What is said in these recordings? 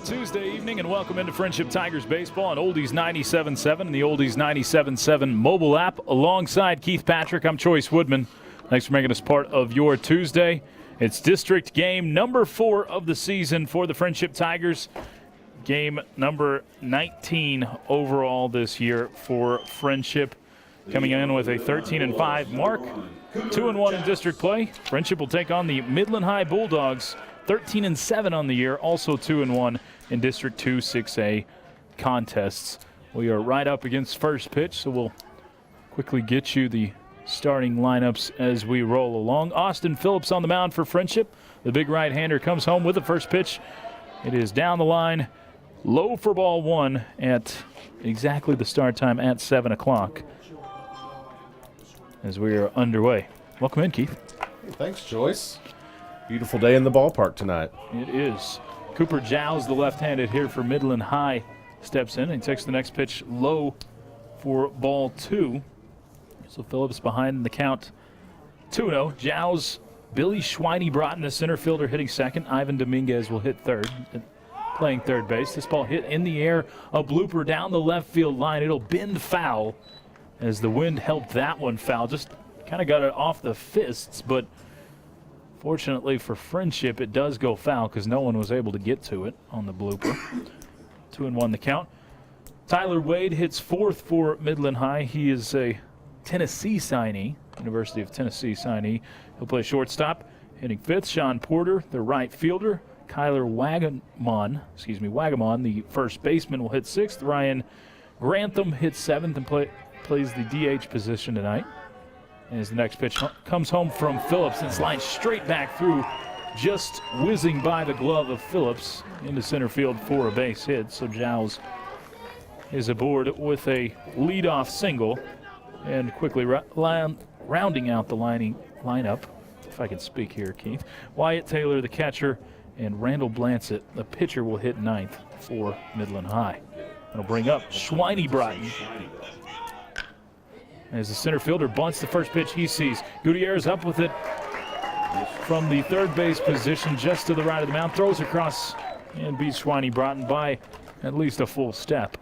Tuesday evening, and welcome into Friendship Tigers baseball on Oldies 97.7 and the Oldies 97.7 mobile app. Alongside Keith Patrick, I'm Choice Woodman. Thanks for making us part of your Tuesday. It's district game number 4 of the season for the Friendship Tigers. Game number 19 overall this year for Friendship. Coming in with a 13-5 mark, 2-1 in district play. Friendship will take on the Midland High Bulldogs, 13-7 on the year, also 2-1 in District 2 6A contests. We are right up against first pitch, so we'll quickly get you the starting lineups as we roll along. Austin Phillips on the mound for Friendship. The big right-hander comes home with the first pitch. It is down the line, low for ball 1 at exactly the start time at 7 o'clock as we are underway. Welcome in, Keith. Hey, thanks, Joyce. Beautiful day in the ballpark tonight. It is. Cooper Giles, the left-handed here for Midland High, steps in and takes the next pitch low for ball 2. So Phillips behind the count 2-0. Giles, Billy Schweine-Broughton, the center fielder, hitting second. Ivan Dominguez will hit third, playing third base. This ball hit in the air, a blooper down the left field line. It'll bend foul as the wind helped that one foul. Just kind of got it off the fists, but fortunately for Friendship, it does go foul because no one was able to get to it on the blooper. 2-1 the count. Tyler Wade hits fourth for Midland High. He is a Tennessee signee, University of Tennessee signee. He'll play shortstop. Hitting fifth, Sean Porter, the right fielder. Kyler Wagamon, the first baseman, will hit sixth. Ryan Grantham hits seventh and plays the DH position tonight. As the next pitch comes home from Phillips, and it's lined straight back through, just whizzing by the glove of Phillips into center field for a base hit. So Giles is aboard with a leadoff single, and quickly rounding out the lineup, if I can speak here, Keith. Wyatt Taylor, the catcher, and Randall Blansett, the pitcher, will hit ninth for Midland High. That'll bring up Schweine-Broughton. As the center fielder bunts the first pitch he sees. Gutierrez up with it from the third base position just to the right of the mound. Throws across and beats Schweine-Broughton by at least a full step.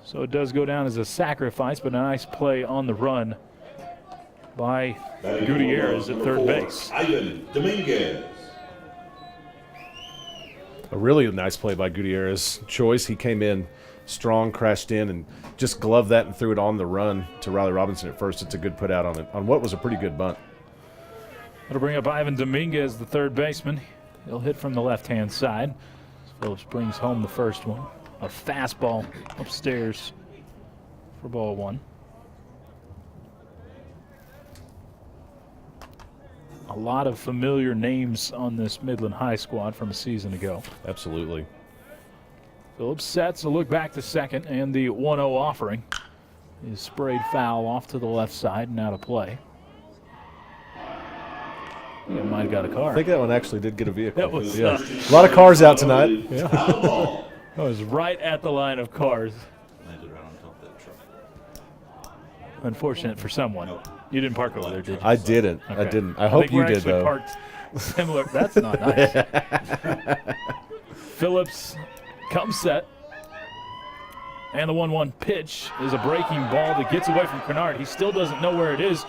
So it does go down as a sacrifice, but a nice play on the run by Gutierrez at third base. Ivan Dominguez. A really nice play by Gutierrez. Choice, he came in strong, crashed in, and just gloved that and threw it on the run to Riley Robinson at first. It's a good put out on what was a pretty good bunt. That'll bring up Ivan Dominguez, the third baseman. He'll hit from the left-hand side. Phillips brings home the first one. A fastball upstairs for ball 1. A lot of familiar names on this Midland High squad from a season ago. Absolutely. Phillips sets a look back to second, and the 1-0 offering is sprayed foul off to the left side and out of play. It might have got a car. I think that one actually did get a vehicle. That was, a lot of cars out tonight. Yeah. That was right at the line of cars. Landed right on top of that truck. Unfortunate for someone. You didn't park over there, did you? I didn't. Okay. I didn't. I hope you did, though. Parked similar. That's not nice. Phillips comes set. And the 1-1 pitch is a breaking ball that gets away from Kennard. He still doesn't know where it is.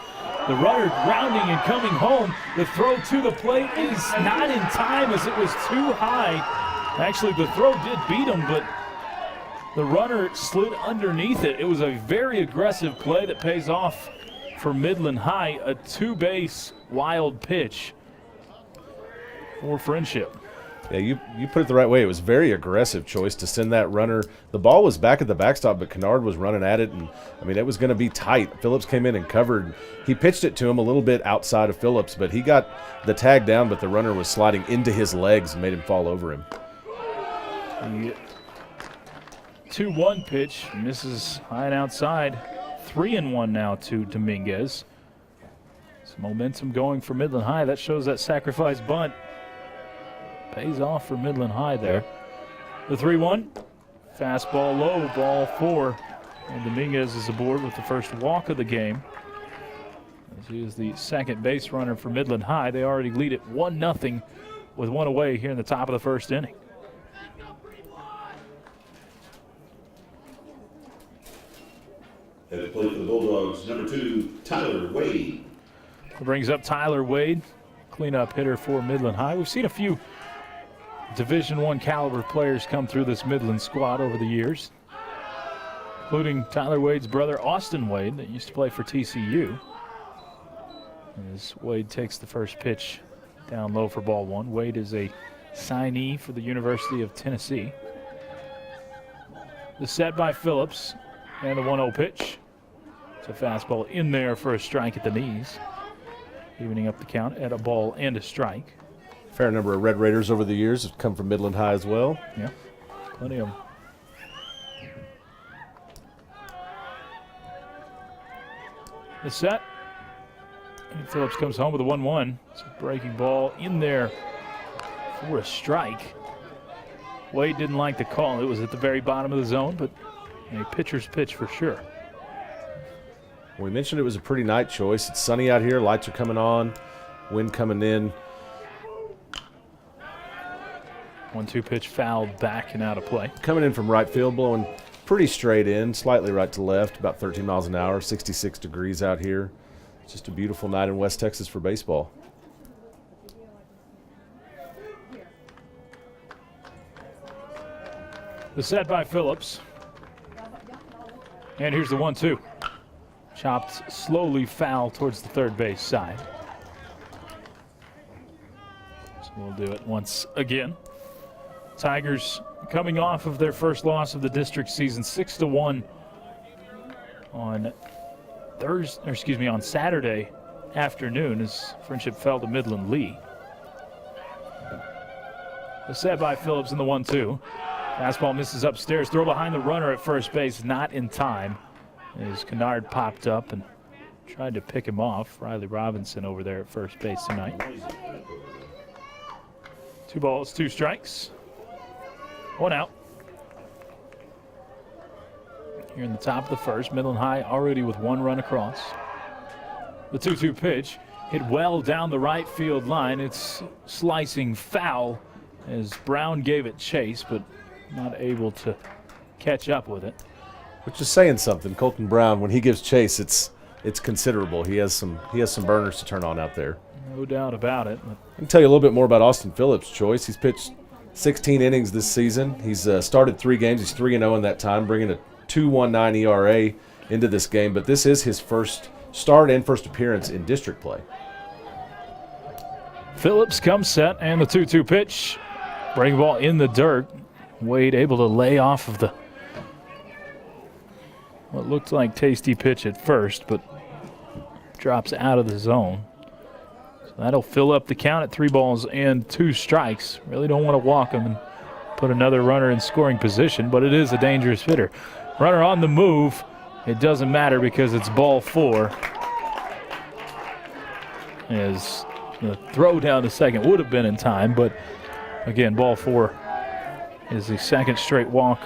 The runner grounding and coming home. The throw to the plate is not in time as it was too high. Actually, the throw did beat him, but the runner slid underneath it. It was a very aggressive play that pays off for Midland High. A two-base wild pitch for Friendship. Yeah, you put it the right way. It was very aggressive choice to send that runner. The ball was back at the backstop, but Kennard was running at it, and I mean, it was going to be tight. Phillips came in and covered. He pitched it to him a little bit outside of Phillips, but he got the tag down, but the runner was sliding into his legs and made him fall over him. The 2-1 pitch misses high and outside. 3-1 now to Dominguez. Some momentum going for Midland High. That shows that sacrifice bunt pays off for Midland High there. The 3-1, fastball low, ball 4. And Dominguez is aboard with the first walk of the game, as he is the second base runner for Midland High. They already lead it 1-0 with one away here in the top of the first inning. At the plate for the Bulldogs, number 2, Tyler Wade. Brings up Tyler Wade, cleanup hitter for Midland High. We've seen a few Division I caliber players come through this Midland squad over the years, including Tyler Wade's brother, Austin Wade, that used to play for TCU. As Wade takes the first pitch down low for ball 1. Wade is a signee for the University of Tennessee. The set by Phillips, and the 1-0 pitch. It's a fastball in there for a strike at the knees, evening up the count at a ball and a strike. Fair number of Red Raiders over the years have come from Midland High as well. Yeah, plenty of them. The set. And Phillips comes home with a 1-1. It's a breaking ball in there for a strike. Wade didn't like the call. It was at the very bottom of the zone, but a pitcher's pitch for sure. We mentioned it was a pretty night choice. It's sunny out here. Lights are coming on. Wind coming in. 1-2 pitch fouled back and out of play. Coming in from right field, blowing pretty straight in, slightly right to left, about 13 miles an hour, 66 degrees out here. It's just a beautiful night in West Texas for baseball. The set by Phillips. And here's the 1-2. Chopped slowly foul towards the third base side. So we'll do it once again. Tigers coming off of their first loss of the district season, 6-1 on on Saturday afternoon as Friendship fell to Midland Lee. The set by Phillips in the 1-2. Fastball misses upstairs. Throw behind the runner at first base, not in time. As Kennard popped up and tried to pick him off. Riley Robinson over there at first base tonight. 2 balls, 2 strikes. 1 out. Here in the top of the first, Midland High already with 1 run across. The 2-2 pitch hit well down the right field line. It's slicing foul as Brown gave it chase, but not able to catch up with it. Which is saying something. Colton Brown, when he gives chase, it's considerable. He has some burners to turn on out there. No doubt about it. I can tell you a little bit more about Austin Phillips' choice. He's pitched 16 innings this season. He's started 3 games. He's 3-0 in that time, bringing a 2.19 ERA into this game. But this is his first start and first appearance in district play. Phillips comes set, and the 2-2 pitch. Breaking ball in the dirt. Wade able to lay off of the what looked like tasty pitch at first, but drops out of the zone. So that'll fill up the count at 3 balls and 2 strikes. Really don't want to walk him and put another runner in scoring position, but it is a dangerous hitter. Runner on the move. It doesn't matter because it's ball 4. As the throw down to second would have been in time, but again, ball 4 is the second straight walk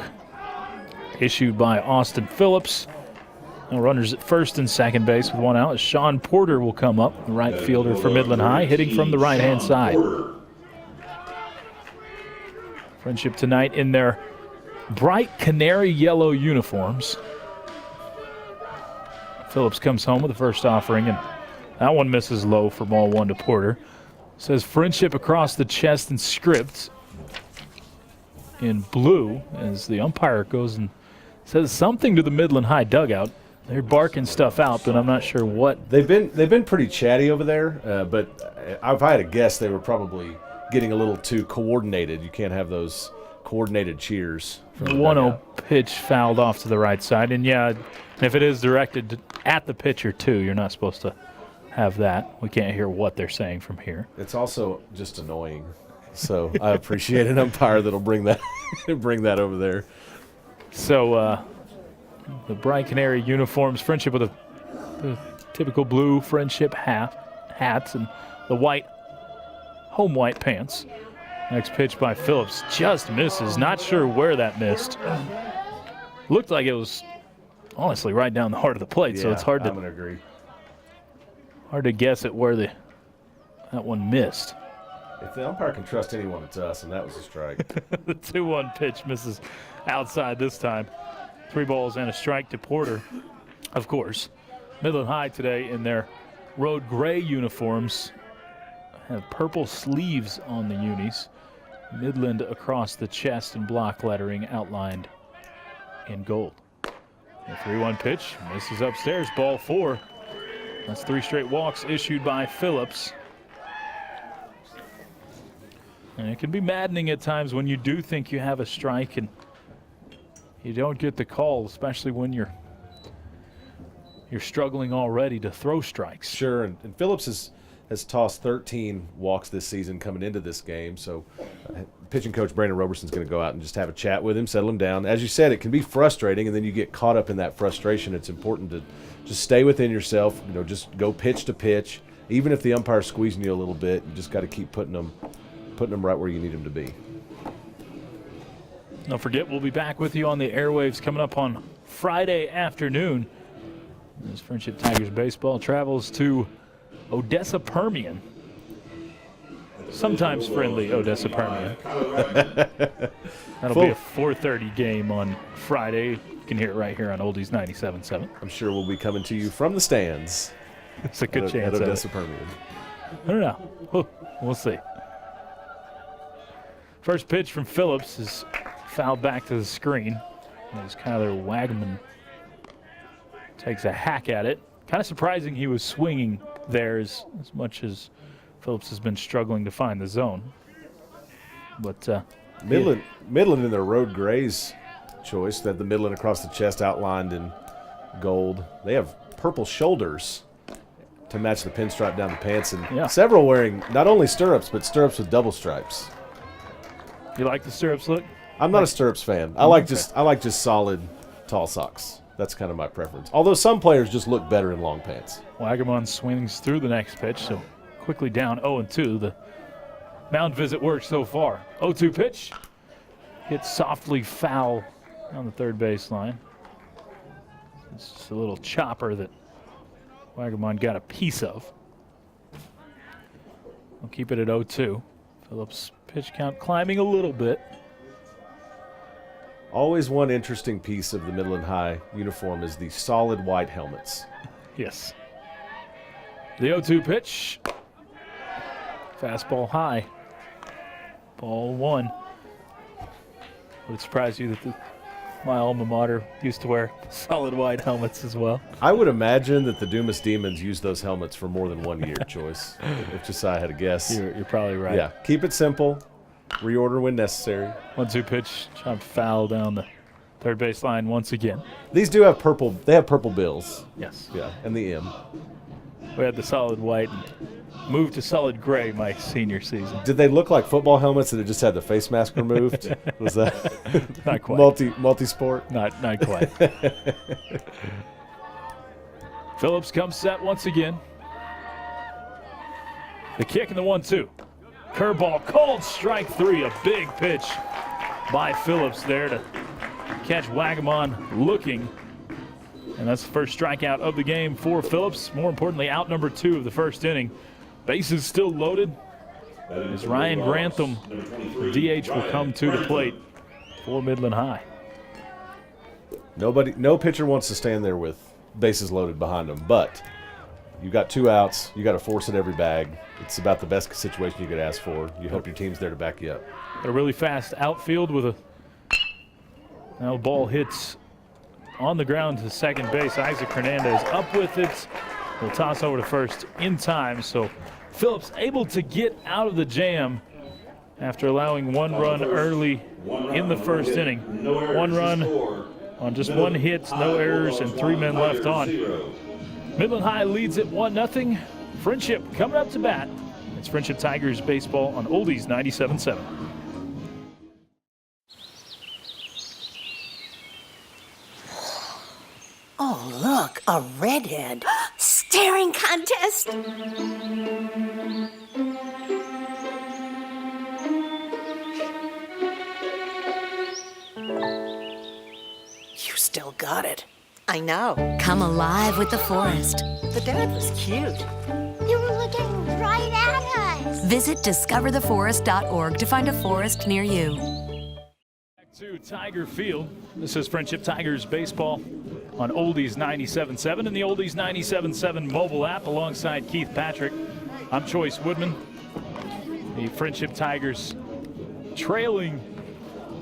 issued by Austin Phillips. Now runners at first and second base with 1 out. Sean Porter will come up, the right fielder for Midland High, hitting from the right-hand side. Friendship tonight in their bright canary yellow uniforms. Phillips comes home with the first offering, and that one misses low for ball 1 to Porter. Says Friendship across the chest and script in blue as the umpire goes and says something to the Midland High dugout. They're barking stuff out, but I'm not sure what. They've been pretty chatty over there, but if I had to guess, they were probably getting a little too coordinated. You can't have those coordinated cheers. The 1-0 pitch fouled off to the right side, and yeah, if it is directed at the pitcher too, you're not supposed to have that. We can't hear what they're saying from here. It's also just annoying. So I appreciate an umpire that'll bring that over there. So the bright canary uniforms, Friendship with the typical blue Friendship hats and the white home white pants. Next pitch by Phillips just misses. Not sure where that missed. Looked like it was honestly right down the heart of the plate. Yeah, so it's hard I'm gonna agree. Hard to guess at where that one missed. If the umpire can trust anyone, it's us, and that was a strike. The 2-1 pitch misses outside this time. 3 balls and a strike to Porter. Of course. Midland High today in their road gray uniforms have purple sleeves on the unis. Midland across the chest and block lettering outlined in gold. The 3-1 pitch misses upstairs, ball 4. That's 3 straight walks issued by Phillips. And it can be maddening at times when you do think you have a strike and you don't get the call, especially when you're struggling already to throw strikes. Sure, and Phillips has tossed 13 walks this season coming into this game, so pitching coach Brandon Roberson's going to go out and just have a chat with him, settle him down. As you said, it can be frustrating, and then you get caught up in that frustration. It's important to just stay within yourself, just go pitch to pitch. Even if the umpire's squeezing you a little bit, you just got to keep putting them right where you need them to be. Don't forget, we'll be back with you on the airwaves coming up on Friday afternoon as Friendship Tigers baseball travels to Odessa Permian. Sometimes friendly Odessa Permian. That'll be a 4:30 game on Friday. You can hear it right here on Oldies 97.7. I'm sure we'll be coming to you from the stands. It's a good chance at Odessa Permian. I don't know. We'll see. First pitch from Phillips is fouled back to the screen as Kyler Wagman takes a hack at it. Kind of surprising he was swinging there as much as Phillips has been struggling to find the zone. But Midland in their road grays choice, they have the Midland across the chest outlined in gold. They have purple shoulders to match the pinstripe down the pants, and several wearing not only stirrups, but stirrups with double stripes. You like the stirrups look? I'm not a stirrups fan. I like just solid, tall socks. That's kind of my preference. Although some players just look better in long pants. Wagamon swings through the next pitch, so quickly down 0-2. The mound visit works so far. 0-2 pitch. Hits softly foul on the third baseline. It's just a little chopper that Wagamon got a piece of. We'll keep it at 0-2. Phillips pitch count climbing a little bit. Always one interesting piece of the Midland High uniform is the solid white helmets. Yes. The 0-2 pitch. Fastball high. Ball 1. Would it surprise you that my alma mater used to wear solid white helmets as well? I would imagine that the Dumas Demons used those helmets for more than 1 year, Choice. If Josiah had a guess. You're probably right. Yeah, keep it simple. Reorder when necessary. 1-2 pitch, chopped foul down the third baseline once again. These do have purple. They have purple bills. Yes. Yeah, and the M. We had the solid white and moved to solid gray my senior season. Did they look like football helmets that had just had the face mask removed? Was that not quite multi-sport? Not quite. Phillips comes set once again. The kick and the 1-2. Curveball called strike 3. A big pitch by Phillips there to catch Wagamon looking. And that's the first strikeout of the game for Phillips. More importantly, out number 2 of the first inning. Bases still loaded as Ryan Grantham, the DH, will come to the plate for Midland High. No pitcher wants to stand there with bases loaded behind them, but you got 2 outs. You got to force it every bag. It's about the best situation you could ask for. You hope your team's there to back you up. A really fast outfield with a now ball hits on the ground to second base. Isaac Hernandez up with it. Will toss over to first in time. So Phillips able to get out of the jam after allowing 1 run early in the first inning. 1 run on just 1 hit, no errors, and 3 men left on. Midland High leads it 1-0. Friendship coming up to bat. It's Friendship Tigers baseball on Oldies 97.7. Oh, look, a redhead. Staring contest. You still got it. I know. Come alive with the forest. The dad was cute. They were looking right at us. Visit discovertheforest.org to find a forest near you. Back to Tiger Field. This is Friendship Tigers baseball on Oldies 97.7 and the Oldies 97.7 mobile app alongside Keith Patrick. I'm Choice Woodman. The Friendship Tigers trailing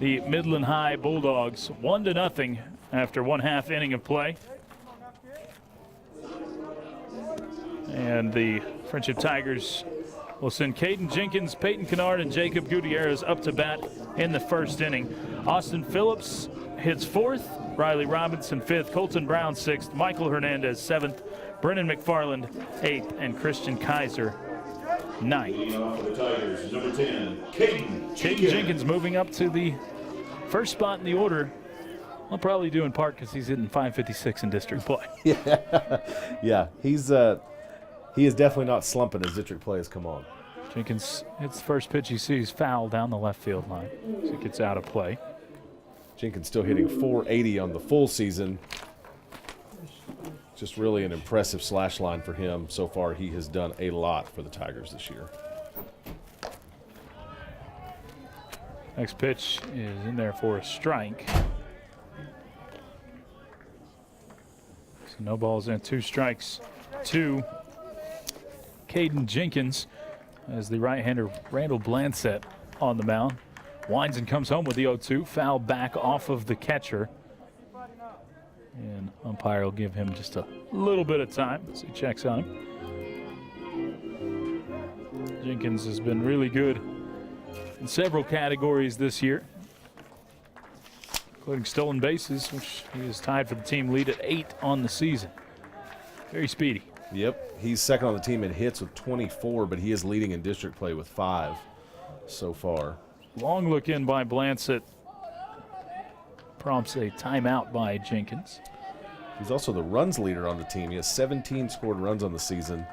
the Midland High Bulldogs 1-0 after 1/2 inning of play. And the Friendship Tigers will send Caden Jenkins, Peyton Kennard, and Jacob Gutierrez up to bat in the first inning. Austin Phillips hits 4th, Riley Robinson 5th, Colton Brown 6th, Michael Hernandez 7th, Brennan McFarland 8th, and Christian Kaiser 9th. Leading off for the Tigers, number 10, Caden Jenkins moving up to the first spot in the order. I'll probably do in part because he's hitting .556 in district play. Yeah, he is definitely not slumping as district play has come on. Jenkins hits the first pitch he sees, foul down the left field line. So it gets out of play. Jenkins still hitting .480 on the full season. Just really an impressive slash line for him. So far, he has done a lot for the Tigers this year. Next pitch is in there for a strike. So no balls in, 2 strikes to Caden Jenkins as the right-hander Randall Blanchett on the mound. Winds and comes home with the 0-2. Foul back off of the catcher. And umpire will give him just a little bit of time as he checks on him. Jenkins has been really good in several categories this year, including stolen bases, which he is tied for the team lead at 8 on the season. Very speedy. Yep, he's second on the team in hits with 24, but he is leading in district play with 5 so far. Long look in by Blanchett prompts a timeout by Jenkins. He's also the runs leader on the team. He has 17 scored runs on the season.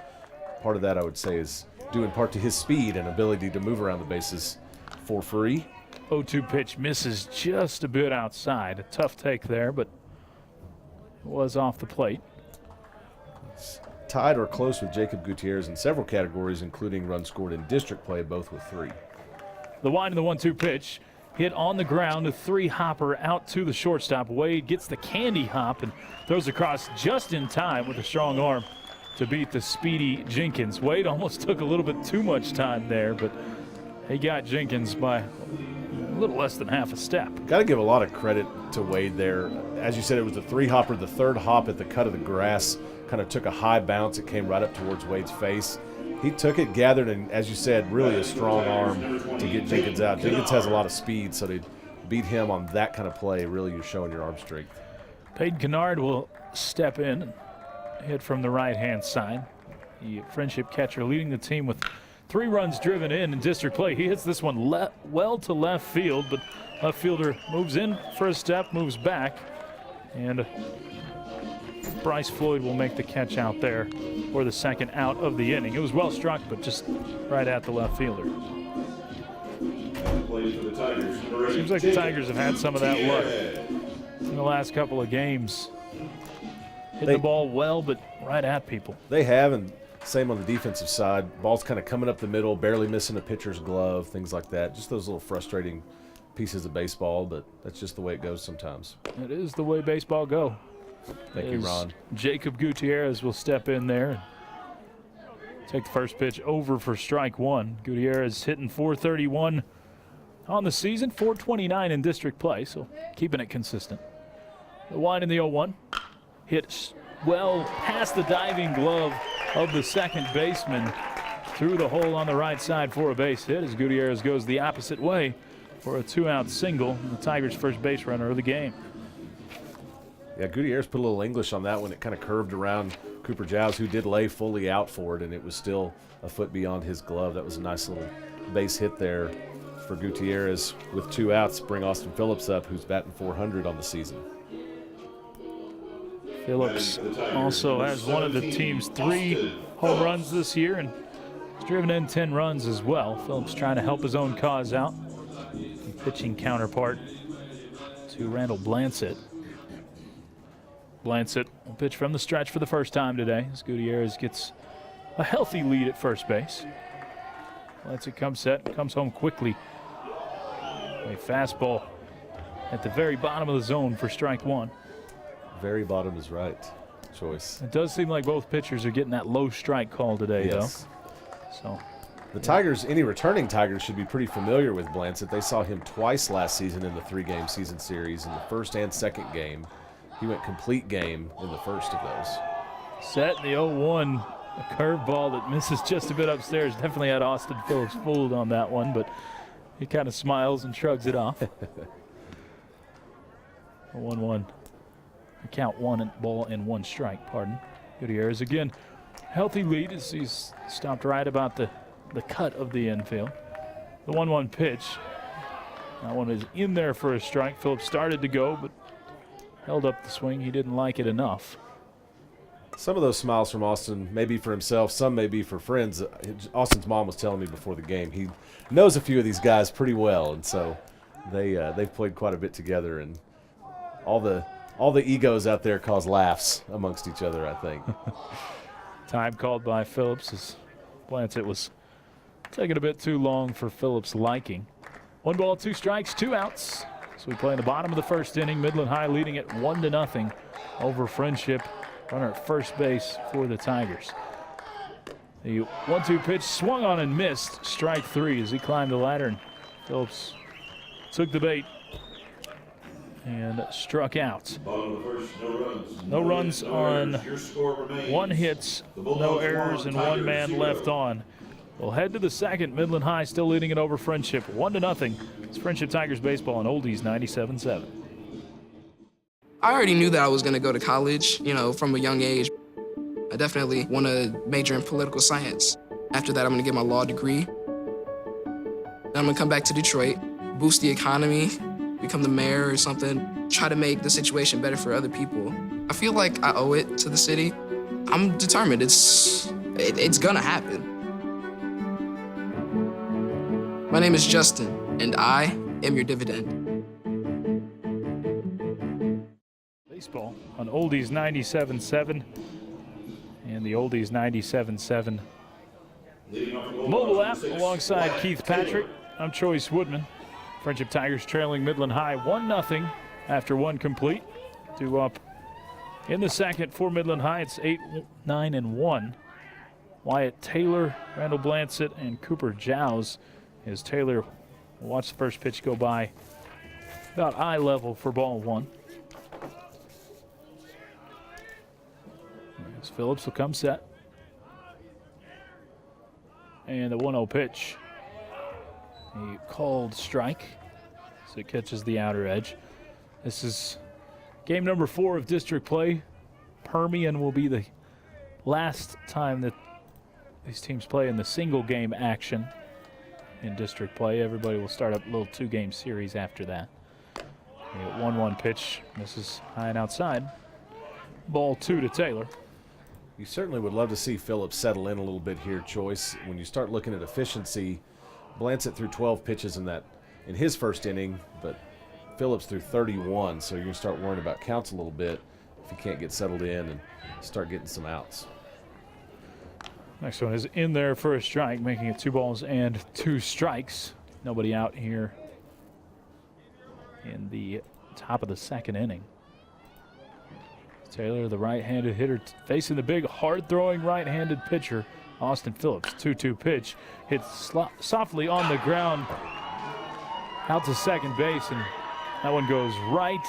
Part of that, I would say, is due in part to his speed and ability to move around the bases for free. 0-2 pitch misses just a bit outside. A tough take there, but it was off the plate. He's tied or close with Jacob Gutierrez in several categories, including runs scored in district play, both with 3. The wind and the 1-2 pitch hit on the ground, a 3-hopper out to the shortstop. Wade gets the candy hop and throws across just in time with a strong arm to beat the speedy Jenkins. Wade almost took a little bit too much time there, but he got Jenkins by a little less than half a step. Got to give a lot of credit to Wade there. As you said, it was a 3-hopper. The 3rd hop at the cut of the grass kind of took a high bounce. It came right up towards Wade's face. He took it, gathered, and as you said, really a strong arm to get Jenkins out. Jenkins has a lot of speed, so to beat him on that kind of play, really you're showing your arm strength. Peyton Kennard will step in and hit from the right-hand side. The Friendship catcher leading the team with 3 runs driven in district play. He hits this one well to left field, but left fielder moves in for a step, moves back, and Bryce Floyd will make the catch out there for the second out of the inning. It was well struck, but just right at the left fielder. Seems like the Tigers have had some of that luck in the last couple of games. Hitting the ball well, but right at people. They have, and same on the defensive side. Ball's kind of coming up the middle, barely missing a pitcher's glove, things like that. Just those little frustrating pieces of baseball, but that's just the way it goes sometimes. It is the way baseball go. Thank you, Ron. Jacob Gutierrez will step in there and take the first pitch over for strike 1. Gutierrez hitting .431 on the season, .429 in district play, so keeping it consistent. The wind in the 0-1 hits well past the diving glove of the second baseman through the hole on the right side for a base hit as Gutierrez goes the opposite way for a 2-out single. The Tigers' first base runner of the game. Yeah, Gutierrez put a little English on that one. It kind of curved around Cooper Giles, who did lay fully out for it, and it was still a foot beyond his glove. That was a nice little base hit there for Gutierrez. With 2 outs, bring Austin Phillips up, who's batting .400 on the season. Phillips also has one of the team's 3 home runs this year and has driven in 10 runs as well. Phillips trying to help his own cause out. Pitching counterpart to Randall Blanchett. Blanchett will pitch from the stretch for the first time today as Gutierrez gets a healthy lead at first base. Blanchett comes set, comes home quickly. A fastball at the very bottom of the zone for strike 1. Very bottom is right choice. It does seem like both pitchers are getting that low strike call today, Yes. though. So The Tigers, any returning Tigers should be pretty familiar with Blancett. They saw him twice last season in the 3-game season series, in the first and second game. He went complete game in the first of those. set the 0-1, a curveball that misses just a bit upstairs. Definitely had Austin Phillips fooled on that one, but he kind of smiles and shrugs it off. 1-1. Count 1 ball and 1 strike, pardon. Gutierrez again. Healthy lead as he's stopped right about the cut of the infield. The 1-1 pitch. That one is in there for a strike. Phillips started to go, but held up the swing. He didn't like it enough. Some of those smiles from Austin may be for himself, some may be for friends. Austin's mom was telling me before the game he knows a few of these guys pretty well, and so they've played quite a bit together, and all the egos out there cause laughs amongst each other, I think. Time called by Phillips as Blancett was taking a bit too long for Phillips' liking. 1 ball, 2 strikes, 2 outs. So we play in the bottom of the first inning. Midland High leading it 1-0 over Friendship. Runner at first base for the Tigers. The 1-2 pitch swung on and missed. Strike 3 as he climbed the ladder, and Phillips took the bait and struck out. Bottom of the first, no runs. No runs on errors. Your score remains. 1 hit, The no Bulldogs errors, 1, and 1 Tigers man 0. left on. We'll head to the second. Midland High still leading it over Friendship 1-0. It's Friendship Tigers baseball on Oldies 97.7. I already knew that I was going to go to college, from a young age. I definitely want to major in political science. After that, I'm going to get my law degree. Then I'm going to come back to Detroit, boost the economy, become the mayor or something, try to make the situation better for other people. I feel like I owe it to the city. I'm determined. It's going to happen. My name is Justin, and I am your dividend. Baseball on Oldies 97.7 and the Oldies 97.7 mobile app alongside Keith Patrick. I'm Choice Woodman. Friendship Tigers trailing Midland High 1-0 after 1 complete. 2 up in the second for Midland High. It's 8-9-1. Wyatt Taylor, Randall Blancett, and Cooper Jowls. As Taylor will watch the first pitch go by about eye level for ball 1. As Phillips will come set. And the 1-0 pitch. A called strike. So it catches the outer edge. This is game number 4 of district play. Permian will be the last time that these teams play in the single game action in district play. Everybody will start up a little 2-game series after that. 1-1 pitch. Misses high and outside. Ball 2 to Taylor. You certainly would love to see Phillips settle in a little bit here, Choice. When you start looking at efficiency, Blancett threw 12 pitches in his first inning, but Phillips threw 31, so you're going to start worrying about counts a little bit if you can't get settled in and start getting some outs. Next one is in there for a strike, making it 2 balls and 2 strikes. Nobody out here in the top of the second inning. Taylor, the right-handed hitter, facing the big, hard-throwing right-handed pitcher, Austin Phillips. 2-2 pitch hits softly on the ground out to second base, and that one goes right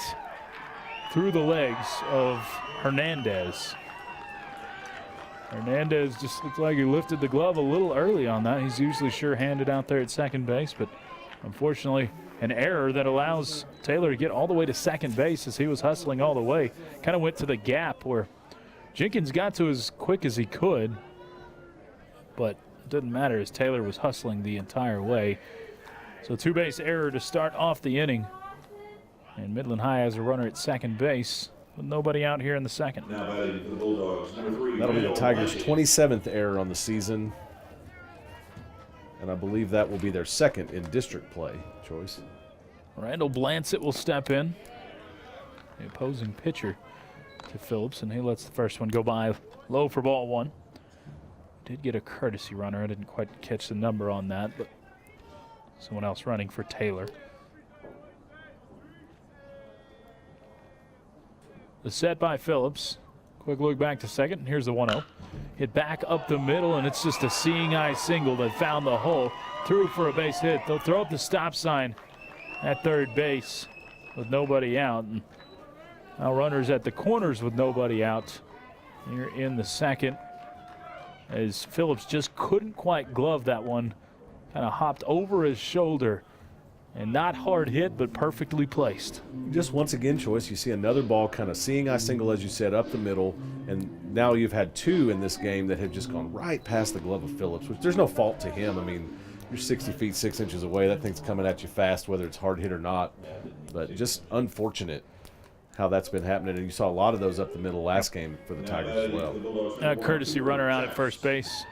through the legs of Hernandez. Hernandez just looked like he lifted the glove a little early on that. He's usually sure-handed out there at second base, but unfortunately an error that allows Taylor to get all the way to second base as he was hustling all the way. Kind of went to the gap where Jenkins got to as quick as he could, but it didn't matter as Taylor was hustling the entire way. So 2-base error to start off the inning. And Midland High has a runner at second base with nobody out here in the second. Now batting for the Bulldogs, number 3. That'll be the Randall Tigers' Blancett. 27th error on the season, and I believe that will be their second in district play, Choice. Randall Blancett will step in, the opposing pitcher to Phillips, and he lets the first one go by low for ball 1. Did get a courtesy runner. I didn't quite catch the number on that, but someone else running for Taylor. The set by Phillips. Quick look back to second. Here's the 1-0. Hit back up the middle, and it's just a seeing eye single that found the hole. Through for a base hit. They'll throw up the stop sign at third base with nobody out. And now runners at the corners with nobody out here in the second, as Phillips just couldn't quite glove that one. Kind of hopped over his shoulder. And not hard hit, but perfectly placed. Just once again, Choice, you see another ball kind of seeing eye single, as you said, up the middle. And now you've had two in this game that have just gone right past the glove of Phillips, which there's no fault to him. I mean, you're 60 feet, 6 inches away. That thing's coming at you fast, whether it's hard hit or not. But just unfortunate how that's been happening. And you saw a lot of those up the middle last game for the Tigers as well. Courtesy runner out at first base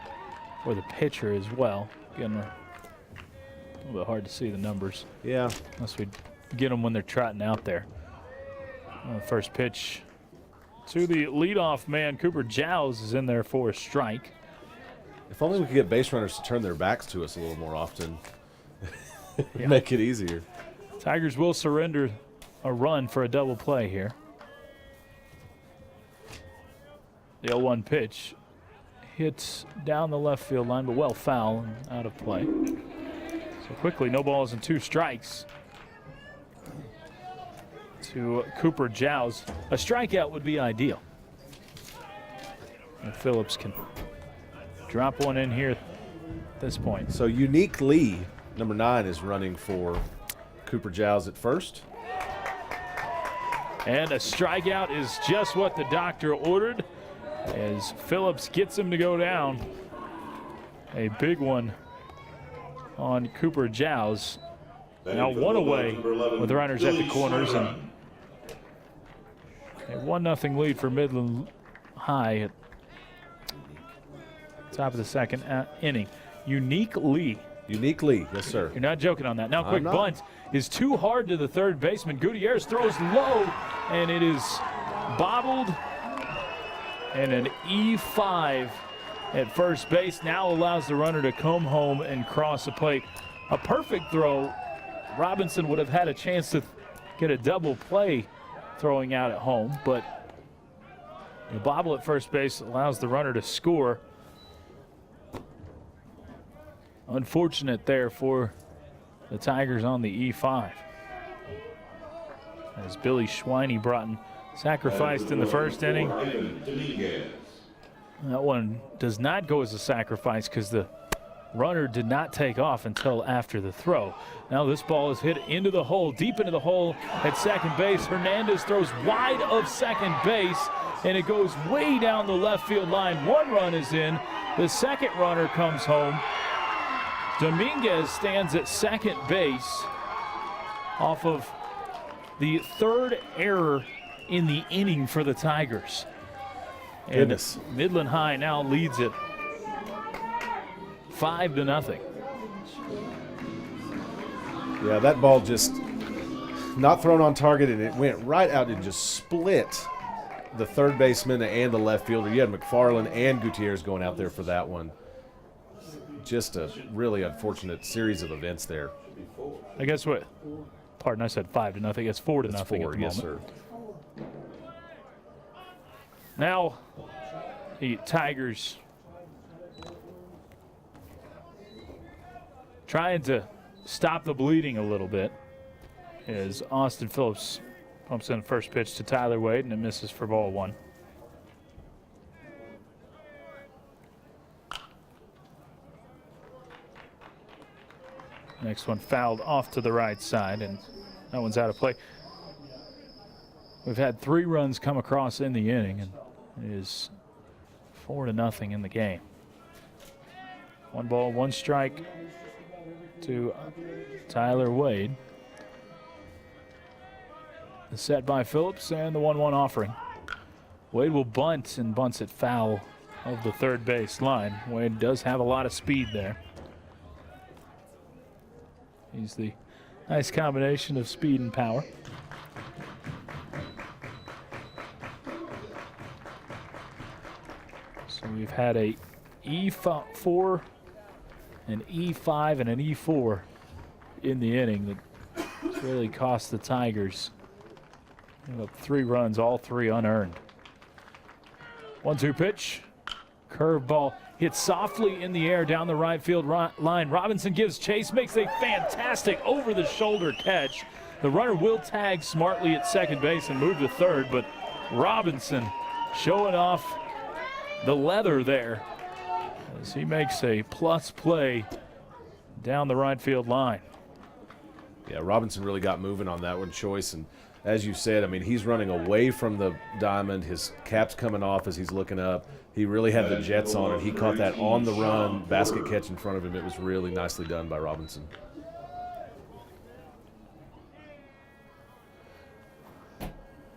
for the pitcher as well. Again, a little bit hard to see the numbers. Yeah. Unless we get them when they're trotting out there. First pitch to the leadoff man. Cooper Giles is in there for a strike. If only we could get base runners to turn their backs to us a little more often. Make it easier. Tigers will surrender a run for a double play here. The 0-1 pitch hits down the left field line, but well foul and out of play. So quickly, no balls and 2 strikes to Cooper Giles. A strikeout would be ideal. And Phillips can drop one in here at this point. So Unique Lee, number 9, is running for Cooper Giles at first. And a strikeout is just what the doctor ordered, as Phillips gets him to go down. A big one on Cooper Giles. Now 1 away with runners at the corners, and a 1-0 lead for Midland High at top of the second inning. Unique Lee. Unique Lee, yes, sir. You're not joking on that. Now, quick bunt is too hard to the third baseman. Gutierrez throws low, and it is bobbled. And an E5 at first base now allows the runner to come home and cross the plate. A perfect throw. Robinson would have had a chance to get a double play throwing out at home, but the bobble at first base allows the runner to score. Unfortunate there for the Tigers on the E5. As Billy Schweinebrotten sacrificed in the first inning. That one does not go as a sacrifice because the runner did not take off until after the throw. Now this ball is hit into the hole, deep into the hole at second base. Hernandez throws wide of second base, and it goes way down the left field line. 1 run is in. The second runner comes home. Dominguez stands at second base off of the 3rd error in the inning for the Tigers. Goodness. And Midland High now leads it 5-0. Yeah, that ball just not thrown on target, and it went right out and just split the third baseman and the left fielder. You had McFarland and Gutierrez going out there for that one. Just a really unfortunate series of events there. I guess what? Pardon, I said 5-0. It's 4-0 It's at 4, the moment. yes, sir. Now the Tigers trying to stop the bleeding a little bit as Austin Phillips pumps in first pitch to Tyler Wade, and it misses for ball 1. Next one fouled off to the right side, and that one's out of play. We've had 3 runs come across in the inning, and it is 4-0 in the game. 1 ball, 1 strike to Tyler Wade. The set by Phillips and the 1-1 offering. Wade will bunt, and bunts it foul of the third base line. Wade does have a lot of speed there. He's the nice combination of speed and power. So we've had a E4, an E5, and an E4 in the inning that really cost the Tigers Gave up 3 runs, all 3 unearned. 1-2 pitch. Curveball hit softly in the air down the right field line. Robinson gives chase, makes a fantastic over-the-shoulder catch. The runner will tag smartly at second base and move to third, but Robinson showing off the leather there as he makes a plus play down the right field line. Yeah, Robinson really got moving on that one, Choice. And as you said, I mean, he's running away from the diamond. His cap's coming off as he's looking up. He really had the jets on, and he caught that on the run basket catch in front of him. It was really nicely done by Robinson.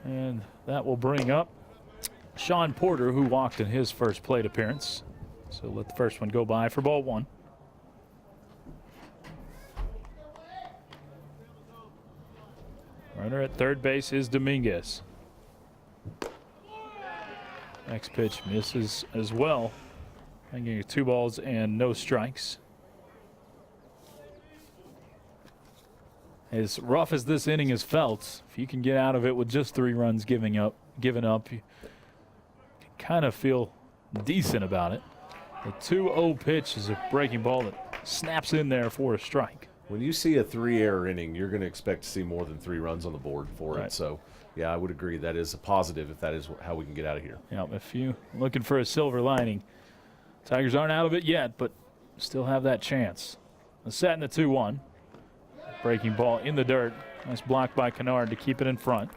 And that will bring up Sean Porter, who walked in his first plate appearance. So let the first one go by for ball 1. Runner at third base is Dominguez. Next pitch misses as well. Getting 2 balls and no strikes. As rough as this inning is felt, if you can get out of it with just 3 runs given up, you can kind of feel decent about it. The 2-0 pitch is a breaking ball that snaps in there for a strike. When you see a 3-error inning, you're going to expect to see more than 3 runs on the board for it. So, yeah, I would agree that is a positive if that is how we can get out of here. Yeah, if you're looking for a silver lining, Tigers aren't out of it yet, but still have that chance. The set in the 2-1. Breaking ball in the dirt. Nice block by Kennard to keep it in front.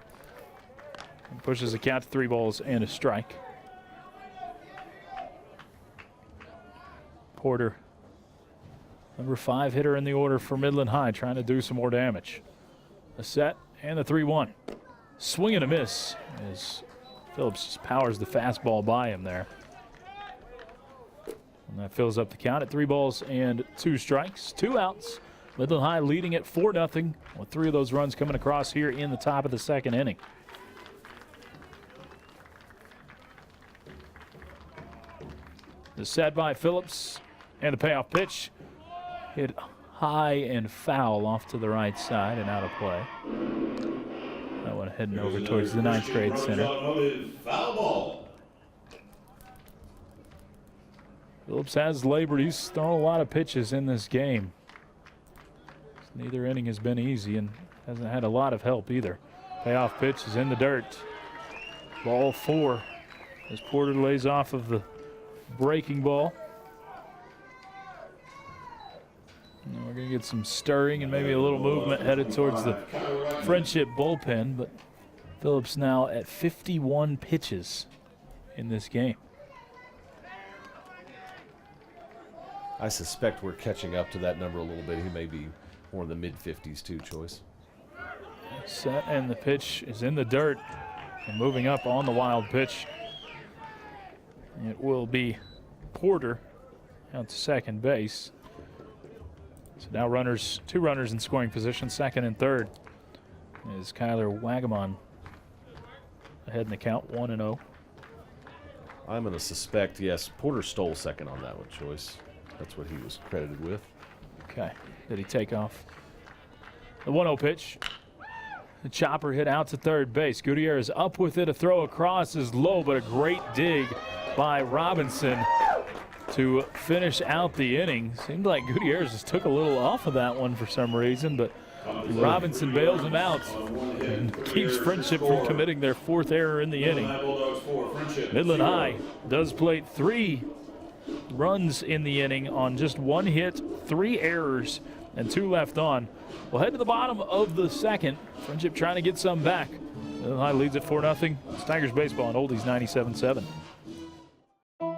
And pushes the count to 3 balls and a strike. Porter, number 5 hitter in the order for Midland High, trying to do some more damage. A set and the 3-1. Swing and a miss as Phillips just powers the fastball by him there. And that fills up the count at 3 balls and 2 strikes. 2 outs. Midland High leading at 4-0 with 3 of those runs coming across here in the top of the second inning. The set by Phillips and the payoff pitch hit high and foul off to the right side and out of play. That one heading over towards the 9th grade center. Foul ball. Phillips has labored. He's thrown a lot of pitches in this game. Neither inning has been easy and hasn't had a lot of help either. Payoff pitch is in the dirt. Ball 4 as Porter lays off of the breaking ball. And we're going to get some stirring and maybe a little movement headed towards the Friendship bullpen, but Phillips now at 51 pitches in this game. I suspect we're catching up to that number a little bit. He may be more in the mid-50s too, Choice. Set and the pitch is in the dirt and moving up on the wild pitch. It will be Porter out to second base. So now 2 runners in scoring position, second and third is Kyler Wagamon ahead in the count, 1-0. I'm going to suspect, yes, Porter stole second on that one, Choice. That's what he was credited with. Okay, did he take off? The 1-0 pitch. The chopper hit out to third base. Gutierrez up with it. A throw across is low, but a great dig by Robinson to finish out the inning. Seemed like Gutierrez just took a little off of that one for some reason, but Robinson bails him out and keeps Friendship from committing their 4th error in the inning. Midland High does plate 3 runs in the inning on just 1 hit, 3 errors, and 2 left on. We'll head to the bottom of the second. Friendship trying to get some back. Midland High leads at 4-0. It's Tigers baseball on Oldies 97.7.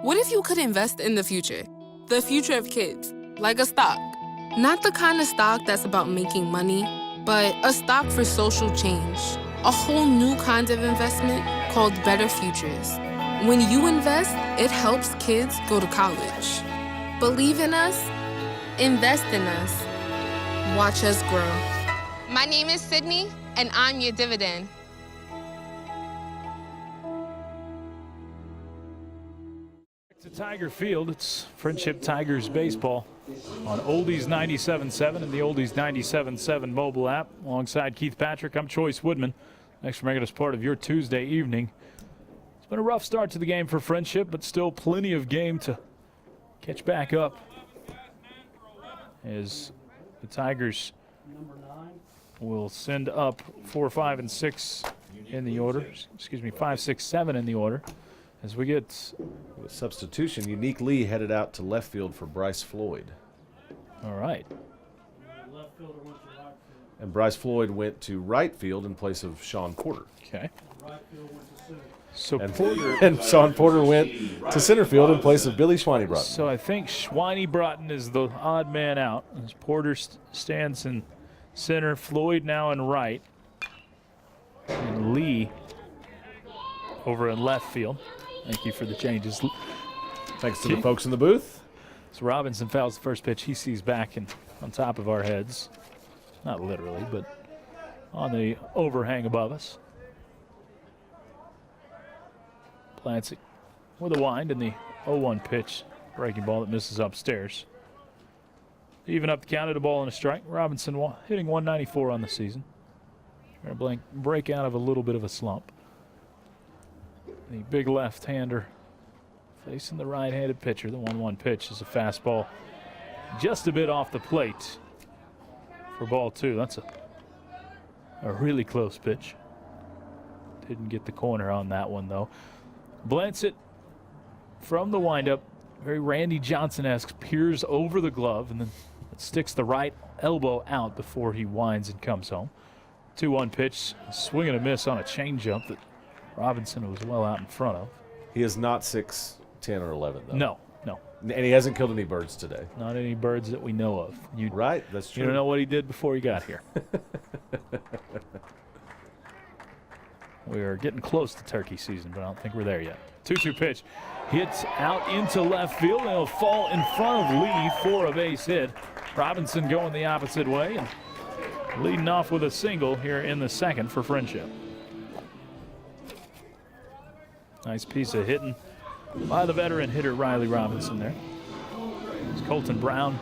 What if you could invest in the future? The future of kids, like a stock. Not the kind of stock that's about making money, but a stock for social change. A whole new kind of investment called Better Futures. When you invest, it helps kids go to college. Believe in us, invest in us, watch us grow. My name is Sydney, and I'm your dividend. To Tiger Field, it's Friendship Tigers baseball on Oldies 97.7 and the Oldies 97.7 mobile app. Alongside Keith Patrick, I'm Choice Woodman. Next, we're making us part of your Tuesday evening. It's been a rough start to the game for Friendship, but still plenty of game to catch back up as the Tigers will send up 4, 5, and 6 in the order. Excuse me, 5, 6, 7 in the order. As we get with substitution, Unique Lee headed out to left field for Bryce Floyd. All right. And Bryce Floyd went to right field in place of Sean Porter. Okay. So and Sean Porter went to center field in place of Billy Schweinebrotten. So I think Schweinebrotten is the odd man out. As Porter stands in center, Floyd now in right, and Lee over in left field. Thank you for the changes. Thanks to the folks in the booth. So Robinson fouls the first pitch. He sees back and on top of our heads. Not literally, but on the overhang above us. Plants it with a wind and the 0-1 pitch. Breaking ball that misses upstairs. Even up the count at a ball and a strike. Robinson hitting 194 on the season. Trying to break out of a little bit of a slump. The big left-hander facing the right-handed pitcher. The 1-1 pitch is a fastball just a bit off the plate for ball 2. That's a really close pitch. Didn't get the corner on that one, though. Blants it from the windup. Very Randy Johnson-esque. Peers over the glove and then sticks the right elbow out before he winds and comes home. 2-1 pitch. Swing and a miss on a changeup that Robinson was well out in front of. He is not 6'10" or 11, though. No. And he hasn't killed any birds today. Not any birds that we know of. Right, that's true. You don't know what he did before he got here. We are getting close to turkey season, but I don't think we're there yet. 2-2 pitch. Hits out into left field. And it'll fall in front of Lee for a base hit. Robinson going the opposite way and leading off with a single here in the second for Friendship. Nice piece of hitting by the veteran hitter Riley Robinson there. As Colton Brown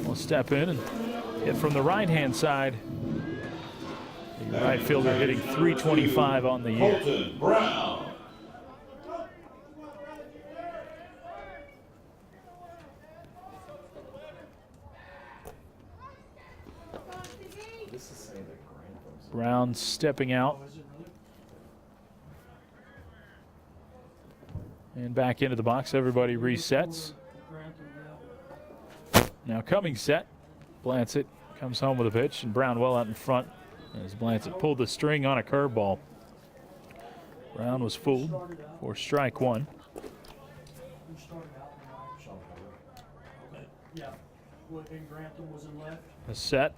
will step in and hit from the right-hand side. The right fielder hitting .325 on the year. Colton Brown. Brown stepping out. And back into the box. Everybody resets. Now coming set. Blancett comes home with a pitch, and Brown well out in front as Blancett pulled the string on a curveball. Brown was fooled for strike 1. A set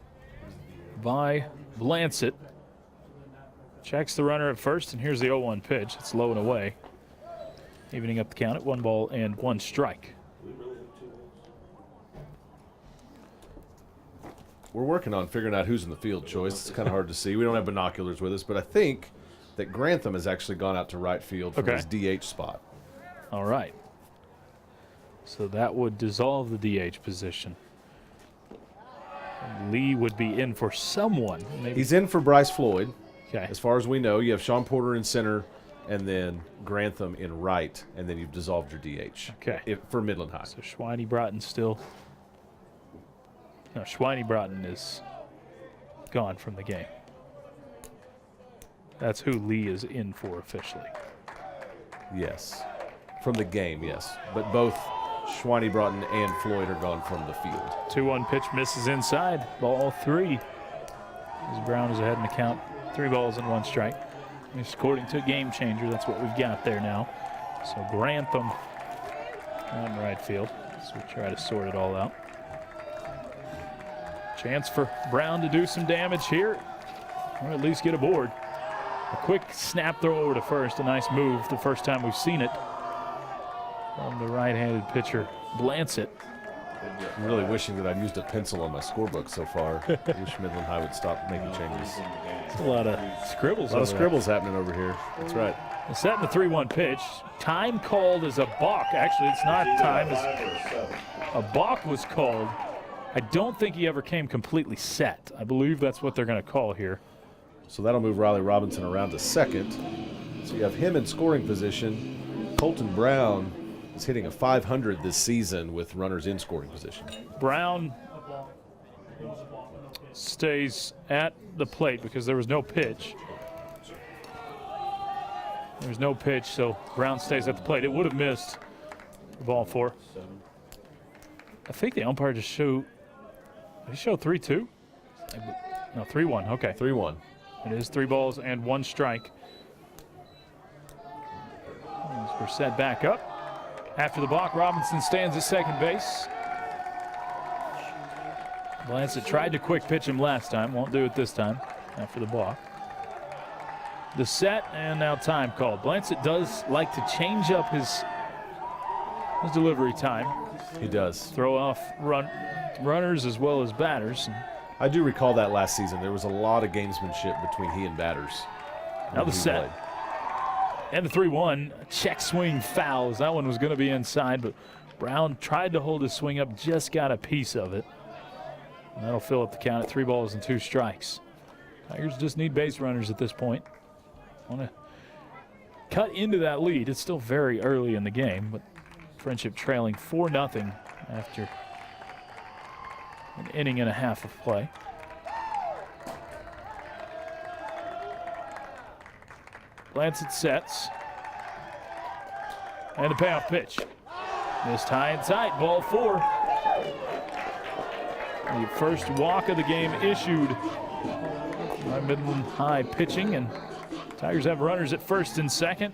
by Blancett. Checks the runner at first, and here's the 0-1 pitch. It's low and away. Evening up the count at 1 ball and 1 strike. We're working on figuring out who's in the field, Choice. It's kind of hard to see. We don't have binoculars with us, but I think that Grantham has actually gone out to right field from his DH spot. All right. So that would dissolve the DH position. Lee would be in for someone. Maybe. He's in for Bryce Floyd. Okay. As far as we know, you have Sean Porter in center and then Grantham in right, and then you've dissolved your DH. Okay. For Midland High. So Schweinebrotten still. No, Schweinebrotten is gone from the game. That's who Lee is in for officially. Yes. From the game, yes. But both Schweinebrotten and Floyd are gone from the field. 2-1 pitch misses inside. Ball 3. As Brown is ahead in the count. 3 balls and 1 strike. It's according to a game changer. That's what we've got there now. So Grantham out in right field. So we try to sort it all out. Chance for Brown to do some damage here, or at least get aboard. A quick snap throw over to first. A nice move. The first time we've seen it from the right-handed pitcher Blancett. I'm really wishing that I'd used a pencil on my scorebook so far. I wish Midland High would stop making changes. There's a lot of scribbles. A lot of scribbles happening over here. That's right. Set in the 3-1 pitch. Time called as a balk. Actually, it's not time. A balk was called. I don't think he ever came completely set. I believe that's what they're going to call here. So that'll move Riley Robinson around to second. So you have him in scoring position. Colton Brown is hitting a .500 this season with runners in scoring position. Brown stays at the plate because there was no pitch. There's no pitch, so Brown stays at the plate. It would have missed the ball 4. I think the umpire just showed. Did he show 3-2? No, 3-1. Okay. 3-1. It is 3 balls and 1 strike. As we're set back up. After the balk, Robinson stands at second base. Blancett tried to quick pitch him last time. Won't do it this time after the balk. The set, and now time called. Blancett does like to change up his delivery time. He does. Throw off runners as well as batters. I do recall that last season. There was a lot of gamesmanship between he and batters. Now the set. And the 3-1, check swing fouls. That one was going to be inside, but Brown tried to hold his swing up, just got a piece of it. And that'll fill up the count at 3 balls and 2 strikes. Tigers just need base runners at this point. Want to cut into that lead. It's still very early in the game, but Friendship trailing 4-0 after an inning and a half of play. Blancett sets. And the payoff pitch. Missed high and tight, ball 4. The first walk of the game issued by Midland High pitching, and Tigers have runners at first and second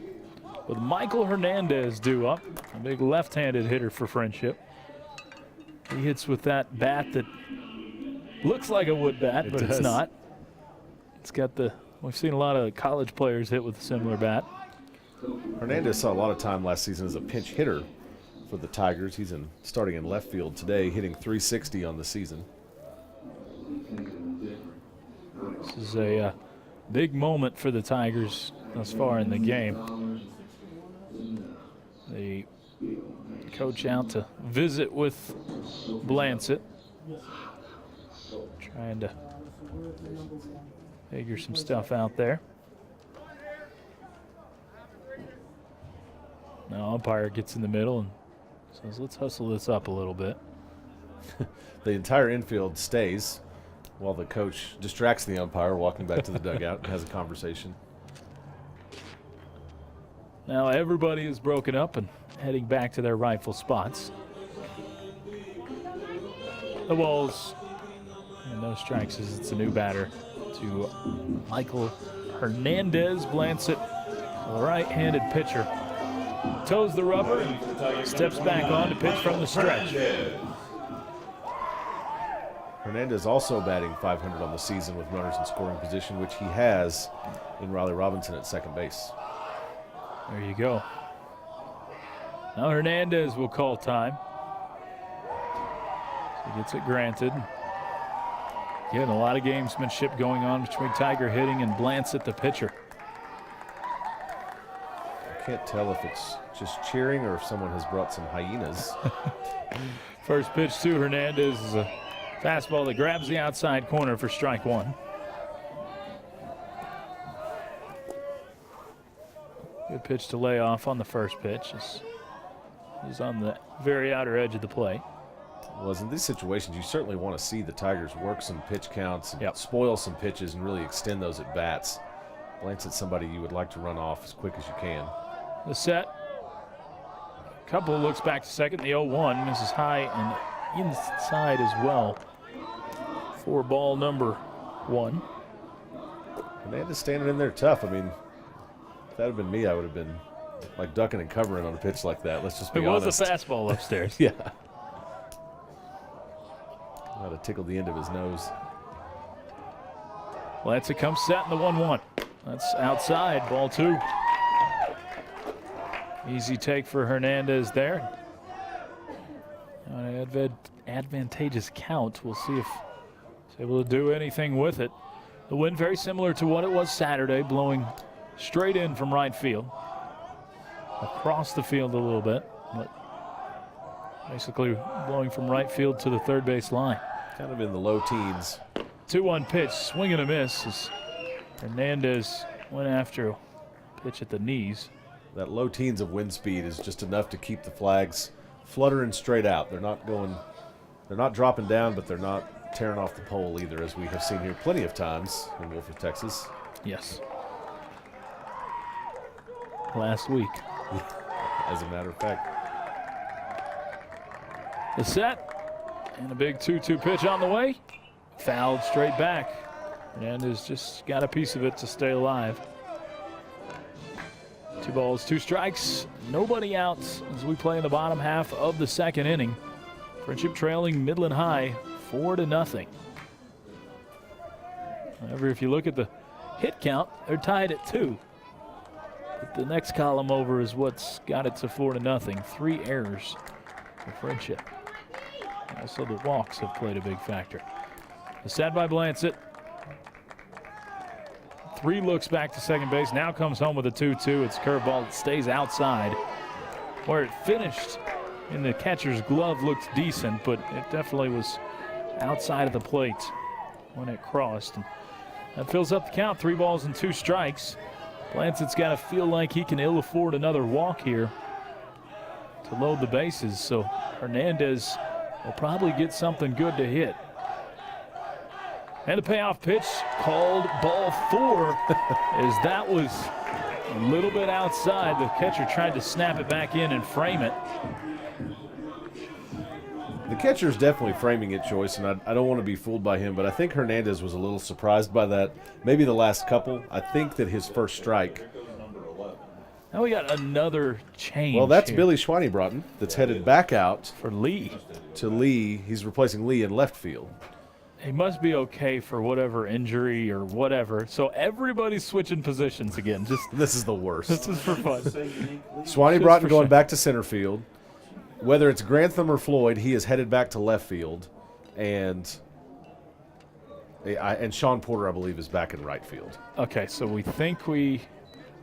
with Michael Hernandez due up, a big left-handed hitter for Friendship. He hits with that bat that looks like a wood bat, but it's not. It's got the, we've seen a lot of college players hit with a similar bat. Hernandez saw a lot of time last season as a pinch hitter for the Tigers. He's starting in left field today, hitting .360 on the season. This is a big moment for the Tigers thus far in the game. The coach out to visit with Blancett, trying to figure some stuff out there. Now umpire gets in the middle and says, let's hustle this up a little bit. The entire infield stays while the coach distracts the umpire walking back to the dugout and has a conversation. Now everybody is broken up and heading back to their rightful spots. The balls and no strikes as it's a new batter to Michael Hernandez. Blancett, the right-handed pitcher, toes the rubber, steps back on to pitch from the stretch. Hernandez also batting .500 on the season with runners in scoring position, which he has in Riley Robinson at second base. There you go. Now Hernandez will call time. He gets it granted. Getting a lot of gamesmanship going on between Tiger hitting and Blancett the pitcher. I can't tell if it's just cheering or if someone has brought some hyenas. First pitch to Hernandez is a fastball that grabs the outside corner for strike 1. Good pitch to lay off on the first pitch. Is on the very outer edge of the plate. Well, in these situations, you certainly want to see the Tigers work some pitch counts and spoil some pitches and really extend those at bats. Blancett's somebody you would like to run off as quick as you can. The set. Couple looks back to second. The 0-1 misses high and inside as well for ball number 1. Hernandez standing in there tough. I mean, if that had been me, I would have been like ducking and covering on a pitch like that. Let's just be honest. It was a fastball upstairs. Yeah. Might have tickled the end of his nose. Blancett comes set in the 1-1. That's outside, ball 2. Easy take for Hernandez there. An advantageous count. We'll see if he's able to do anything with it. The wind very similar to what it was Saturday, blowing straight in from right field. Across the field a little bit, but basically blowing from right field to the third base line. Kind of in the low teens. 2-1 pitch, swing and a miss as Hernandez went after a pitch at the knees. That low teens of wind speed is just enough to keep the flags fluttering straight out. They're not dropping down, but they're not tearing off the pole either, as we have seen here plenty of times in Wolford, Texas. Yes. Last week. As a matter of fact. The set, and a big 2-2 pitch on the way. Fouled straight back. Hernandez just got a piece of it to stay alive. 2 balls, 2 strikes, nobody out as we play in the bottom half of the second inning. Friendship trailing Midland High 4-0. However, if you look at the hit count, they're tied at 2. But the next column over is what's got it to 4-0. 3 errors for Friendship. Also, the walks have played a big factor. The set by Blancett. 3 looks back to second base. Now comes home with a 2-2. It's a curveball that stays outside. Where it finished in the catcher's glove looked decent, but it definitely was outside of the plate when it crossed. And that fills up the count. 3 balls and 2 strikes. Blancett's got to feel like he can ill afford another walk here to load the bases. So Hernandez will probably get something good to hit. And the payoff pitch called ball 4 as that was a little bit outside. The catcher tried to snap it back in and frame it. The catcher's definitely framing it, Choice, and I don't want to be fooled by him, but I think Hernandez was a little surprised by that. Maybe the last couple. I think that his first strike. Now we got another change. Well, that's here. Billy Schweinebrotten that's headed back out For Lee. to Lee. He's replacing Lee in left field. He must be okay for whatever injury or whatever. So everybody's switching positions again. This is the worst. This is for fun. Schweinebrotten going back to center field. Whether it's Grantham or Floyd, he is headed back to left field, and Sean Porter, I believe, is back in right field. Okay, so we think we.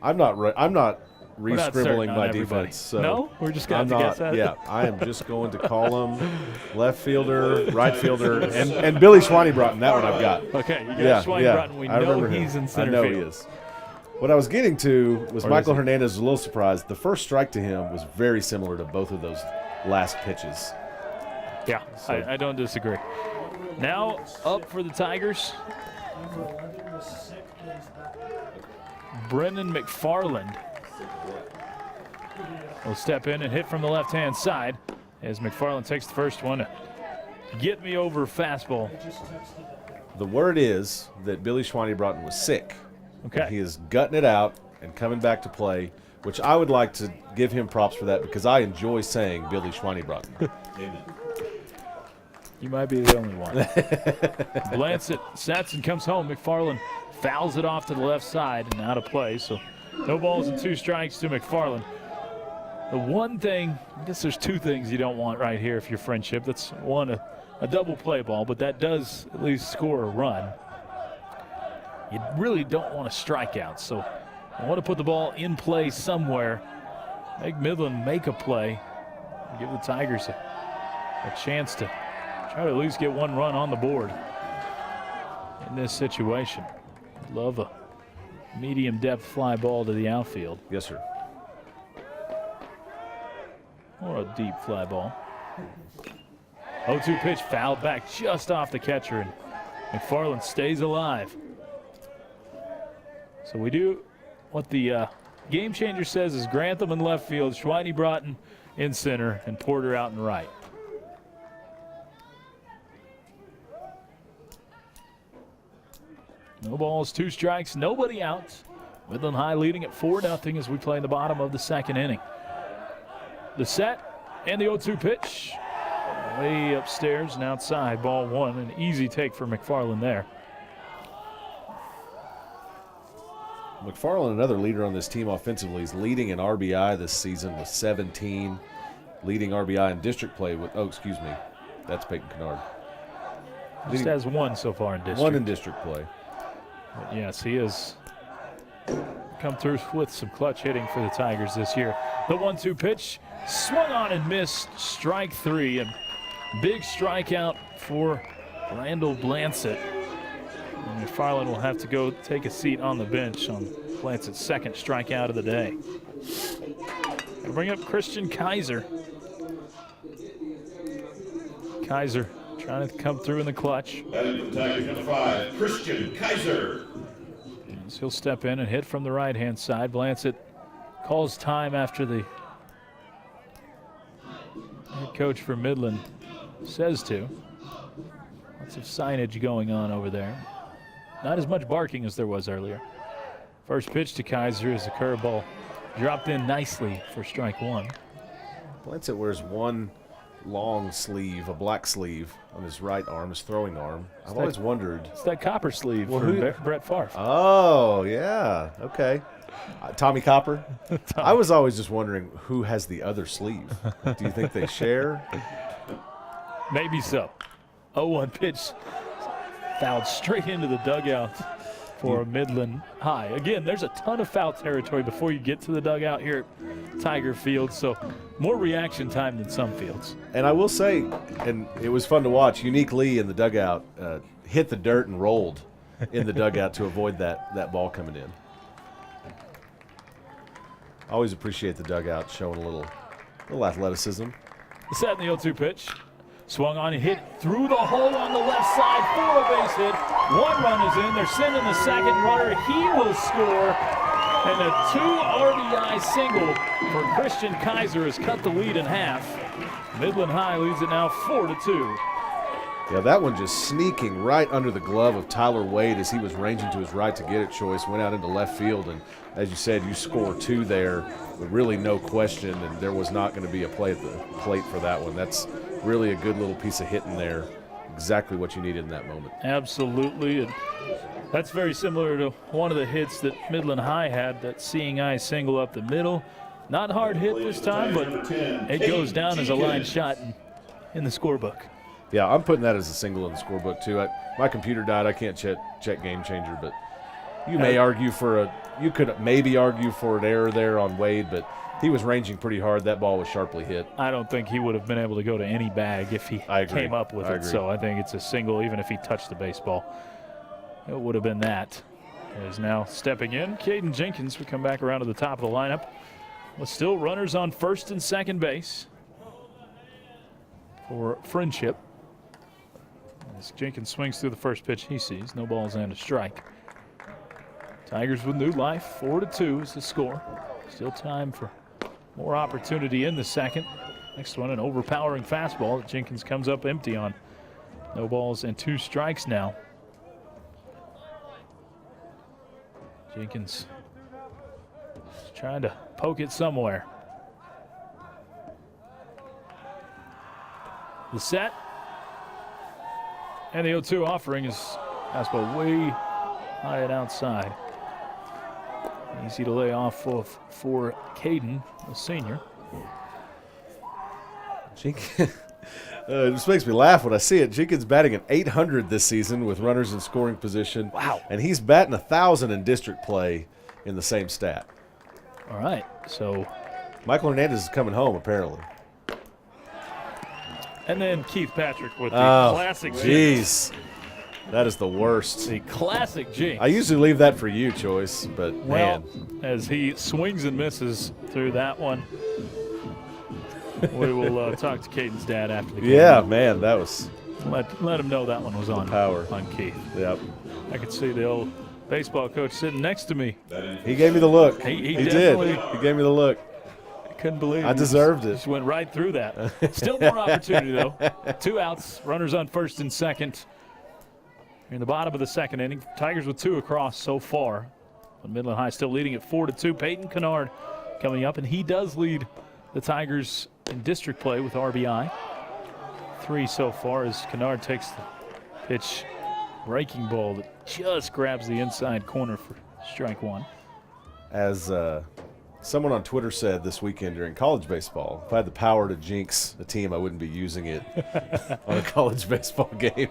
I'm not re-scribbling certain my on everybody. defense. So No? We're just gonna I'm have to not. guess at it? Yeah, I am just going to call him left fielder, right fielder, and Billy Schweinebrotten. That one I've got. Okay, you got Yeah, Schweinebrotten. We I know remember he's him. in center I know field. he is. What I was getting to was Or Michael is he? Hernandez was a little surprised. The first strike to him was very similar to both of those last pitches. Yeah, I don't disagree. Now up for the Tigers, Brendan McFarland will step in and hit from the left-hand side as McFarland takes the first one. Get me over fastball. The word is that Billy Schweinebrotten was sick. Okay. He is gutting it out and coming back to play, which I would like to give him props for that because I enjoy saying Billy Schweinebrotten. You might be the only one. Blancett sets and comes home. McFarland fouls it off to the left side and out of play. So no balls and 2 strikes to McFarland. The one thing, I guess there's 2 things you don't want right here if you're Friendship. That's one, a double play ball, but that does at least score a run. You really don't want a strikeout, so I want to put the ball in play somewhere. Make Midland make a play. Give the Tigers a chance to try to at least get 1 run on the board in this situation. Love a medium depth fly ball to the outfield. Yes, sir. Or a deep fly ball. 0-2 pitch fouled back just off the catcher, and McFarland stays alive. So we do what the game changer says is Grantham in left field, Schweinebrotten in center, and Porter out in right. No balls, 2 strikes, nobody out. Midland High leading at 4-0 as we play in the bottom of the second inning. The set and the 0-2 pitch. Way upstairs and outside, ball 1. An easy take for McFarland there. McFarland, another leader on this team offensively, is leading in RBI this season with 17. Leading RBI in district play with, that's Peyton Kennard. Just has 1 so far in district. 1 in district play. But yes, he has come through with some clutch hitting for the Tigers this year. The 1-2 pitch, swung on and missed, strike 3, and big strikeout for Randall Blancett. And McFarland will have to go take a seat on the bench on Blancett's second strikeout of the day. Gonna bring up Christian Kaiser. Kaiser trying to come through in the clutch. Batting for Tigers, number 5, Christian Kaiser. As he'll step in and hit from the right-hand side. Blancett calls time after the head coach for Midland says to. Lots of signage going on over there. Not as much barking as there was earlier. First pitch to Kaiser is a curveball. Dropped in nicely for strike one. Blancett wears one long sleeve, a black sleeve, on his right arm, his throwing arm. I've always wondered. It's that copper sleeve for Brett Favre. Oh, yeah. Okay. Tommy Copper? I was always just wondering who has the other sleeve. Do you think they share? Maybe so. 0-1 pitch. Fouled straight into the dugout for Midland High. Again, there's a ton of foul territory before you get to the dugout here at Tiger Field, so more reaction time than some fields. And I will say, and it was fun to watch, Unique Lee in the dugout hit the dirt and rolled in the dugout to avoid that ball coming in. Always appreciate the dugout showing a little athleticism. Set in the 0-2 pitch. Swung on and hit through the hole on the left side for a base hit. One run is in. They're sending the second runner. He will score. And a 2 RBI single for Christian Kaiser has cut the lead in half. Midland High leads it now 4-2. Yeah, that one just sneaking right under the glove of Tyler Wade as he was ranging to his right to get it. Choice went out into left field, and as you said, you score 2 there with really no question, and there was not going to be a play at the plate for that one. That's really a good little piece of hitting there. Exactly what you needed in that moment. Absolutely, and that's very similar to one of the hits that Midland High had, that seeing eye single up the middle. Not hard hit this time, but it goes down as a line shot in the scorebook. Yeah, I'm putting that as a single in the scorebook too. My computer died. I can't check Game Changer, but you may argue you could maybe argue for an error there on Wade, but he was ranging pretty hard. That ball was sharply hit. I don't think he would have been able to go to any bag if he came up with it. So I think it's a single, even if he touched the baseball. It would have been that. It is now stepping in. Caden Jenkins will come back around to the top of the lineup. With still runners on first and second base for Friendship. As Jenkins swings through the first pitch he sees. No balls and a strike. Tigers with new life. 4-2 is the score. Still time for more opportunity in the second. Next one, an overpowering fastball that Jenkins comes up empty on. No balls and 2 strikes now. Jenkins is trying to poke it somewhere. The set. And the 0-2 offering is fastball way high and outside. Easy to lay off of for Caden, the senior. It just makes me laugh when I see it. Jenkins batting an .800 this season with runners in scoring position. Wow. And he's batting 1,000 in district play in the same stat. All right, so. Michael Hernandez is coming home, apparently. And then Keith Patrick with the classic Jeez. That is the worst. The classic jinx. I usually leave that for you, Choice, but well, man. As he swings and misses through that one, we will talk to Caden's dad after the game. Yeah, man, that was. Let him know that one was on power on Keith. Yep. I could see the old baseball coach sitting next to me. He gave me the look. He did. definitely- He gave me the look. Couldn't believe I deserved it. Just went right through that. Still more opportunity, though. 2 outs, runners on first and second. In the bottom of the second inning, Tigers with 2 across so far. But Midland High still leading at 4-2. Peyton Kennard coming up, and he does lead the Tigers in district play with RBI. 3 so far as Kennard takes the pitch, breaking ball that just grabs the inside corner for strike 1. As someone on Twitter said this weekend during college baseball, if I had the power to jinx a team, I wouldn't be using it on a college baseball game.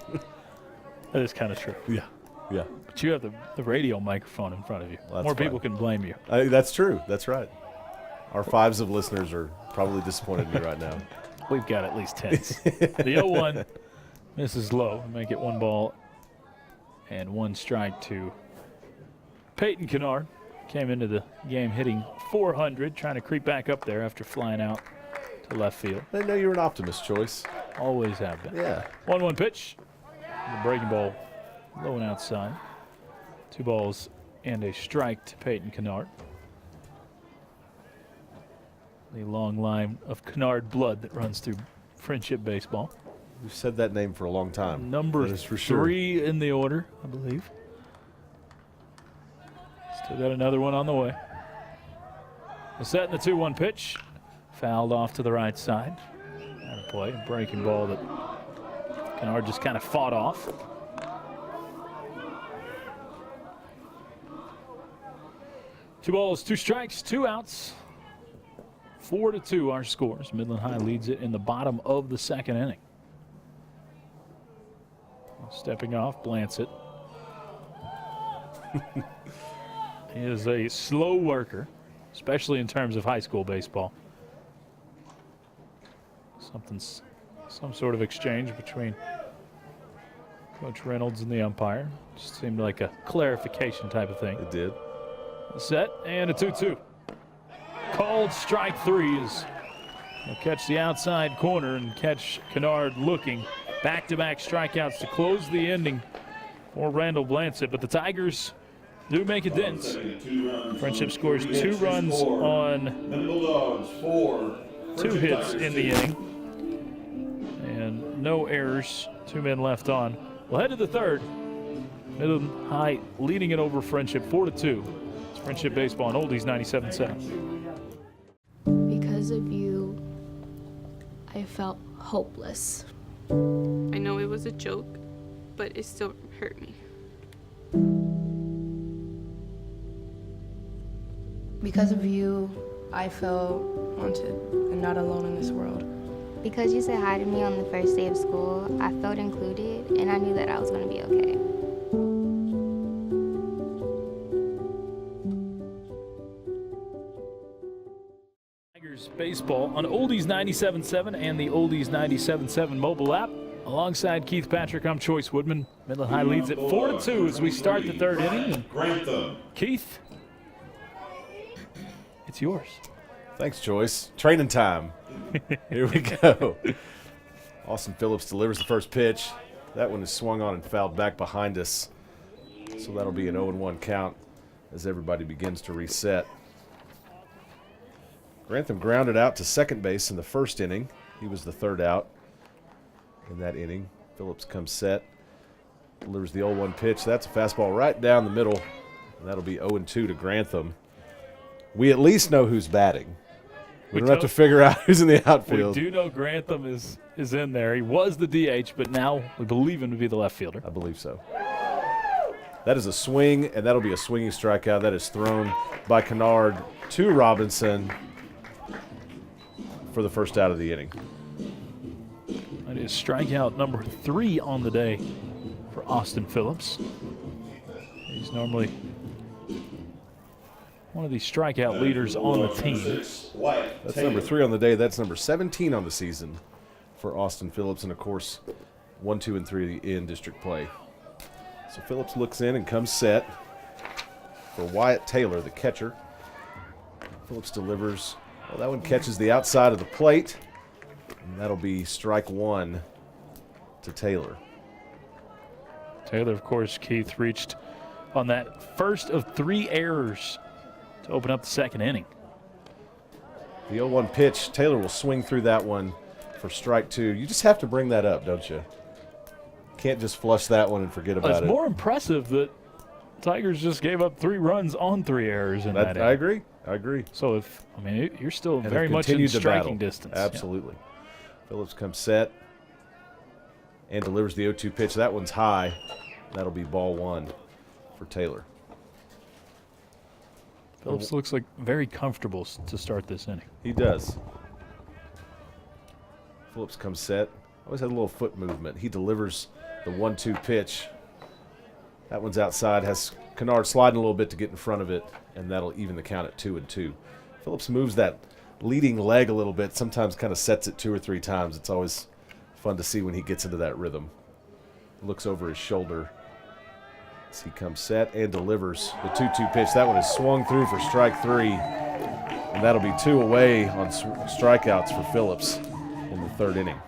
That is kind of true. Yeah. Yeah. But you have the radio microphone in front of you. Well, More fine. people can blame you. That's true. That's right. Our 5s of listeners are probably disappointed in me right now. We've got at least 10s. The 0-1 misses low. Make it 1 ball And 1 strike to Peyton Kennard. Came into the game hitting .400, trying to creep back up there after flying out to left field. I know you were an optimist, Choice. Always have been. Yeah. 1-1 pitch. The breaking ball low and outside. 2 balls and a strike to Peyton Kennard. The long line of Kennard blood that runs through Friendship Baseball. We've said that name for a long time. Number That is for sure. 3 in the order, I believe. Still got another one on the way. The set in the 2-1 pitch. Fouled off to the right side. Out of play. A breaking ball that Kennard just kind of fought off. Two balls, 2 strikes, 2 outs. 4-2 our scores. Midland High leads it in the bottom of the 2nd inning. Stepping off, Blancett. He is a slow worker, especially in terms of high school baseball. Some sort of exchange between Coach Reynolds and the umpire. Just seemed like a clarification type of thing. It did. Set and a 2-2. Called strike 3 is he'll catch the outside corner and catch Kennard looking. Back-to-back strikeouts to close the inning for Randall Blancett. But the Tigers do make a dent. Friendship scores 2 runs on 2 hits in the inning. And no errors. 2 men left on. We'll head to the 3rd. Midland High leading it over Friendship 4-2. It's Friendship Baseball on Oldies 97.7. Because of you, I felt hopeless. I know it was a joke, but it still hurt me. Because of you, I felt wanted and not alone in this world. Because you said hi to me on the first day of school, I felt included and I knew that I was going to be okay. Tigers baseball on Oldies 97.7 and the Oldies 97.7 mobile app. Alongside Keith Patrick, I'm Choice Woodman. Midland High leads at 4-2 as we start the 3rd inning. Grantham. Keith, it's yours. Thanks, Choice. Training time. Here we go. Austin Phillips delivers the first pitch. That one is swung on and fouled back behind us. So that'll be an 0-1 count as everybody begins to reset. Grantham grounded out to second base in the 1st inning. He was the 3rd out in that inning. Phillips comes set, delivers the 0-1 pitch. That's a fastball right down the middle. And that'll be 0-2 to Grantham. We at least know who's batting. We don't have to figure out who's in the outfield. We do know Grantham is in there. He was the DH, but now we believe him to be the left fielder. I believe so. That is a swing, and that'll be a swinging strikeout. That is thrown by Kennard to Robinson for the first out of the inning. That is strikeout number 3 on the day for Austin Phillips. He's normally one of the strikeout leaders on the team. That's number 3 on the day. That's number 17 on the season for Austin Phillips. And, of course, 1, 2, and 3 in district play. So Phillips looks in and comes set for Wyatt Taylor, the catcher. Phillips delivers. Well, that one catches the outside of the plate. And that'll be strike 1 to Taylor. Taylor, of course, Keith reached on that first of 3 errors to open up the 2nd inning. The 0-1 pitch, Taylor will swing through that one for strike 2. You just have to bring that up, don't you? Can't just flush that one and forget about it. It's more impressive that Tigers just gave up 3 runs on 3 errors in that inning. I agree. I agree. So you're still And very much in striking distance. Absolutely. Yeah. Phillips comes set and delivers the 0-2 pitch. That one's high. That'll be ball 1 for Taylor. Phillips looks like very comfortable to start this inning. He does. Phillips comes set. Always had a little foot movement. He delivers the 1-2 pitch. That one's outside. Has Kennard sliding a little bit to get in front of it, and that'll even the count at 2-2. Phillips moves that leading leg a little bit. Sometimes kind of sets it 2 or 3 times. It's always fun to see when he gets into that rhythm. Looks over his shoulder As he comes set and delivers the 2-2 pitch. That one is swung through for strike 3. And that'll be 2 away on strikeouts for Phillips in the 3rd inning.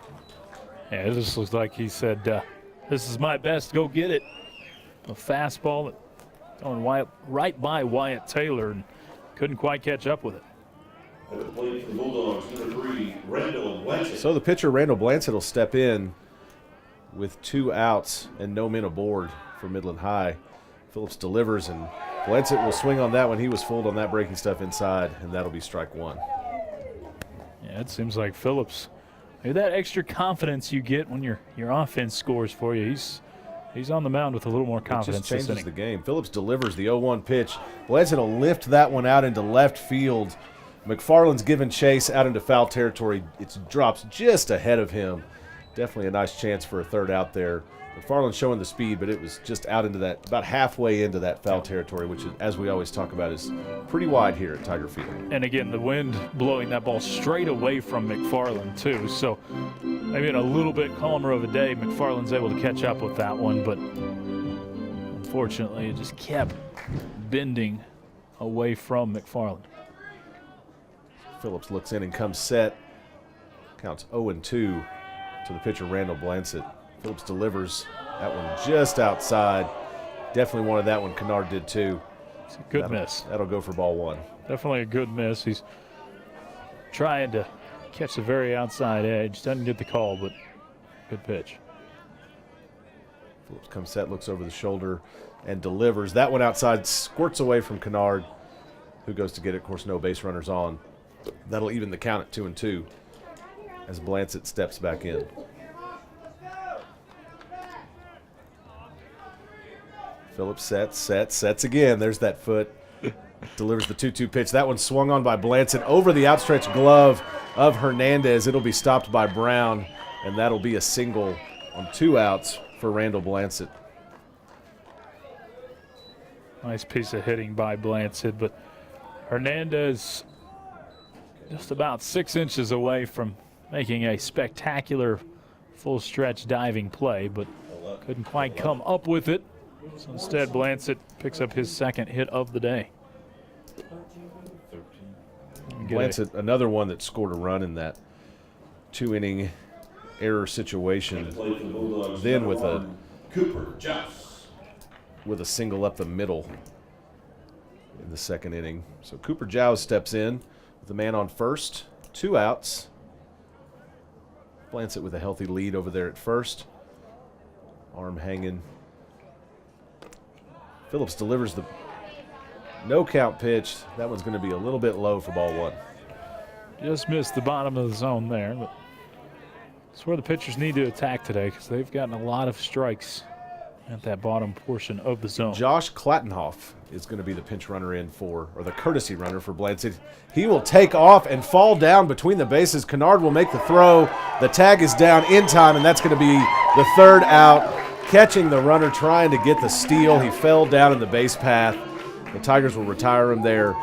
Yeah, it just looks like he said, this is my best, go get it. A fastball that going right by Wyatt Taylor and couldn't quite catch up with it. At the plate for the Bulldogs, number 3, Randall Blanchett. So the pitcher, Randall Blanchett, will step in with 2 outs and no men aboard for Midland High. Phillips delivers, and Blanchett will swing on that one. He was fooled on that breaking stuff inside, and that'll be strike 1. Yeah, it seems like Phillips, maybe that extra confidence you get when your offense scores for you. He's on the mound with a little more confidence. It just changes the game. Phillips delivers the 0-1 pitch. Blanchett will lift that one out into left field. McFarland's given chase out into foul territory. It drops just ahead of him. Definitely a nice chance for a 3rd out there. McFarland showing the speed, but it was just out into that, about halfway into that foul territory, which, is, as we always talk about, is pretty wide here at Tiger Field. And again, the wind blowing that ball straight away from McFarland, too. So maybe in a little bit calmer of a day, McFarland's able to catch up with that one, but unfortunately, it just kept bending away from McFarland. Phillips looks in and comes set. Counts 0-2 to the pitcher, Randall Blanchett. Phillips delivers that one just outside. Definitely wanted that one. Kennard did too. It's a good miss. That'll go for ball 1. Definitely a good miss. He's trying to catch the very outside edge. Doesn't get the call, but good pitch. Phillips comes set, looks over the shoulder, and delivers. That one outside, squirts away from Kennard, who goes to get it. Of course, no base runners on. That'll even the count at 2-2 as Blanchett steps back in. Phillips sets again. There's that foot. Delivers the 2-2 pitch. That one swung on by Blanchett over the outstretched glove of Hernandez. It'll be stopped by Brown, and that'll be a single on 2 outs for Randall Blanchett. Nice piece of hitting by Blanchett, but Hernandez just about 6 inches away from making a spectacular full stretch diving play, but couldn't quite come up with it. So instead, Blanchett picks up his 2nd hit of the day. Blanchett, another one that scored a run in that 2-inning error situation. Then with a Cooper Joust with a single up the middle in the 2nd inning. So Cooper Joust steps in with the man on first, 2 outs. Blanchett with a healthy lead over there at first. Arm hanging. Phillips delivers the no count pitch. That one's going to be a little bit low for ball 1. Just missed the bottom of the zone there, but it's where the pitchers need to attack today because they've gotten a lot of strikes at that bottom portion of the zone. Josh Klattenhoff is going to be the pinch runner in for, or the courtesy runner for Blanchett. He will take off and fall down between the bases. Kennard will make the throw. The tag is down in time, and that's going to be the 3rd out. Catching the runner, trying to get the steal. He fell down in the base path. The Tigers will retire him there.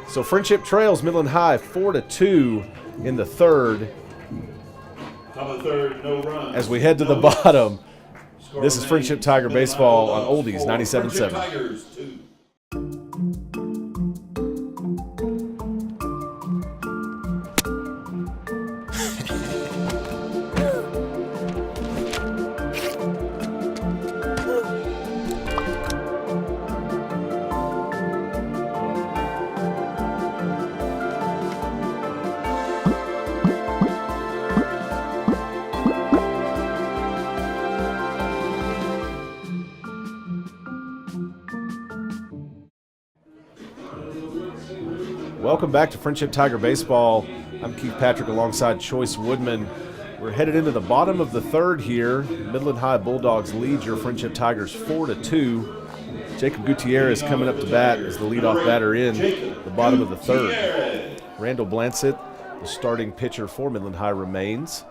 So Friendship trails Midland High 4-2 in the 3rd. Top of the 3rd, no runs. As we head to the bottom, this is Friendship Tiger Baseball on Oldies 97.7. Tigers 2. Welcome back to Friendship Tiger Baseball. I'm Keith Patrick alongside Choice Woodman. We're headed into the bottom of the 3rd here. Midland High Bulldogs lead your Friendship Tigers 4-2. Jacob Gutierrez coming up to bat as the leadoff batter in the bottom of the 3rd. Randall Blanchett, the starting pitcher for Midland High, remains.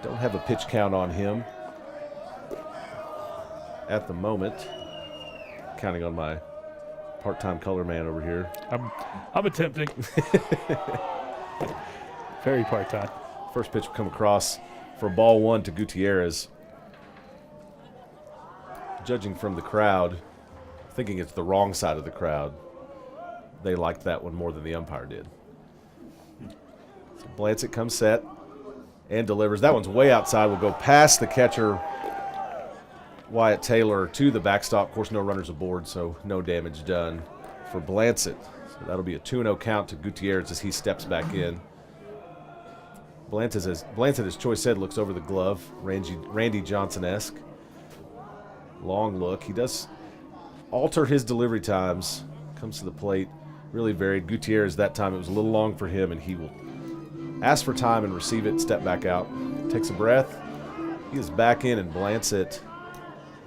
Don't have a pitch count on him at the moment. Counting on my part-time color man over here. I'm attempting. Very part-time. First pitch will come across for ball 1 to Gutierrez. Judging from the crowd, thinking it's the wrong side of the crowd. They liked that one more than the umpire did. So Blancett comes set and delivers. That one's way outside. Will go past the catcher, Wyatt Taylor, to the backstop. Of course, no runners aboard, so no damage done for Blancett. So that'll be a 2-0 count to Gutierrez as he steps back in. Blancett, as Choi said, looks over the glove, Randy Johnson-esque. Long look. He does alter his delivery times. Comes to the plate, really varied. Gutierrez, that time it was a little long for him, and he will ask for time and receive it, step back out. Takes a breath. He is back in, and Blancett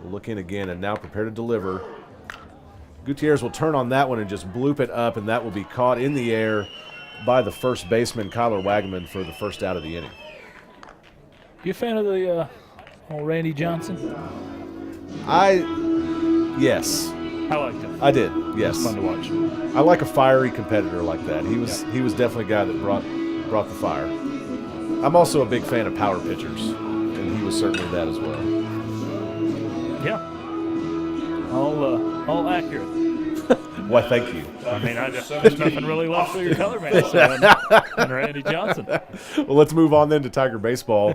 will look in again and now prepare to deliver. Gutierrez will turn on that one and just bloop it up, and that will be caught in the air by the first baseman, Kyler Wagaman, for the first out of the inning. You a fan of the old Randy Johnson? Yes. I liked him. I did, yes. It was fun to watch. I like a fiery competitor like that. He was definitely a guy that brought the fire. I'm also a big fan of power pitchers, and he was certainly that as well. Yeah. All accurate. Why, thank you. I mean, there's nothing really left for your color man than Randy Johnson. Well, let's move on then to Tiger baseball.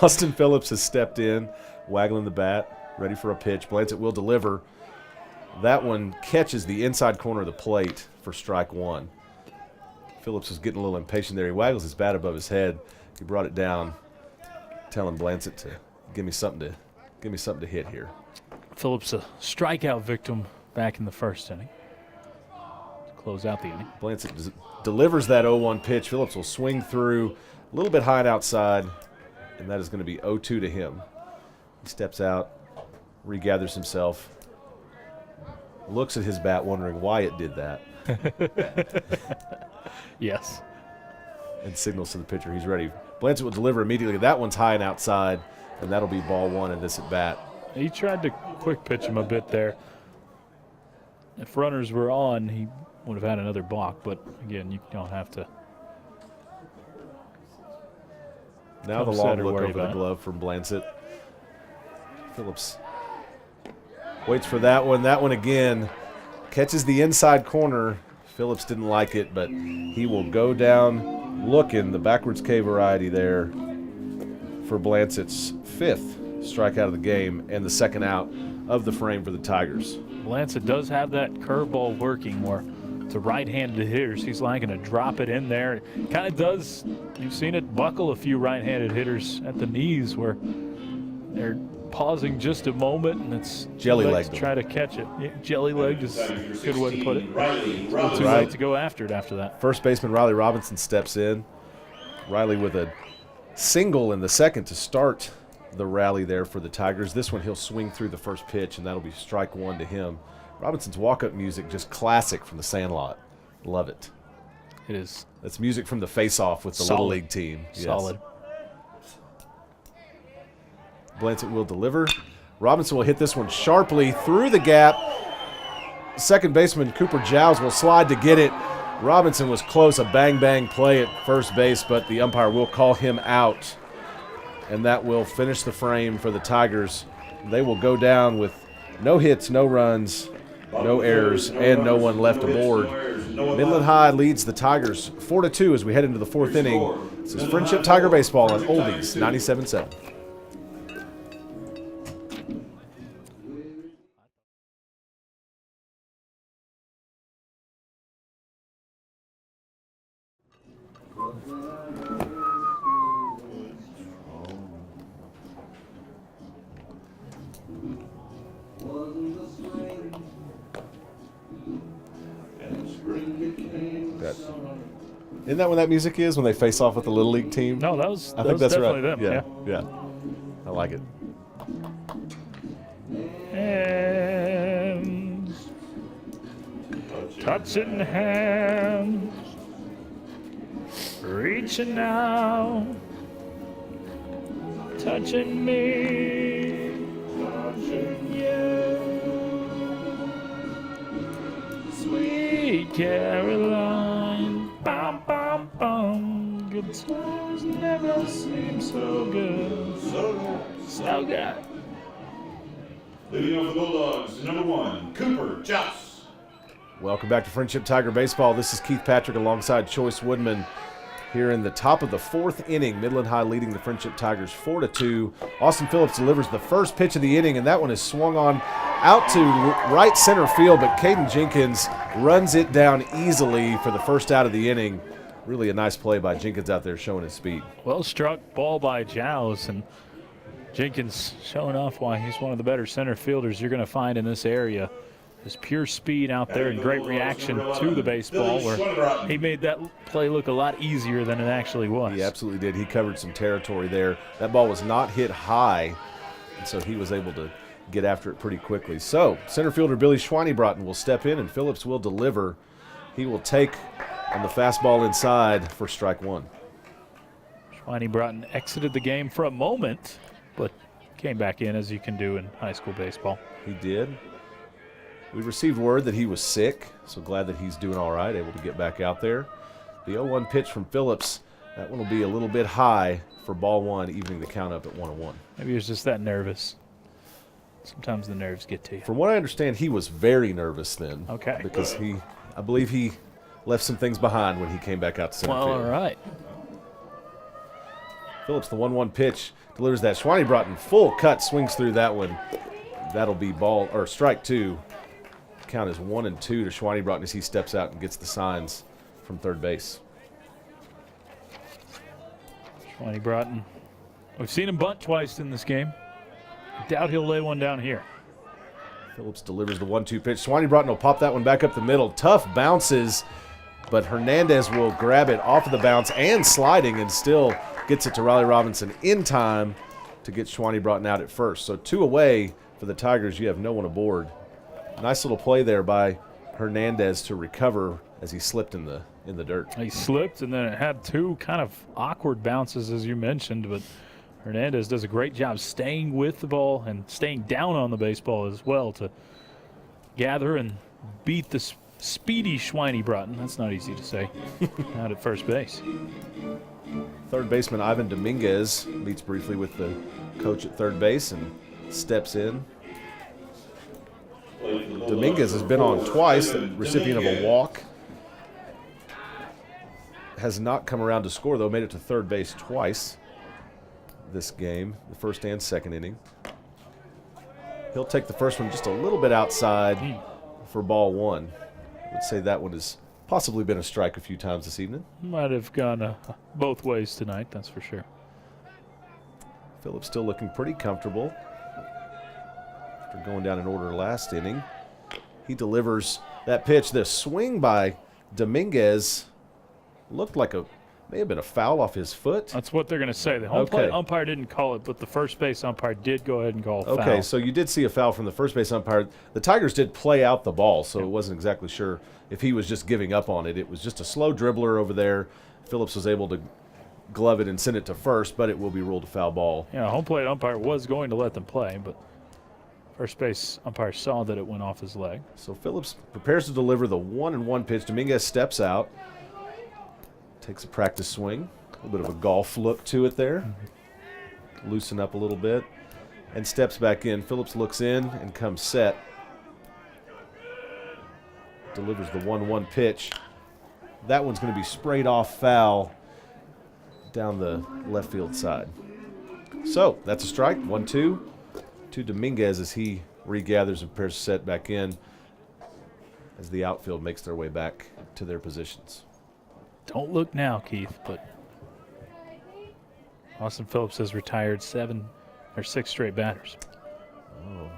Austin Phillips has stepped in, waggling the bat, ready for a pitch. Blancett will deliver. That one catches the inside corner of the plate for strike one. Phillips was getting a little impatient there. He waggles his bat above his head. He brought it down, telling Blancett to give me something to hit here. Phillips, a strikeout victim back in the first inning. Close out the inning. Blancett delivers that 0-1 pitch. Phillips will swing through a little bit high and outside, and that is going to be 0-2 to him. He steps out, regathers himself, looks at his bat wondering why it did that. Yes. And signals to the pitcher he's ready. Blancett will deliver immediately. That one's high and outside, and that'll be ball one in this at bat. He tried to quick pitch him a bit there. If runners were on, he would have had another block, but again, you don't have to. Now the long look over the glove from Blancett. Phillips waits for that one. That one again catches the inside corner. Phillips didn't like it, but he will go down looking, the backwards K variety there for Blancett's fifth strikeout of the game and the second out of the frame for the Tigers. Blancett does have that curveball working more to right-handed hitters. He's liking to drop it in there. Kind of does, you've seen it buckle a few right-handed hitters at the knees where they're pausing just a moment and it's jelly-legged. Try to catch it. Yeah, jelly-legged is a good way to put it. It's too late to go after it after that. First baseman Riley Robinson steps in. Riley with a single in the second to start the rally there for the Tigers. This one he'll swing through the first pitch, and that'll be strike one to him. Robinson's walk-up music, just classic from the Sandlot. Love it. It is. That's music from the face-off with the Little League team. Yes. Solid. Blancett will deliver. Robinson will hit this one sharply through the gap. Second baseman Cooper Giles will slide to get it. Robinson was close, a bang-bang play at first base, but the umpire will call him out. And that will finish the frame for the Tigers. They will go down with no hits, no runs, no errors, and no one left aboard. Midland High leads the Tigers 4-2 as we head into the fourth inning. This is Friendship Tiger Baseball on Oldies 97.7. Isn't that when that music is, when they face off with the Little League team? No, I think that's definitely right. them. Yeah. I like it. Hands, touching hands, reaching out, touching me, touching you, sweet Caroline. Bum, bum, bum. Good times never seem so good. So good. Leading off the Bulldogs, number 1, Cooper Joust. Welcome back to Friendship Tiger Baseball. This is Keith Patrick alongside Choice Woodman here in the top of the 4th inning. Midland High leading the Friendship Tigers 4-2. Austin Phillips delivers the first pitch of the inning, and that one is swung on out to right center field, but Caden Jenkins runs it down easily for the first out of the inning. Really a nice play by Jenkins out there showing his speed. Well struck ball by Giles, and Jenkins showing off why he's one of the better center fielders you're going to find in this area. Just pure speed out there and great reaction to the baseball, where he made that play look a lot easier than it actually was. He absolutely did. He covered some territory there. That ball was not hit high, and so he was able to get after it pretty quickly. So center fielder Billy Schweinebrotten will step in, and Phillips will deliver. He will take on the fastball inside for strike 1. Schweinebrotten exited the game for a moment, but came back in, as you can do in high school baseball. He did. We received word that he was sick, so glad that he's doing all right, able to get back out there. The 0-1 pitch from Phillips, that one will be a little bit high for ball 1, evening the count up at 1-1. Maybe he was just that nervous. Sometimes the nerves get to you. From what I understand, he was very nervous then. Okay. Because I believe he left some things behind when he came back out to center field. All right. Phillips, the 1-1 pitch, delivers that. Schweinebrotten full cut, swings through that one. That'll be strike 2. Count is 1-2 to Schweinebrotten as he steps out and gets the signs from third base. Schweinebrotten. We've seen him bunt twice in this game. I doubt he'll lay one down here. Phillips delivers the 1-2 pitch. Schweinebrotten will pop that one back up the middle. Tough bounces, but Hernandez will grab it off of the bounce and sliding and still gets it to Riley Robinson in time to get Schweinebrotten out at first. So 2 away for the Tigers. You have no one aboard. Nice little play there by Hernandez to recover as he slipped in the dirt. He slipped, and then it had 2 kind of awkward bounces, as you mentioned, but Hernandez does a great job staying with the ball and staying down on the baseball as well to gather and beat the speedy Schweinebrotten. That's not easy to say. Out at first base. Third baseman Ivan Dominguez meets briefly with the coach at third base and steps in. Dominguez has been on twice, the recipient of a walk. Has not come around to score, though. Made it to third base twice this game, the first and second inning. He'll take the first one just a little bit outside for ball 1. I would say that one has possibly been a strike a few times this evening. Might have gone both ways tonight, that's for sure. Phillips still looking pretty comfortable. After going down in order last inning, he delivers that pitch. The swing by Dominguez looked like may have been a foul off his foot. That's what they're going to say. The home plate umpire didn't call it, but the first base umpire did go ahead and call a foul. Okay, so you did see a foul from the first base umpire. The Tigers did play out the ball, so it wasn't exactly sure if he was just giving up on it. It was just a slow dribbler over there. Phillips was able to glove it and send it to first, but it will be ruled a foul ball. Yeah, home plate umpire was going to let them play, but first base umpire saw that it went off his leg. So Phillips prepares to deliver the 1-1 pitch. Dominguez steps out, takes a practice swing. A little bit of a golf look to it there. Loosen up a little bit and steps back in. Phillips looks in and comes set. Delivers the 1-1 pitch. That one's going to be sprayed off foul down the left field side. So that's a strike. 1-2 to Dominguez as he regathers and prepares to set back in as the outfield makes their way back to their positions. Don't look now, Keith, but Austin Phillips has retired 6 straight batters. Oh.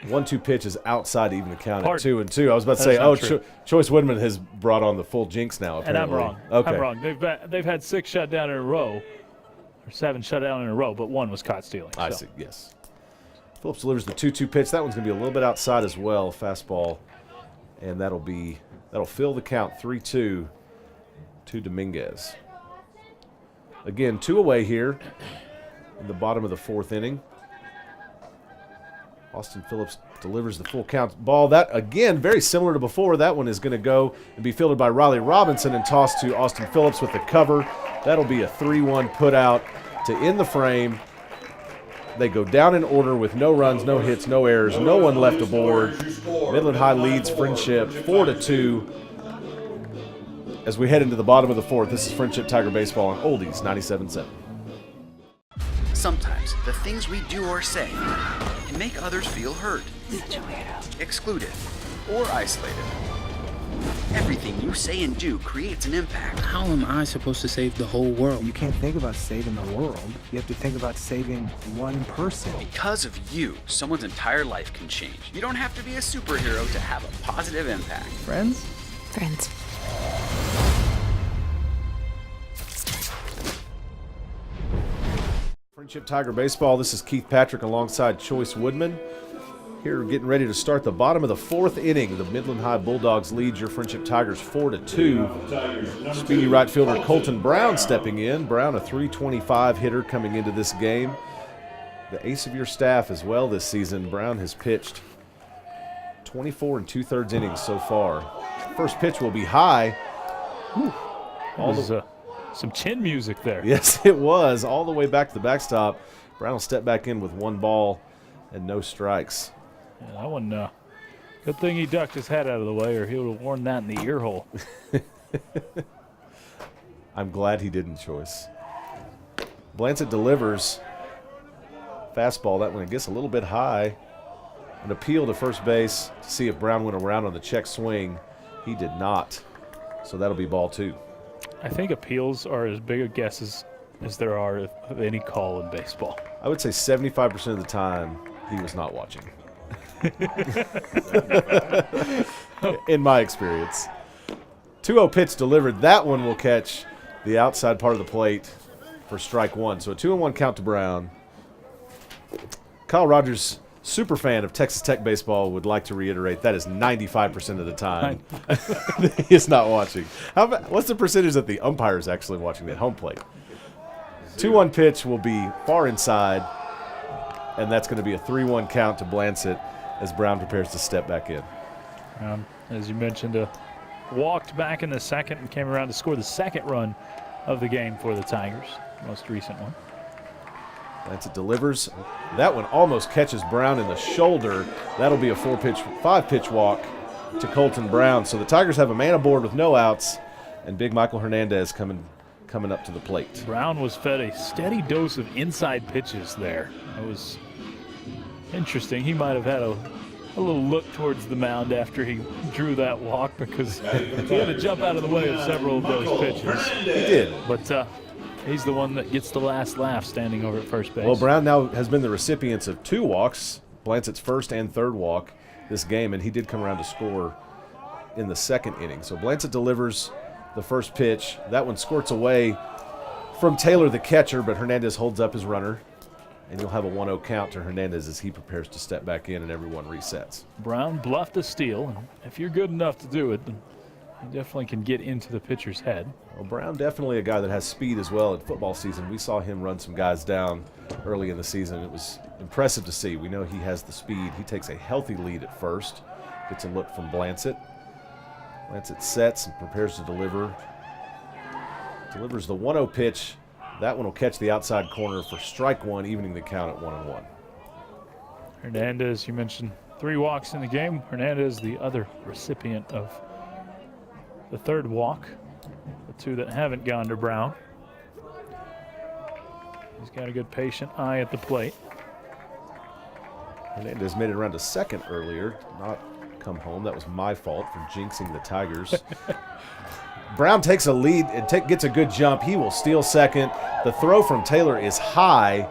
1-2 pitch is outside even the count at 2-2. I was about to say, Choice Woodman has brought on the full jinx now, apparently. And I'm wrong. Okay. I'm wrong. They've had 6 shut down in a row, or 7 shut down in a row, but 1 was caught stealing. I see, yes. Phillips delivers the 2-2 pitch. That one's going to be a little bit outside as well, fastball, and that'll fill the count 3-2 to Dominguez. Again, 2 away here in the bottom of the 4th inning. Austin Phillips delivers the full count ball. That, again, very similar to before. That one is going to go and be fielded by Riley Robinson and tossed to Austin Phillips with the cover. That'll be a 3-1 put out to end the frame. They go down in order with no runs, no hits, no errors, no one left aboard. Midland High leads Friendship 4-2. As we head into the bottom of the fourth, this is Friendship Tiger Baseball on Oldies 97.7. Sometimes the things we do or say can make others feel hurt, excluded, or isolated. Everything you say and do creates an impact. How am I supposed to save the whole world? You can't think about saving the world. You have to think about saving one person. Because of you, someone's entire life can change. You don't have to be a superhero to have a positive impact. Friends? Friends. Friendship Tiger Baseball, this is Keith Patrick alongside Choice Woodman. Here getting ready to start the bottom of the fourth inning. The Midland High Bulldogs lead your Friendship Tigers 4-2. Speedy right fielder Colton Brown stepping in. Brown, a .325 hitter coming into this game. The ace of your staff as well this season. Brown has pitched 24 2/3 innings so far. First pitch will be high. Some chin music there. Yes, it was. All the way back to the backstop. Brown will step back in with 1 ball and no strikes. Yeah, that one, good thing he ducked his head out of the way, or he would have worn that in the ear hole. I'm glad he didn't, Choice. Blancett delivers. Fastball, that one, I guess, a little bit high. An appeal to first base to see if Brown went around on the check swing. He did not. So that'll be ball 2. I think appeals are as big a guess as there are of any call in baseball. I would say 75% of the time he was not watching. In my experience. 2-0 pitch delivered. That one will catch the outside part of the plate for strike 1. So a 2-1 count to Brown. Kyle Rogers, super fan of Texas Tech baseball, would like to reiterate that is 95% of the time he is not watching. What's the percentage that the umpire is actually watching at home plate? 2-1 pitch will be far inside, and that's going to be a 3-1 count to Blancett as Brown prepares to step back in. As you mentioned, walked back in the second and came around to score the second run of the game for the Tigers, most recent one. Blancett delivers. That one almost catches Brown in the shoulder. That'll be a 5-pitch walk to Colton Brown. So the Tigers have a man aboard with no outs, and Big Michael Hernandez coming up to the plate. Brown was fed a steady dose of inside pitches there. It was interesting. He might have had a little look towards the mound after he drew that walk, because he had to jump out of the way of several of those pitches. He did. But he's the one that gets the last laugh standing over at first base. Well, Brown now has been the recipient of 2 walks, Blancett's first and third walk this game, and he did come around to score in the second inning. So Blancett delivers the first pitch. That one squirts away from Taylor, the catcher, but Hernandez holds up his runner, and you'll have a 1-0 count to Hernandez as he prepares to step back in and everyone resets. Brown bluffed a steal, and if you're good enough to do it, then you definitely can get into the pitcher's head. Well, Brown definitely a guy that has speed as well. In football season, we saw him run some guys down early in the season. It was impressive to see. We know he has the speed. He takes a healthy lead at first, gets a look from Blancett. Blancett sets and prepares to deliver. Delivers the 1-0 pitch. That one will catch the outside corner for strike 1, evening the count at 1-1. Hernandez, you mentioned 3 walks in the game. Hernandez, the other recipient of the third walk, the 2 that haven't gone to Brown. He's got a good patient eye at the plate. Hernandez made it around to second earlier, not come home. That was my fault for jinxing the Tigers. Brown takes a lead and gets a good jump. He will steal second. The throw from Taylor is high.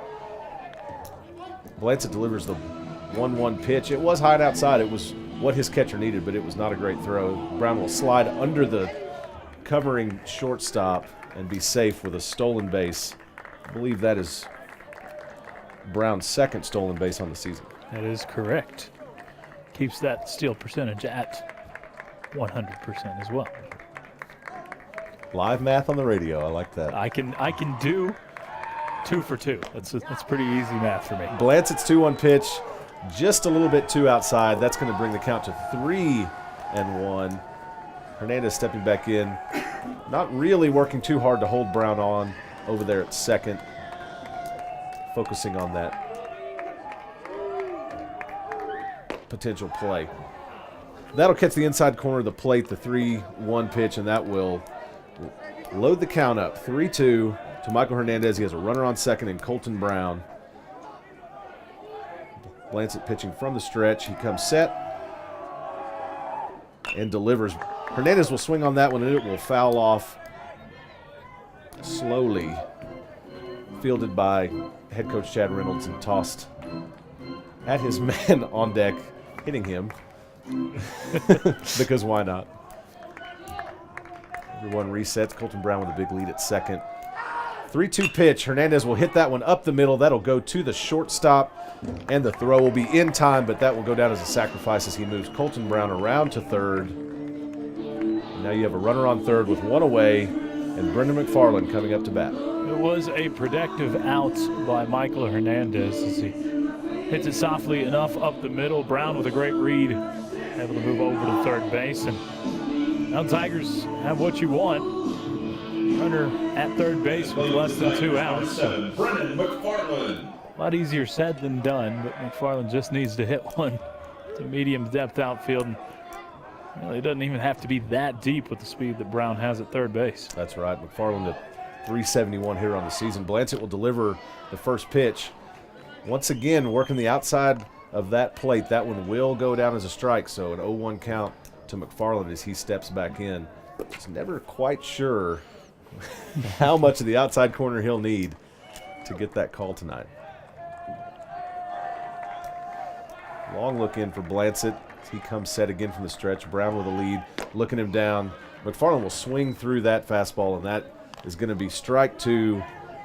Blancett delivers the 1-1 pitch. It was high and outside. It was what his catcher needed, but it was not a great throw. Brown will slide under the covering shortstop and be safe with a stolen base. I believe that is Brown's second stolen base on the season. That is correct. Keeps that steal percentage at 100% as well. Live math on the radio. I like that. I can do 2 for 2. That's pretty easy math for me. Blancett's 2-1 pitch, just a little bit too outside. That's going to bring the count to 3-1. Hernandez stepping back in, not really working too hard to hold Brown on over there at second, focusing on that potential play. That'll catch the inside corner of the plate, the 3-1 pitch, and that will load the count up. 3-2 to Michael Hernandez. He has a runner on second and Colton Brown. Blancett pitching from the stretch. He comes set and delivers. Hernandez will swing on that one, and it will foul off slowly. Fielded by head coach Chad Reynolds and tossed at his man on deck, hitting him. Because why not? Everyone resets. Colton Brown with a big lead at second. 3-2 pitch. Hernandez will hit that one up the middle. That'll go to the shortstop, and the throw will be in time, but that will go down as a sacrifice as he moves Colton Brown around to third. Now you have a runner on third with one away, and Brendan McFarland coming up to bat. It was a productive out by Michael Hernandez as he hits it softly enough up the middle. Brown with a great read, able to move over to third base. And now Tigers have what you want. Runner at third base with less than 2 outs. Brendan McFarland. A lot easier said than done, but McFarland just needs to hit one to medium depth outfield. And really doesn't even have to be that deep with the speed that Brown has at third base. That's right. McFarland at 371 here on the season. Blancett will deliver the first pitch. Once again, working the outside of that plate. That one will go down as a strike, so an 0-1 count to McFarland as he steps back in. Just never quite sure how much of the outside corner he'll need to get that call tonight. Long look in for Blancett. He comes set again from the stretch. Brown with a lead, looking him down. McFarland will swing through that fastball, and that is going to be strike two,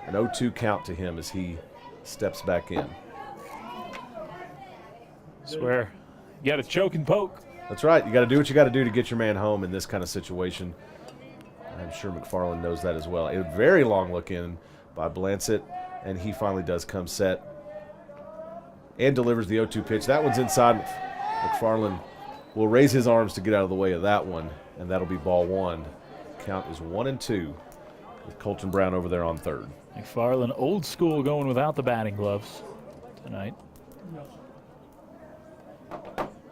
an 0-2 count to him as he steps back in. Swear, you got to choke and poke. That's right. You got to do what you got to do to get your man home in this kind of situation. I'm sure McFarland knows that as well. A very long look in by Blancett, and he finally does come set and delivers the 0-2 pitch. That one's inside. McFarland will raise his arms to get out of the way of that one, and that'll be ball one. Count is 1-2 with Colton Brown over there on third. McFarland, old school, going without the batting gloves tonight.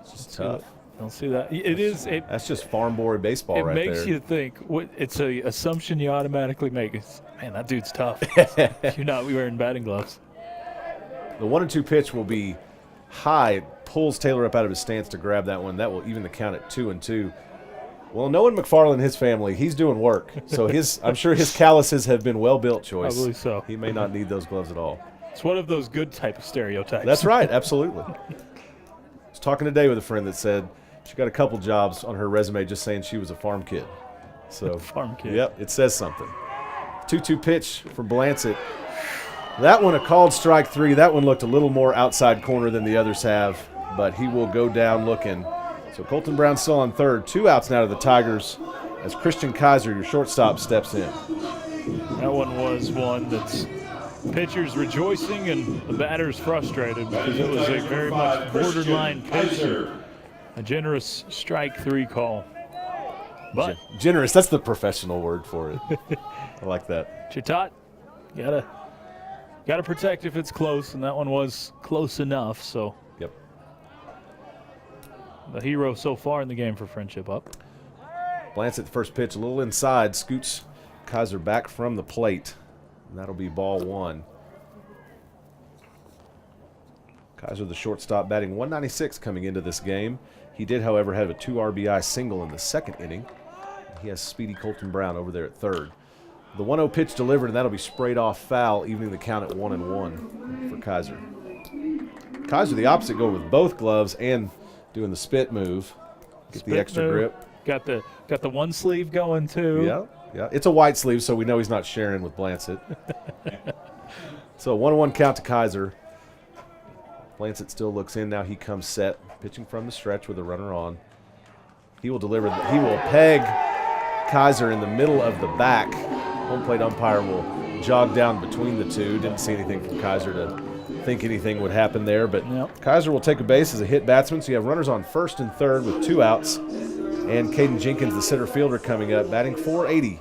It's just tough. Don't see that. That's just farm boy baseball right there. It makes you think. It's an assumption you automatically make. Man, that dude's tough. You're not wearing batting gloves. The 1-2 pitch will be high. Pulls Taylor up out of his stance to grab that one. That will even the count at 2-2. Well, knowing McFarland and his family, he's doing work. So I'm sure his calluses have been well built, Choice. Probably so. He may not need those gloves at all. It's one of those good type of stereotypes. That's right, absolutely. I was talking today with a friend that said she got a couple jobs on her resume just saying she was a farm kid. So farm kid. Yep, it says something. 2-2 pitch for Blancett. That one a called strike three. That one looked a little more outside corner than the others have, but he will go down looking. So Colton Brown still on third. 2 outs now to the Tigers as Christian Kaiser, your shortstop, steps in. That one was one that's pitchers rejoicing and the batters frustrated because it was a very much borderline pitch. A generous strike three call. But generous, that's the professional word for it. I like that. Chatat, gotta protect if it's close, and that one was close enough, so. Yep. The hero so far in the game for Friendship up. Blancett, the first pitch, a little inside, scoots Kaiser back from the plate, and that'll be ball one. Kaiser, the shortstop, batting 196 coming into this game. He did, however, have a 2 RBI single in the second inning. He has speedy Colton Brown over there at third. The 1-0 pitch delivered, and that'll be sprayed off foul, evening the count at 1-1 for Kaiser. Kaiser, the opposite, go with both gloves and doing the spit move. Get the extra grip. Got the one sleeve going too. Yeah. It's a white sleeve, so we know he's not sharing with Blancett. So 1-1 count to Kaiser. Blancett still looks in. Now he comes set, pitching from the stretch with a runner on. He will deliver. He will peg Kaiser in the middle of the back. Home plate umpire will jog down between the two. Didn't see anything from Kaiser to think anything would happen there, but Kaiser will take a base as a hit batsman. So you have runners on first and third with 2 outs. And Caden Jenkins, the center fielder, coming up, batting .480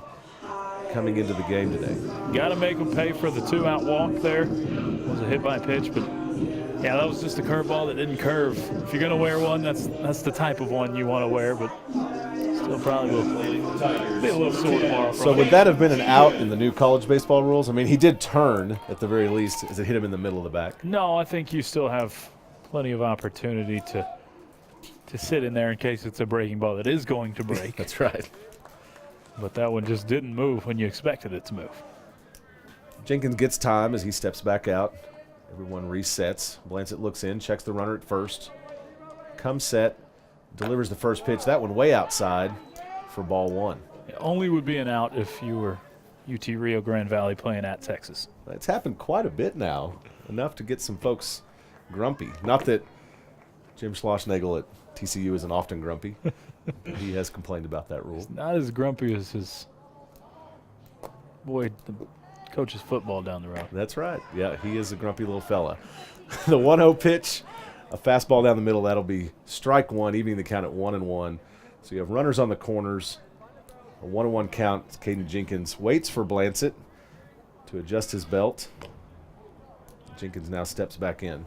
coming into the game today. Got to make him pay for the 2-out walk there. It was a hit by pitch, but Yeah, that was just a curveball that didn't curve. If you're going to wear one, that's the type of one you want to wear, but still probably will be a little sore tomorrow. So would that have been an out in the new college baseball rules? I mean, he did turn at the very least as it hit him in the middle of the back. No, I think you still have plenty of opportunity to sit in there in case it's a breaking ball that is going to break. That's right. But that one just didn't move when you expected it to move. Jenkins gets time as he steps back out. Everyone resets. Blancett looks in, checks the runner at first. Comes set, delivers the first pitch. That one way outside for ball one. It only would be an out if you were UT Rio Grande Valley playing at Texas. It's happened quite a bit now, enough to get some folks grumpy. Not that Jim Schlossnagle at TCU isn't often grumpy. He has complained about that rule. He's not as grumpy as his boy coaches football down the road. That's right. Yeah, he is a grumpy little fella. The 1-0 pitch, a fastball down the middle. That'll be strike one, evening the count at 1-1. So you have runners on the corners. A 1-1 count. Caden Jenkins waits for Blancett to adjust his belt. Jenkins now steps back in.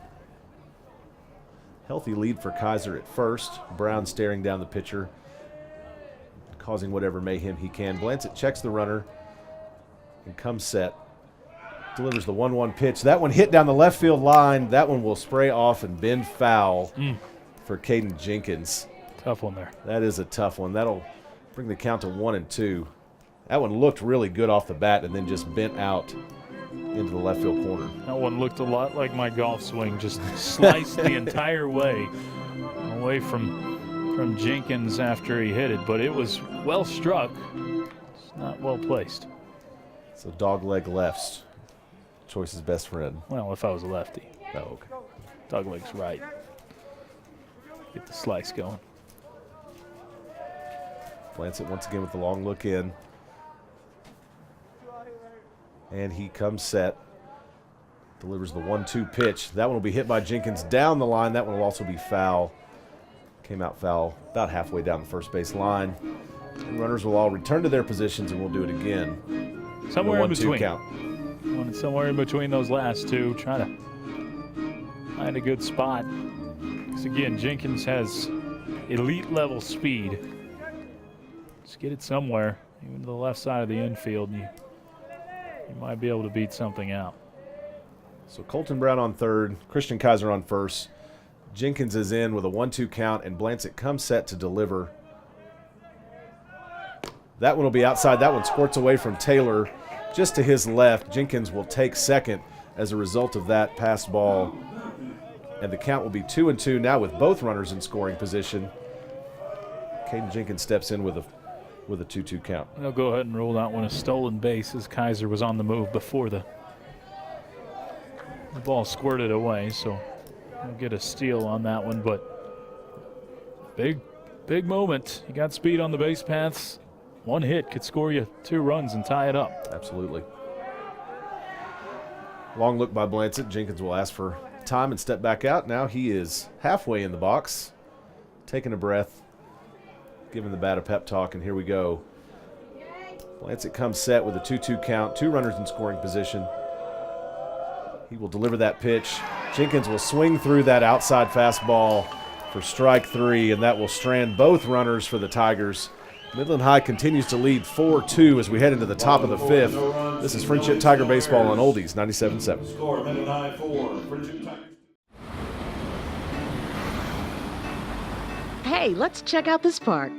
Healthy lead for Kaiser at first. Brown staring down the pitcher, causing whatever mayhem he can. Blancett checks the runner and comes set. Delivers the 1-1 pitch. That one hit down the left field line. That one will spray off and bend foul for Caden Jenkins. Tough one there. That is a tough one. That'll bring the count to 1-2. That one looked really good off the bat and then just bent out into the left field corner. That one looked a lot like my golf swing, just sliced the entire way away from Jenkins after he hit it, but it was well struck. It's not well placed. So dog leg lefts, Choice's best friend. Well, if I was a lefty. Oh, okay. Dog leg's right. Get the slice going. Blancett once again with the long look in. And he comes set. Delivers the 1-2 pitch. That one will be hit by Jenkins down the line. That one will also be foul. Came out foul about halfway down the first base line. And runners will all return to their positions, and we'll do it again. Somewhere in 1-2 between. count. Somewhere in between those last two. Try to find a good spot. Because again, Jenkins has elite level speed. Just get it somewhere, even to the left side of the infield, and you might be able to beat something out. So Colton Brown on third, Christian Kaiser on first. Jenkins is in with a 1-2 count, and Blancett comes set to deliver. That one will be outside. That one squirts away from Taylor just to his left. Jenkins will take second as a result of that passed ball. And the count will be 2-2 now with both runners in scoring position. Caden Jenkins steps in with a 2-2 count. They'll go ahead and rule that one a stolen base as Kaiser was on the move before the ball squirted away. So we'll get a steal on that one. But big moment. You got speed on the base paths. One hit could score you 2 runs and tie it up. Absolutely. Long look by Blancett. Jenkins will ask for time and step back out. Now he is halfway in the box, taking a breath, giving the bat a pep talk, and here we go. Blancett comes set with a 2-2 count, 2 runners in scoring position. He will deliver that pitch. Jenkins will swing through that outside fastball for strike 3, and that will strand both runners for the Tigers. Midland High continues to lead 4-2 as we head into the top of the 5th. This is Friendship Tiger Baseball on Oldies 97.7. Score Midland High 4, Friendship Tigers. Hey, let's check out this park.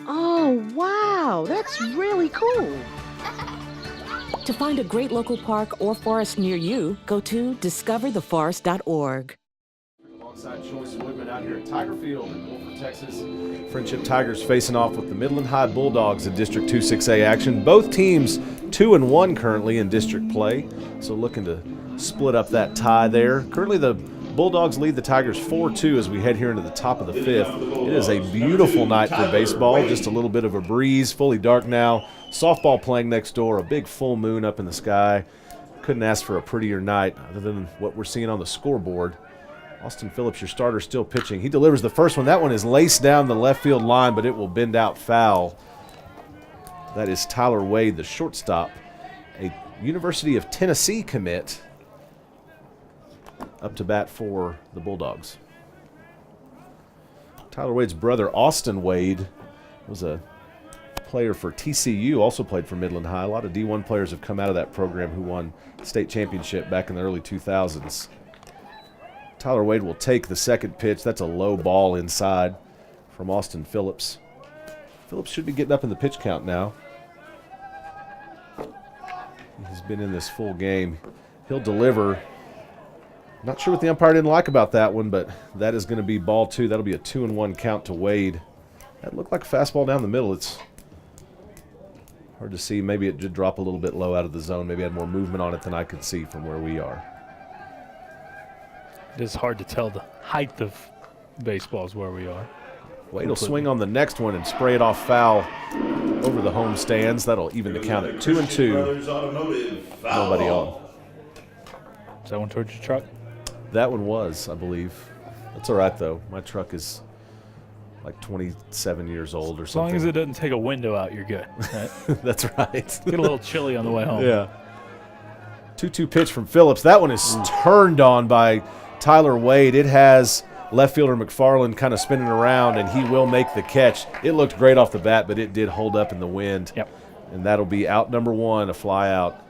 Oh, wow, that's really cool. To find a great local park or forest near you, go to discovertheforest.org. Alongside Choice Woodman out here at Tiger Field in Wolford, Texas. Friendship Tigers facing off with the Midland High Bulldogs in District 2-6A action. Both teams 2-1 currently in district play, so looking to split up that tie there. Currently the Bulldogs lead the Tigers 4-2 as we head here into the top of the 5th. It is a beautiful night for baseball, just a little bit of a breeze, fully dark now. Softball playing next door, a big full moon up in the sky. Couldn't ask for a prettier night other than what we're seeing on the scoreboard. Austin Phillips, your starter, still pitching. He delivers the first one. That one is laced down the left field line, but it will bend out foul. That is Tyler Wade, the shortstop, a University of Tennessee commit, up to bat for the Bulldogs. Tyler Wade's brother, Austin Wade, was a player for TCU, also played for Midland High. A lot of D1 players have come out of that program who won state championship back in the early 2000s. Tyler Wade will take the second pitch. That's a low ball inside from Austin Phillips. Phillips should be getting up in the pitch count now. He's been in this full game. He'll deliver. Not sure what the umpire didn't like about that one, but that is going to be ball 2. That'll be a 2-1 count to Wade. That looked like a fastball down the middle. It's hard to see. Maybe it did drop a little bit low out of the zone. Maybe it had more movement on it than I could see from where we are. It is hard to tell the height of baseballs where we are. Wade will swing on the next one and spray it off foul over the home stands. That'll even the count at 2-2. Nobody on. Is that one towards your truck? That one was, I believe. That's all right, though. My truck is like 27 years old or something. As long as it doesn't take a window out, you're good. Right? That's right. Get a little chilly on the way home. Yeah. 2-2 pitch from Phillips. That one is turned on by Tyler Wade. It has left fielder McFarland kind of spinning around, and he will make the catch. It looked great off the bat, but it did hold up in the wind. Yep. And that'll be out number 1, a fly out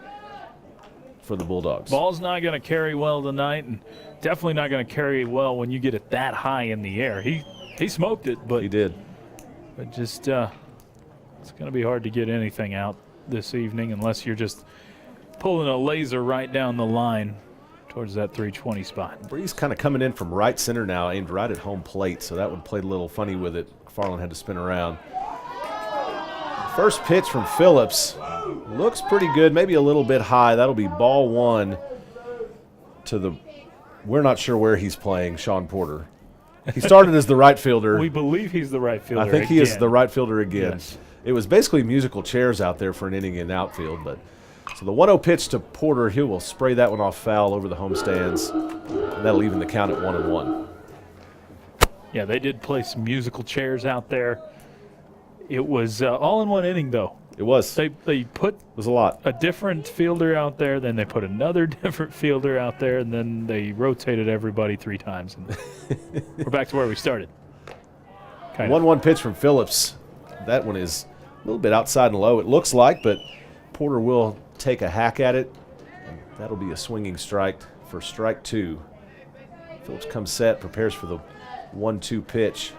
for the Bulldogs. Ball's not going to carry well tonight, and definitely not going to carry well when you get it that high in the air. He smoked it, but he did. But just it's going to be hard to get anything out this evening unless you're just pulling a laser right down the line towards that 320 spot. Breeze kind of coming in from right center now, aimed right at home plate, so that one played a little funny with it. McFarland had to spin around. First pitch from Phillips looks pretty good, maybe a little bit high. That'll be ball 1 to the, we're not sure where he's playing, Sean Porter. He started as the right fielder. We believe he's the right fielder. I think he again. is the right fielder again. Yes. It was basically musical chairs out there for an inning in outfield, but so the 1-0 pitch to Porter, he will spray that one off foul over the home stands. And that'll even the count at 1-1. Yeah, they did play some musical chairs out there. It was all in one inning, though. It was. They put it was a lot. A different fielder out there, then they put another different fielder out there, and then they rotated everybody 3 times. And we're back to where we started. 1-1 pitch from Phillips. That one is a little bit outside and low, it looks like, but Porter will take a hack at it. And that'll be a swinging strike for strike 2. Phillips comes set, prepares for the 1-2 pitch.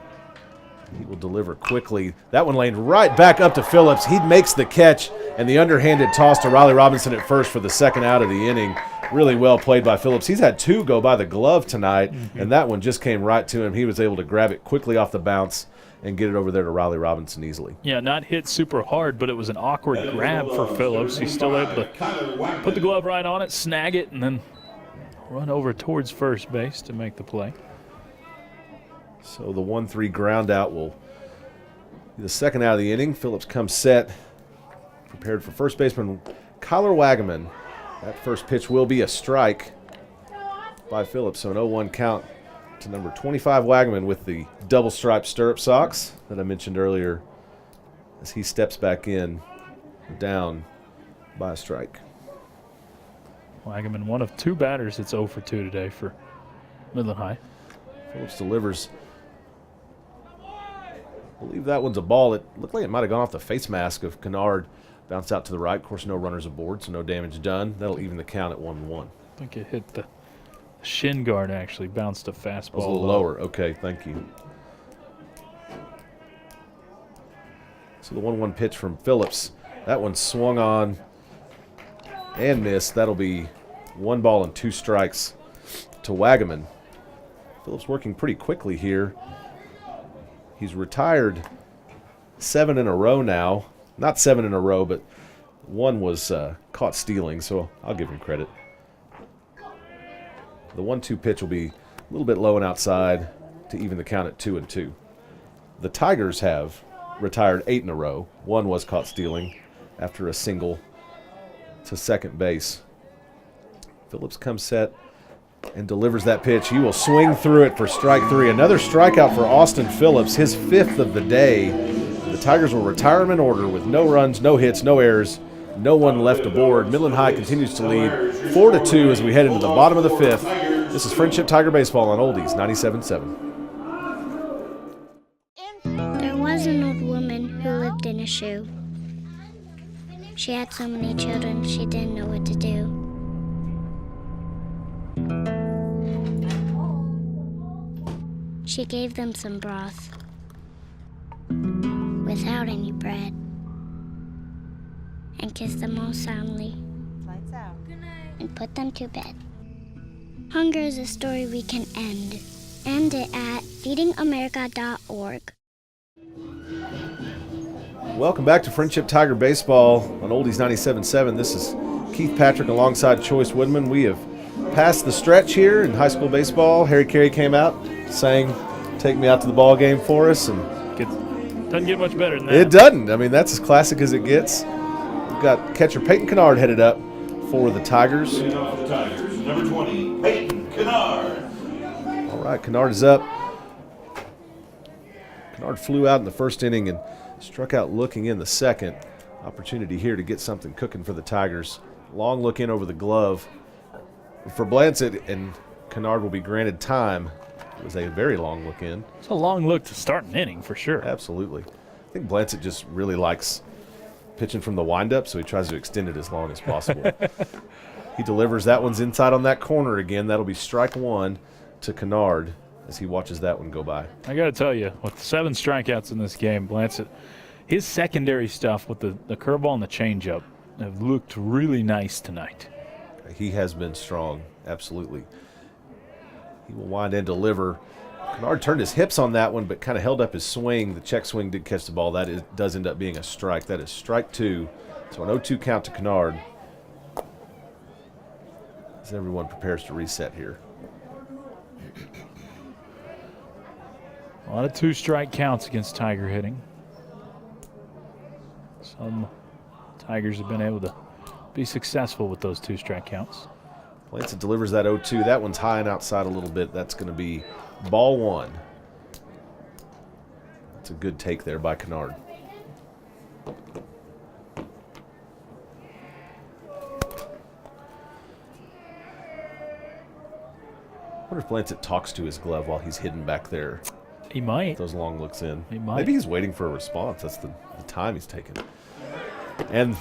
He will deliver quickly. That one laned right back up to Phillips. He makes the catch, and the underhanded toss to Riley Robinson at first for the second out of the inning. Really well played by Phillips. He's had 2 go by the glove tonight, and that one just came right to him. He was able to grab it quickly off the bounce and get it over there to Riley Robinson easily. Yeah, not hit super hard, but it was an awkward grab for Phillips. He's still able to put the glove right on it, snag it, and then run over towards first base to make the play. So the 1-3 ground out will be the second out of the inning. Phillips comes set, prepared for first baseman Kyler Wagaman. That first pitch will be a strike by Phillips, so an 0-1 count to number 25 Wagaman with the double-striped stirrup socks that I mentioned earlier as he steps back in, down by a strike. Wagaman, one of 2 batters that's 0 for 2 today for Midland High. Phillips delivers. I believe that one's a ball. It looked like it might have gone off the face mask of Kennard. Bounced out to the right. Of course, no runners aboard, so no damage done. That'll even the count at 1-1. I think it hit the shin guard, actually. Bounced a fastball. It was a little lower. Okay, thank you. So the 1-1 pitch from Phillips. That one swung on and missed. That'll be 1 ball and 2 strikes to Wagaman. Phillips working pretty quickly here. He's retired 7 in a row now. Not 7 in a row, but 1 was caught stealing, so I'll give him credit. The 1-2 pitch will be a little bit low and outside to even the count at 2-2. The Tigers have retired 8 in a row. 1 was caught stealing after a single to second base. Phillips comes set, and delivers that pitch. He will swing through it for strike 3. Another strikeout for Austin Phillips, his 5th of the day. The Tigers will retire him in order with no runs, no hits, no errors, no one left aboard. Midland High continues to lead 4-2 as we head into the bottom of the 5th. This is Friendship Tiger Baseball on Oldies 97.7. There was an old woman who lived in a shoe. She had so many children, she didn't know what to do. She gave them some broth without any bread and kissed them all soundly. Lights out. Good night. And put them to bed. Hunger is a story we can end. End it at feedingamerica.org. Welcome back to Friendship Tiger Baseball on Oldies 97.7. This is Keith Patrick alongside Choice Woodman. We have passed the stretch here in high school baseball. Harry Carey came out, sang "Take Me Out to the Ball Game" for us, and doesn't get much better than that. It doesn't. I mean, that's as classic as it gets. We've got catcher Peyton Kennard headed up for the Tigers. Tigers, number 20, Peyton Kennard. All right, Kennard is up. Kennard flew out in the first inning and struck out looking in the second. Opportunity here to get something cooking for the Tigers. Long look in over the glove for Blancett, and Kennard will be granted time. It was a very long look in. It's a long look to start an inning for sure. Absolutely. I think Blancett just really likes pitching from the windup, so he tries to extend it as long as possible. He delivers. That one's inside on that corner again. That'll be strike 1 to Kennard as he watches that one go by. I got to tell you, with 7 strikeouts in this game, Blancett, his secondary stuff with the curveball and the changeup have looked really nice tonight. He has been strong, absolutely. He will wind and deliver. Kennard turned his hips on that one, but kind of held up his swing. The check swing did catch the ball. That does end up being a strike. That is strike 2. So an 0-2 count to Kennard as everyone prepares to reset here. A lot of 2-strike counts against Tiger hitting. Some Tigers have been able to be successful with those 2-strike counts. Blancett delivers that 0-2. That one's high and outside a little bit. That's going to be ball 1. That's a good take there by Kennard. I wonder if Blancett talks to his glove while he's hidden back there. He might. Those long looks in. He might. Maybe he's waiting for a response. That's the time he's taking. And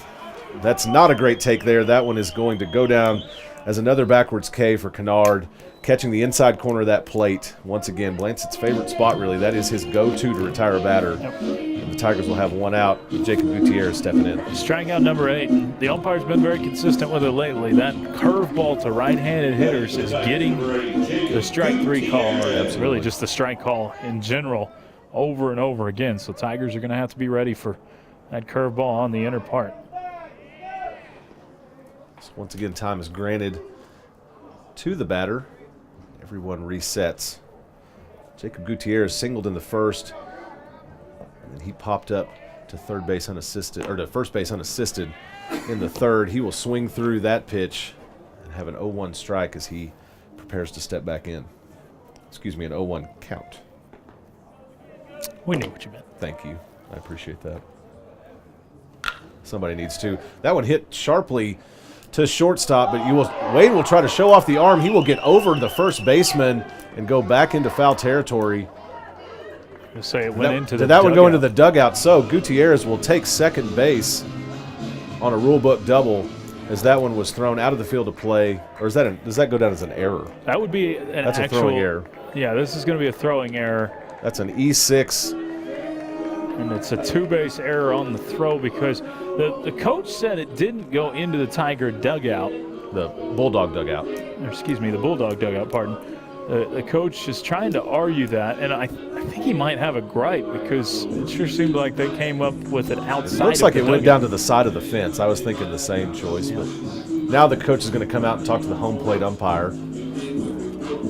that's not a great take there. That one is going to go down as another backwards K for Kennard, catching the inside corner of that plate. Once again, Blancett's favorite spot, really. That is his go-to to retire a batter. Yep. And the Tigers will have one out with Jacob Gutierrez stepping in. Strikeout number 8. The umpire's been very consistent with it lately. That curveball to right-handed hitters is getting the strike 3 call, or really just the strike call in general, over and over again. So Tigers are going to have to be ready for that curveball on the inner part. So once again, time is granted to the batter. Everyone resets. Jacob Gutierrez singled in the first, and then he popped up to third base unassisted, or to first base unassisted in the third. He will swing through that pitch and have an 0-1 strike as he prepares to step back in. Excuse me, an 0-1 count. We knew what you meant. Thank you. I appreciate that. Somebody needs to. That one hit sharply to shortstop, but Wade will try to show off the arm. He will get over the first baseman and go back into foul territory. Say it went into the Did that one go into the dugout? So Gutierrez will take second base on a rule book double as that one was thrown out of the field of play. Or is that does that go down as an error? That would be That's a throwing error. Yeah, this is going to be a throwing error. That's an E6. And it's a 2-base error on the throw because the coach said it didn't go into the Tiger dugout. The Bulldog dugout. Or excuse me, the Bulldog dugout, pardon. The coach is trying to argue that, and I think he might have a gripe because it sure seemed like they came up with it outside. It looks like it went down to the side of the fence. I was thinking the same choice, but now the coach is going to come out and talk to the home plate umpire.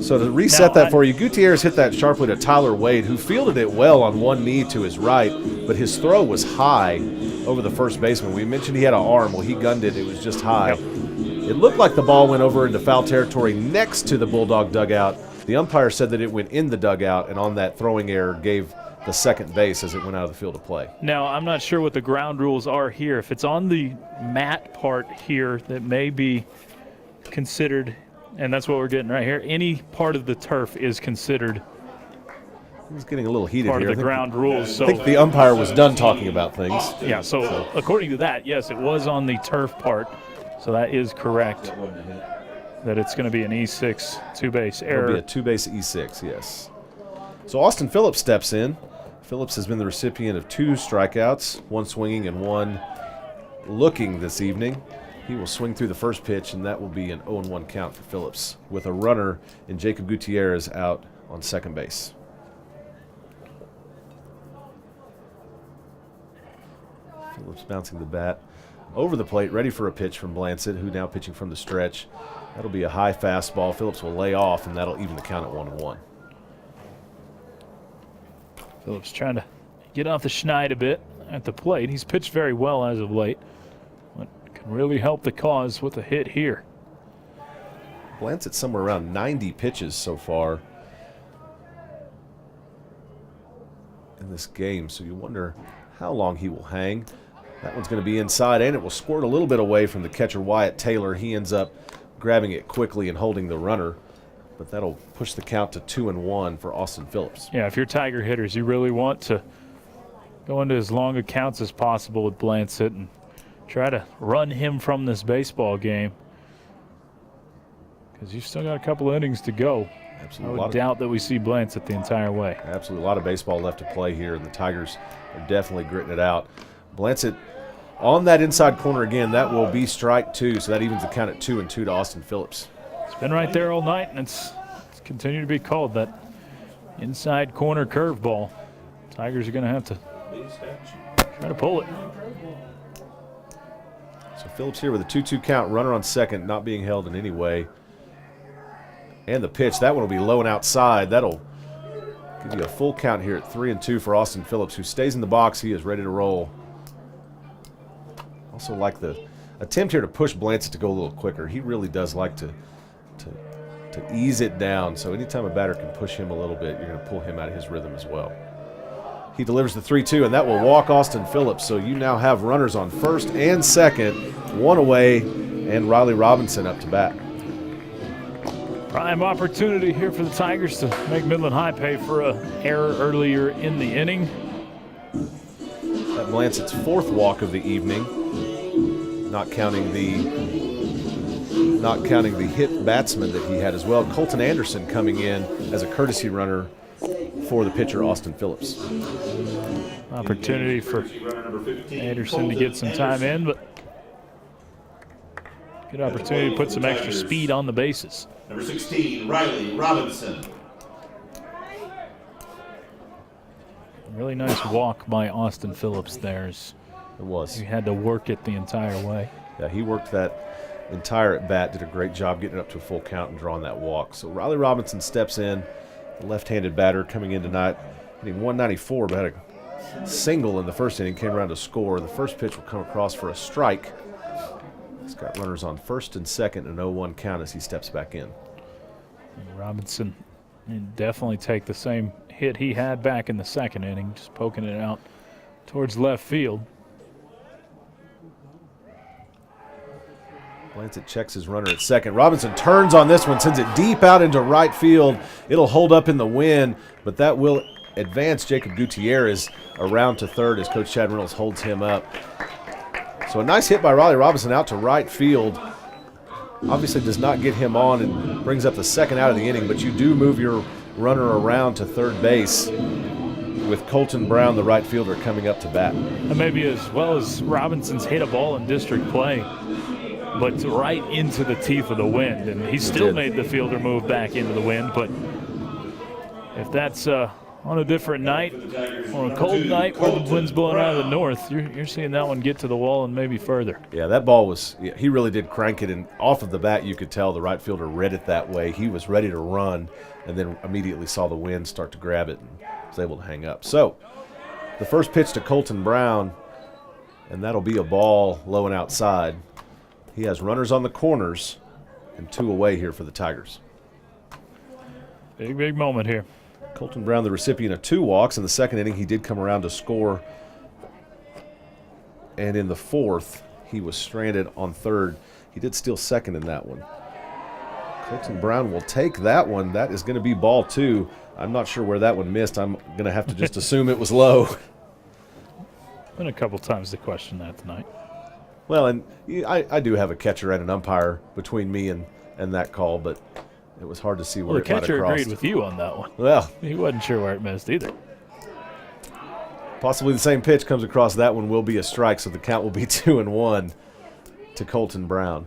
So to reset that for you, Gutierrez hit that sharply to Tyler Wade, who fielded it well on one knee to his right, but his throw was high over the first baseman. We mentioned he had an arm. Well, he gunned it. It was just high. Yep. It looked like the ball went over into foul territory next to the Bulldog dugout. The umpire said that it went in the dugout, and on that throwing error gave the second base as it went out of the field of play. Now, I'm not sure what the ground rules are here. If it's on the mat part here, that may be considered, and that's what we're getting right here, any part of the turf is considered He's getting a little heated part here. of the ground rules. So I think the umpire was done talking about things. Yeah, so according to that, yes, it was on the turf part. So that is correct, that it's going to be an E6 two-base error. It'll be a two-base E6, yes. So Austin Phillips steps in. Phillips has been the recipient of 2 strikeouts, 1 swinging and 1 looking this evening. He will swing through the first pitch, and that will be an 0-1 count for Phillips, with a runner in Jacob Gutierrez out on second base. Phillips bouncing the bat over the plate, ready for a pitch from Blancett, who now pitching from the stretch. That'll be a high fastball. Phillips will lay off, and that'll even the count at 1-1. Phillips trying to get off the schneid a bit at the plate. He's pitched very well as of late, but can really help the cause with a hit here. Blancett's somewhere around 90 pitches so far in this game, so you wonder how long he will hang. That one's going to be inside, and it will squirt a little bit away from the catcher, Wyatt Taylor. He ends up grabbing it quickly and holding the runner, but that'll push the count to 2-1 for Austin Phillips. Yeah, if you're Tiger hitters, you really want to go into as long accounts as possible with Blancett and try to run him from this baseball game, because you've still got a couple innings to go. Absolutely. I would doubt that we see Blancett the entire way. Absolutely. A lot of baseball left to play here, and the Tigers are definitely gritting it out. Blancett on that inside corner again. That will be strike 2, so that evens the count at 2-2 to Austin Phillips. It's been right there all night, and it's continued to be called that inside corner curveball. Tigers are going to have to try to pull it. So Phillips here with a 2-2 count, runner on second, not being held in any way. And the pitch, that one will be low and outside. That'll give you a full count here at 3-2 for Austin Phillips, who stays in the box. He is ready to roll. Also like the attempt here to push Blancett to go a little quicker. He really does like to ease it down. So anytime a batter can push him a little bit, you're going to pull him out of his rhythm as well. He delivers the 3-2, and that will walk Austin Phillips. So you now have runners on first and second, 1 away, and Riley Robinson up to bat. Prime opportunity here for the Tigers to make Midland High pay for an error earlier in the inning. That Blancett's 4th walk of the evening, not counting the hit batsman that he had as well. Colton Anderson coming in as a courtesy runner for the pitcher Austin Phillips. Opportunity for Anderson to get some time in, but good opportunity to put some extra speed on the bases. Number 16, Riley Robinson. Really nice walk by Austin Phillips there. It was. He had to work it the entire way. Yeah, he worked that entire at bat, did a great job getting it up to a full count and drawing that walk. So Riley Robinson steps in, the left-handed batter coming in tonight, hitting 194, but had a single in the first inning, came around to score. The first pitch will come across for a strike. He's got runners on first and second, an 0-1 count as he steps back in. And Robinson definitely take the same hit he had back in the second inning, just poking it out towards left field. Blancett checks his runner at second. Robinson turns on this one, sends it deep out into right field. It'll hold up in the wind, but that will advance Jacob Gutierrez around to third as Coach Chad Reynolds holds him up. So a nice hit by Riley Robinson out to right field. Obviously does not get him on and brings up the second out of the inning, but you do move your runner around to third base with Colton Brown, the right fielder, coming up to bat. And maybe as well as Robinson's hit a ball in district play, but right into the teeth of the wind, and he still made the fielder move back into the wind. But if that's on a different night, on a cold night where the wind's blowing out of the north, you're seeing that one get to the wall and maybe further. Yeah, that ball was, he really did crank it, and off of the bat you could tell the right fielder read it that way. He was ready to run and then immediately saw the wind start to grab it and was able to hang up. So the first pitch to Colton Brown, and that'll be a ball low and outside. He has runners on the corners and 2 away here for the Tigers. Big moment here. Colton Brown, the recipient of 2 walks. In the second inning, he did come around to score. And in the fourth, he was stranded on third. He did steal second in that one. Colton Brown will take that one. That is going to be ball 2. I'm not sure where that one missed. I'm going to have to just assume it was low. Been a couple times to question that tonight. Well, and I do have a catcher and an umpire between me and that call, but it was hard to see where it might have crossed. The catcher agreed with you on that one. Well, he wasn't sure where it missed either. Possibly the same pitch comes across. That one will be a strike, so the count will be 2-1 to Colton Brown.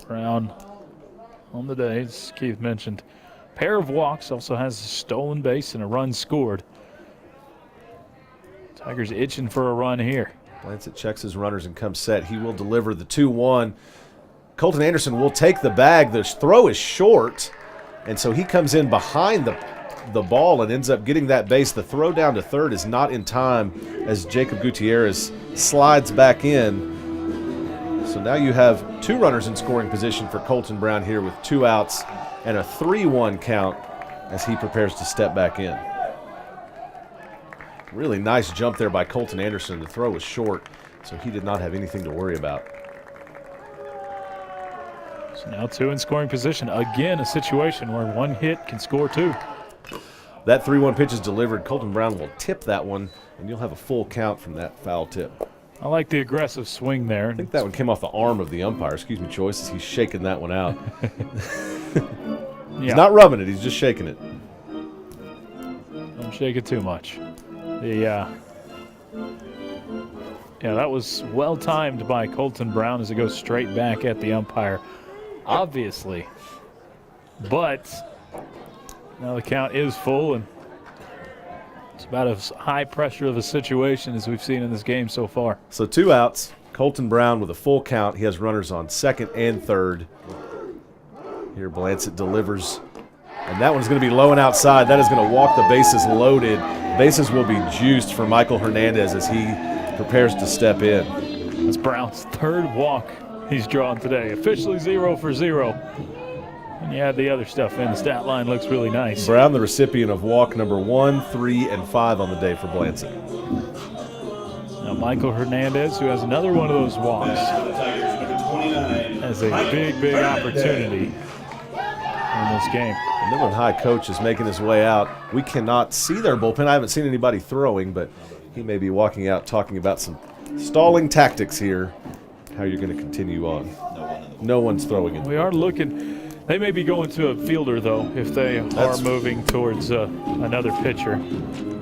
Brown on the day, as Keith mentioned. Pair of walks, also has a stolen base and a run scored. Tigers itching for a run here. Blancett checks his runners and comes set. He will deliver the 2-1. Colton Anderson will take the bag. The throw is short, and so he comes in behind the ball and ends up getting that base. The throw down to third is not in time as Jacob Gutierrez slides back in. So now you have 2 runners in scoring position for Colton Brown here with 2 outs and a 3-1 count as he prepares to step back in. Really nice jump there by Colton Anderson. The throw was short, so he did not have anything to worry about. So now 2 in scoring position. Again, a situation where 1 hit can score 2. That 3-1 pitch is delivered. Colton Brown will tip that one, and you'll have a full count from that foul tip. I like the aggressive swing there. I think that one came off the arm of the umpire. Excuse me, Choice, as he's shaking that one out. He's not rubbing it. He's just shaking it. Don't shake it too much. Yeah, that was well timed by Colton Brown as it goes straight back at the umpire, obviously. But now the count is full, and it's about as high pressure of a situation as we've seen in this game so far. So 2 outs. Colton Brown with a full count. He has runners on second and third. Here Blancett delivers, and that one's going to be low and outside. That is going to walk the bases loaded. Bases will be juiced for Michael Hernandez as he prepares to step in. That's Brown's 3rd walk he's drawn today. Officially 0 for 0. And you add the other stuff in. The stat line looks really nice. Brown, the recipient of walk number 1, 3, and 5 on the day for Blancett. Now Michael Hernandez, who has another one of those walks, has a big opportunity in this game. The Midland High coach is making his way out. We cannot see their bullpen. I haven't seen anybody throwing, but he may be walking out talking about some stalling tactics here, how you're going to continue on. No one's throwing it. We are looking. They may be going to a fielder, though, if they are moving towards another pitcher.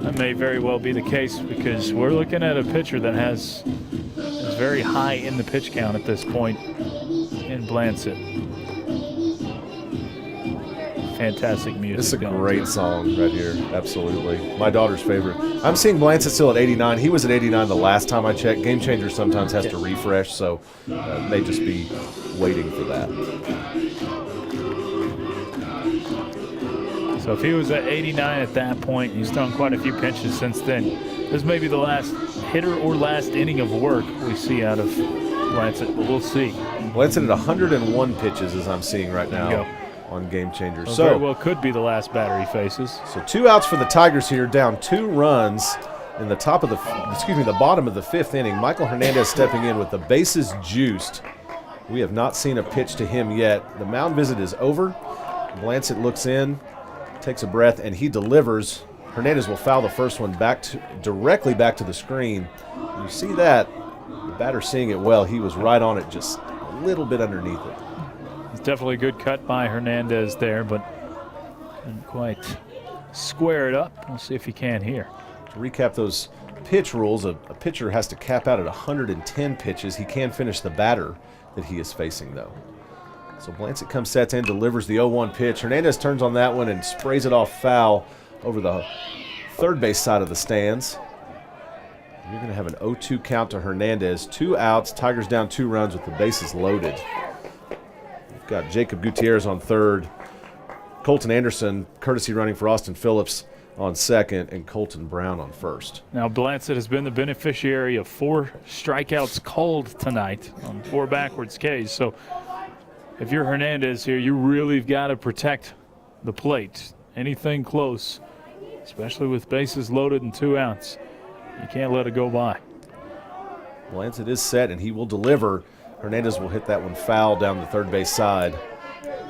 That may very well be the case because we're looking at a pitcher that is very high in the pitch count at this point in Blancett. Fantastic music. This is a great song right here. Absolutely. My daughter's favorite. I'm seeing Blancett still at 89. He was at 89 the last time I checked. Game Changer sometimes has to refresh, so may just be waiting for that. So if he was at 89 at that point, he's done quite a few pitches since then. This may be the last hitter or last inning of work we see out of Blancett, but we'll see. Blancett at 101 pitches as I'm seeing right now on Game Changer. So very well could be the last batter he faces. So 2 outs for the Tigers here, down 2 runs in the the bottom of the 5th inning. Michael Hernandez stepping in with the bases juiced. We have not seen a pitch to him yet. The mound visit is over. Blancett looks in, takes a breath, and he delivers. Hernandez will foul the first one directly back to the screen. You see that. The batter seeing it well. He was right on it, just a little bit underneath it. It's definitely a good cut by Hernandez there, but couldn't quite square it up. We'll see if he can here. To recap those pitch rules, a pitcher has to cap out at 110 pitches. He can finish the batter that he is facing, though. So Blancett comes sets in, delivers the 0-1 pitch. Hernandez turns on that one and sprays it off foul over the third base side of the stands. You're going to have an 0-2 count to Hernandez. 2 outs, Tigers down 2 runs with the bases loaded. We've got Jacob Gutierrez on third. Colton Anderson, courtesy running for Austin Phillips, on second and Colton Brown on first. Now, Blansett has been the beneficiary of 4 strikeouts called tonight on 4 backwards Ks. So if you're Hernandez here, you really have got to protect the plate. Anything close, especially with bases loaded and 2 outs, you can't let it go by. Blansett is set, and he will deliver. Hernandez will hit that one foul down the third base side.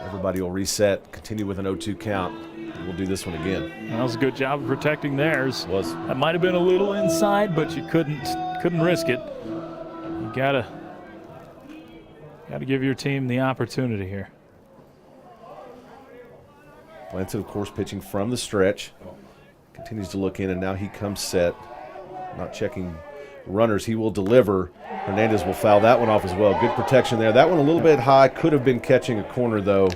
Everybody will reset, continue with an 0-2 count. We'll do this one again. That was a good job of protecting theirs. That might have been a little inside, but you couldn't risk it. You gotta give your team the opportunity here. Blansett, of course, pitching from the stretch. Continues to look in, and now he comes set. Not checking runners. He will deliver. Hernandez will foul that one off as well. Good protection there. That one a little bit high. Could have been catching a corner, though.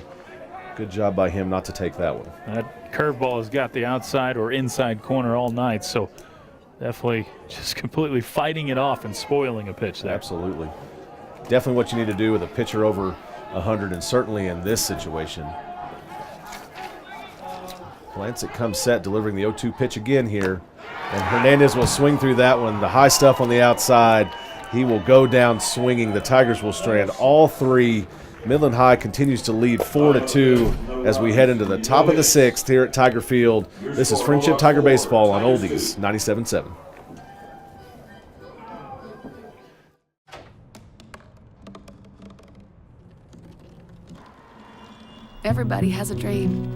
Good job by him not to take that one. That curveball has got the outside or inside corner all night, so definitely just completely fighting it off and spoiling a pitch there. Absolutely. Definitely what you need to do with a pitcher over 100, and certainly in this situation. Blansett comes set, delivering the 0-2 pitch again here. And Hernandez will swing through that one. The high stuff on the outside. He will go down swinging. The Tigers will strand all 3. Midland High continues to lead 4-2 as we head into the top of the 6th here at Tiger Field. This is Friendship Tiger Baseball on Oldies 97.7. Everybody has a dream.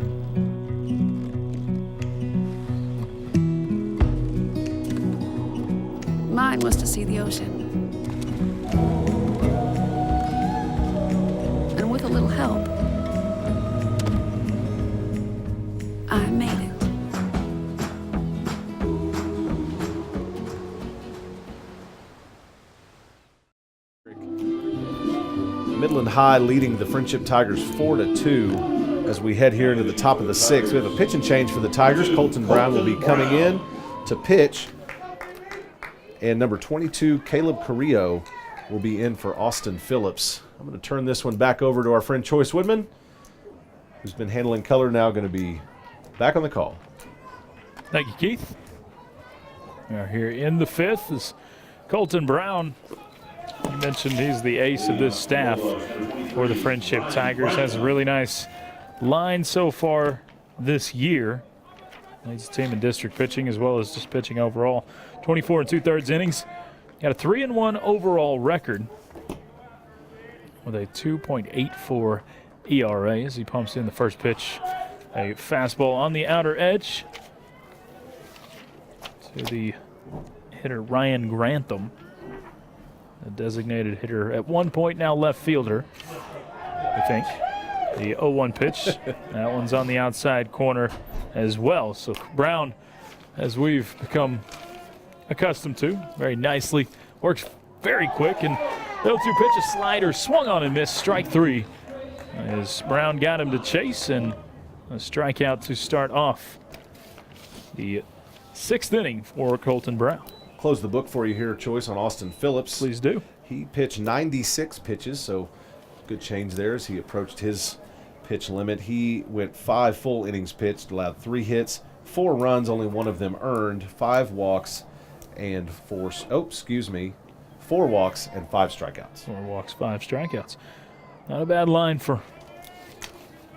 Mine was to see the ocean. And with a little help, I made it. Midland High leading the Friendship Tigers 4-2 as we head here into the top of the 6th. We have a pitch and change for the Tigers. Colton Brown will be coming in to pitch. And number 22, Caleb Carrillo, will be in for Austin Phillips. I'm going to turn this one back over to our friend Choice Woodman, who's been handling color, now going to be back on the call. Thank you, Keith. We are here in the 5th is Colton Brown. You mentioned he's the ace of this staff for the Friendship Tigers. Has a really nice line so far this year. Leads the team in district pitching as well as just pitching overall. 24 2/3 innings. Got a 3-1 overall record with a 2.84 ERA as he pumps in the first pitch. A fastball on the outer edge to the hitter Ryan Grantham, a designated hitter at one point, now left fielder, I think. The 0-1 pitch. That one's on the outside corner as well. So Brown, as we've become accustomed to, very nicely, works very quick. And the 0-2 pitch, a slider, swung on and missed, strike 3. As Brown got him to chase, and a strikeout to start off the 6th inning for Colton Brown. Close the book for you here, Choice, on Austin Phillips. Please do. He pitched 96 pitches, so good change there as he approached his pitch limit. He went 5 full innings pitched, allowed 3 hits, 4 runs, only 1 of them earned, 5 walks, and 4 walks and 5 strikeouts. 4 walks, 5 strikeouts. Not a bad line for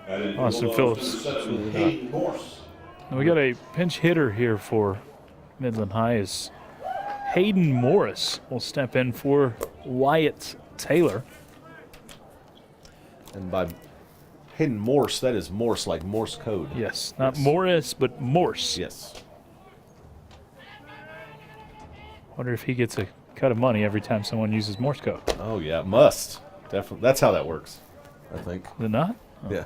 Austin Phillips. And we got a pinch hitter here for Midland High as Hayden Morris will step in for Wyatt Taylor. And by Hayden Morse, that is Morse, like Morse code. Yes, not Morris, but Morse. Yes. Wonder if he gets a cut of money every time someone uses Morse code. Oh, yeah, must. Definitely. That's how that works, I think. Is it not? Oh. Yeah.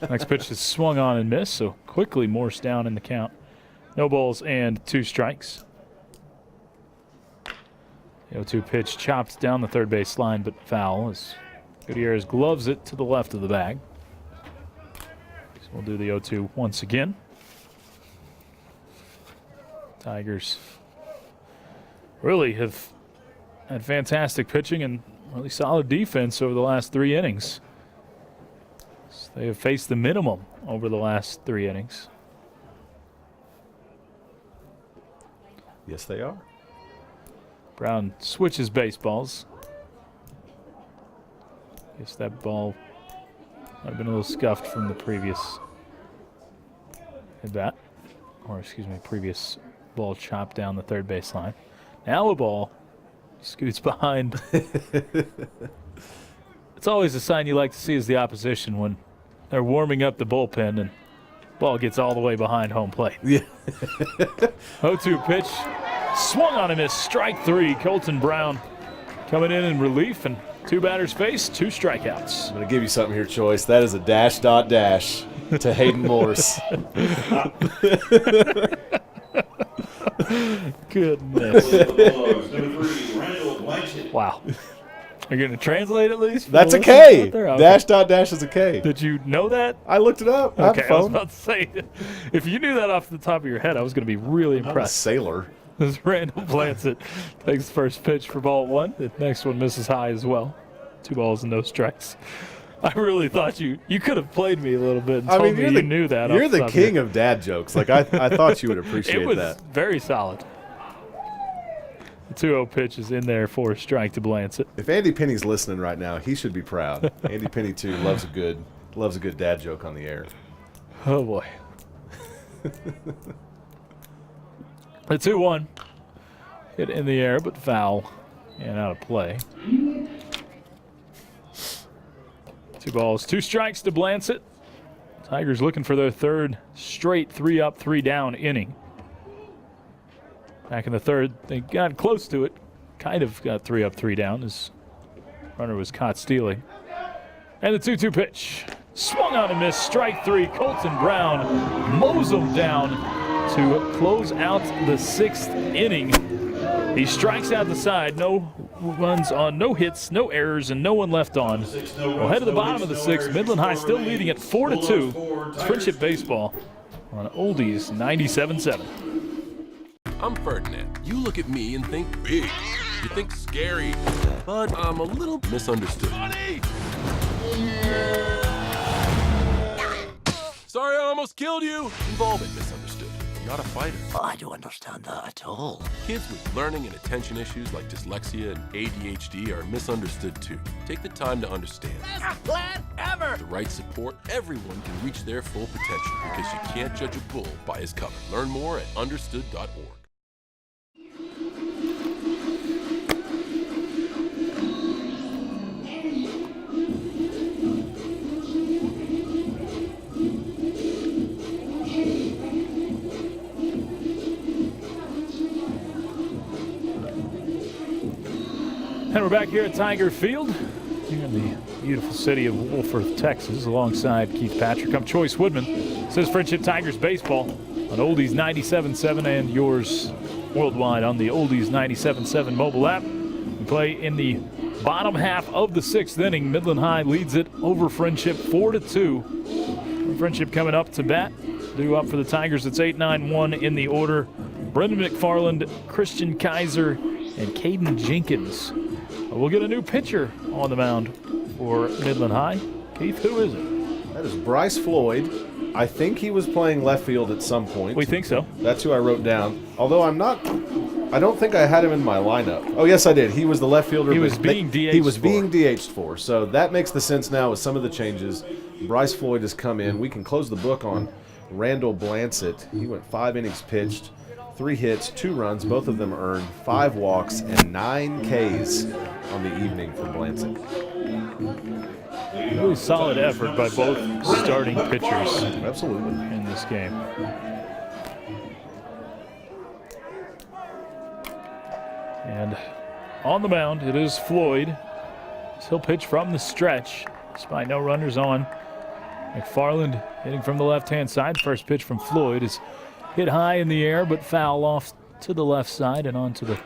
Next pitch is swung on and missed, so quickly Morse down in the count. No balls and 2 strikes. The 0-2 pitch chopped down the third base line, but foul as Gutierrez gloves it to the left of the bag. So we'll do the 0-2 once again. Tigers really have had fantastic pitching and really solid defense over the last 3 innings. So they have faced the minimum over the last 3 innings. Yes, they are. Brown switches baseballs. Guess that ball might have been a little scuffed from the previous at bat. Or, excuse me, previous ball chopped down the third baseline. Now a ball scoots behind. It's always a sign you like to see as the opposition when they're warming up the bullpen and ball gets all the way behind home plate. Yeah. 0-2 pitch. Swung on and missed. Strike three. Colton Brown coming in relief, and two batters face, two strikeouts. I'm going to give you something here, Choice. That is a dash dot dash to Hayden Morse. Goodness. Wow. Are you going to translate at least? That's a K. Dash dot dash is a K. Did you know that? I looked it up. Okay, I was about to say, if you knew that off the top of your head, I was going to be really impressed. I'm a sailor. As Randall Blancett takes the first pitch for ball one. The next one misses high as well. 2 balls and no strikes. I really thought you could have played me a little bit and told me you knew that. You're the king of dad jokes. Like I thought you would appreciate that. It was very solid. The 2-0 pitch is in there for a strike to Blancett. If Andy Penny's listening right now, he should be proud. Andy Penny too loves a good dad joke on the air. Oh boy. The 2-1 hit in the air, but foul and out of play. 2 balls, 2 strikes to Blancett. Tigers looking for their third straight 3-up, 3-down inning. Back in the third, they got close to it. Kind of got 3-up, 3-down as runner was caught stealing. And the 2-2 pitch. Swung on and missed. Strike three. Colton Brown mows him down to close out the 6th inning. He strikes out the side. No runs on, no hits, no errors, and no one left on. We'll head to the bottom of the 6th. Midland High still leading at 4-2. It's Friendship Baseball on Oldies 97.7. I'm Ferdinand. You look at me and think big. You think scary. But I'm a little misunderstood. Sorry, I almost killed you. We've all been misunderstood. I'm not a fighter. I don't understand that at all. Kids with learning and attention issues like dyslexia and ADHD are misunderstood too. Take the time to understand. Best plan ever! The right support, everyone can reach their full potential because you can't judge a bull by his cover. Learn more at understood.org. And we're back here at Tiger Field, here in the beautiful city of Wolford, Texas, alongside Keith Patrick. I'm Choice Woodman. This is Friendship Tigers Baseball on Oldies 97.7 and yours worldwide on the Oldies 97.7 mobile app. We play in the bottom half of the 6th inning. Midland High leads it over Friendship 4-2. Friendship coming up to bat. Due up for the Tigers. It's 8-9-1 in the order. Brendan McFarland, Christian Kaiser, and Caden Jenkins. We'll get a new pitcher on the mound for Midland High. Keith, who is it? That is Bryce Floyd. I think he was playing left field at some point. We think so. That's who I wrote down. Although I don't think I had him in my lineup. Oh, yes, I did. He was the left fielder. He was being DH'd. He was being DH'd for. So that makes the sense now with some of the changes. Bryce Floyd has come in. We can close the book on Randall Blancett. He went 5 innings pitched, 3 hits, 2 runs, both of them earned, 5 walks, and 9 Ks on the evening for Blancett. Really solid effort by both starting pitchers. Absolutely. In this game. And on the mound, it is Floyd. He'll pitch from the stretch, despite no runners on. McFarland hitting from the left-hand side. First pitch from Floyd is hit high in the air, but foul off to the left side and onto the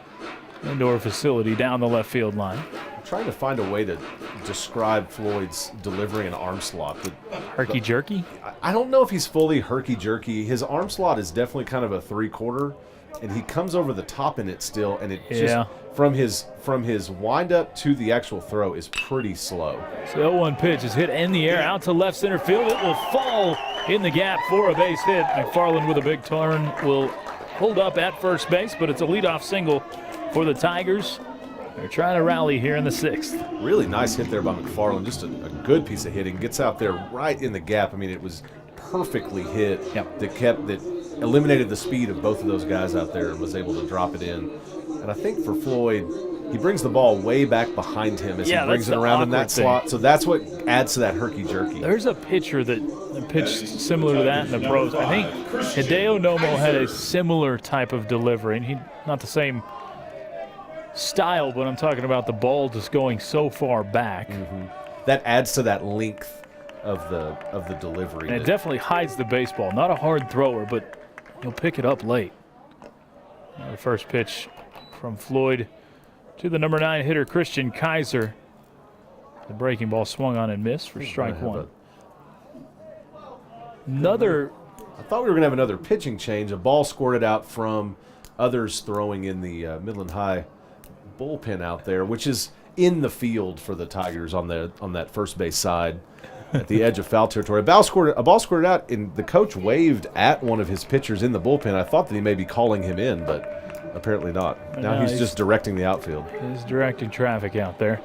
indoor facility down the left field line. I'm trying to find a way to describe Floyd's delivery and arm slot. Herky-jerky? I don't know if he's fully herky-jerky. His arm slot is definitely kind of a 3/4, and he comes over the top in it still, and it just from his wind-up to the actual throw is pretty slow. So the 0-1 pitch is hit in the air out to left center field. It will fall in the gap for a base hit. McFarland with a big turn will pulled up at first base, but it's a leadoff single for the Tigers. They're trying to rally here in the 6th. Really nice hit there by McFarland. Just a good piece of hitting. Gets out there right in the gap. I mean, it was perfectly hit. Yep. That eliminated the speed of both of those guys out there and was able to drop it in. And I think for Floyd, he brings the ball way back behind him as he brings it around in that slot. So that's what adds to that herky-jerky. There's a pitcher that pitched similar to that in the pros. I think Hideo Nomo had a similar type of delivery, and he not the same style, but I'm talking about the ball just going so far back. That adds to that length of the delivery. And it definitely hides the baseball. Not a hard thrower, but he'll pick it up late. Now the first pitch from Floyd to the number 9 hitter, Christian Kaiser. The breaking ball swung on and missed for strike one. I thought we were going to have another pitching change. A ball squirted out from others throwing in the Midland High bullpen out there, which is in the field for the Tigers on that first base side at the edge of foul territory. A ball squirted out, and the coach waved at one of his pitchers in the bullpen. I thought that he may be calling him in, but apparently not. Now he's just directing the outfield. He's directing traffic out there.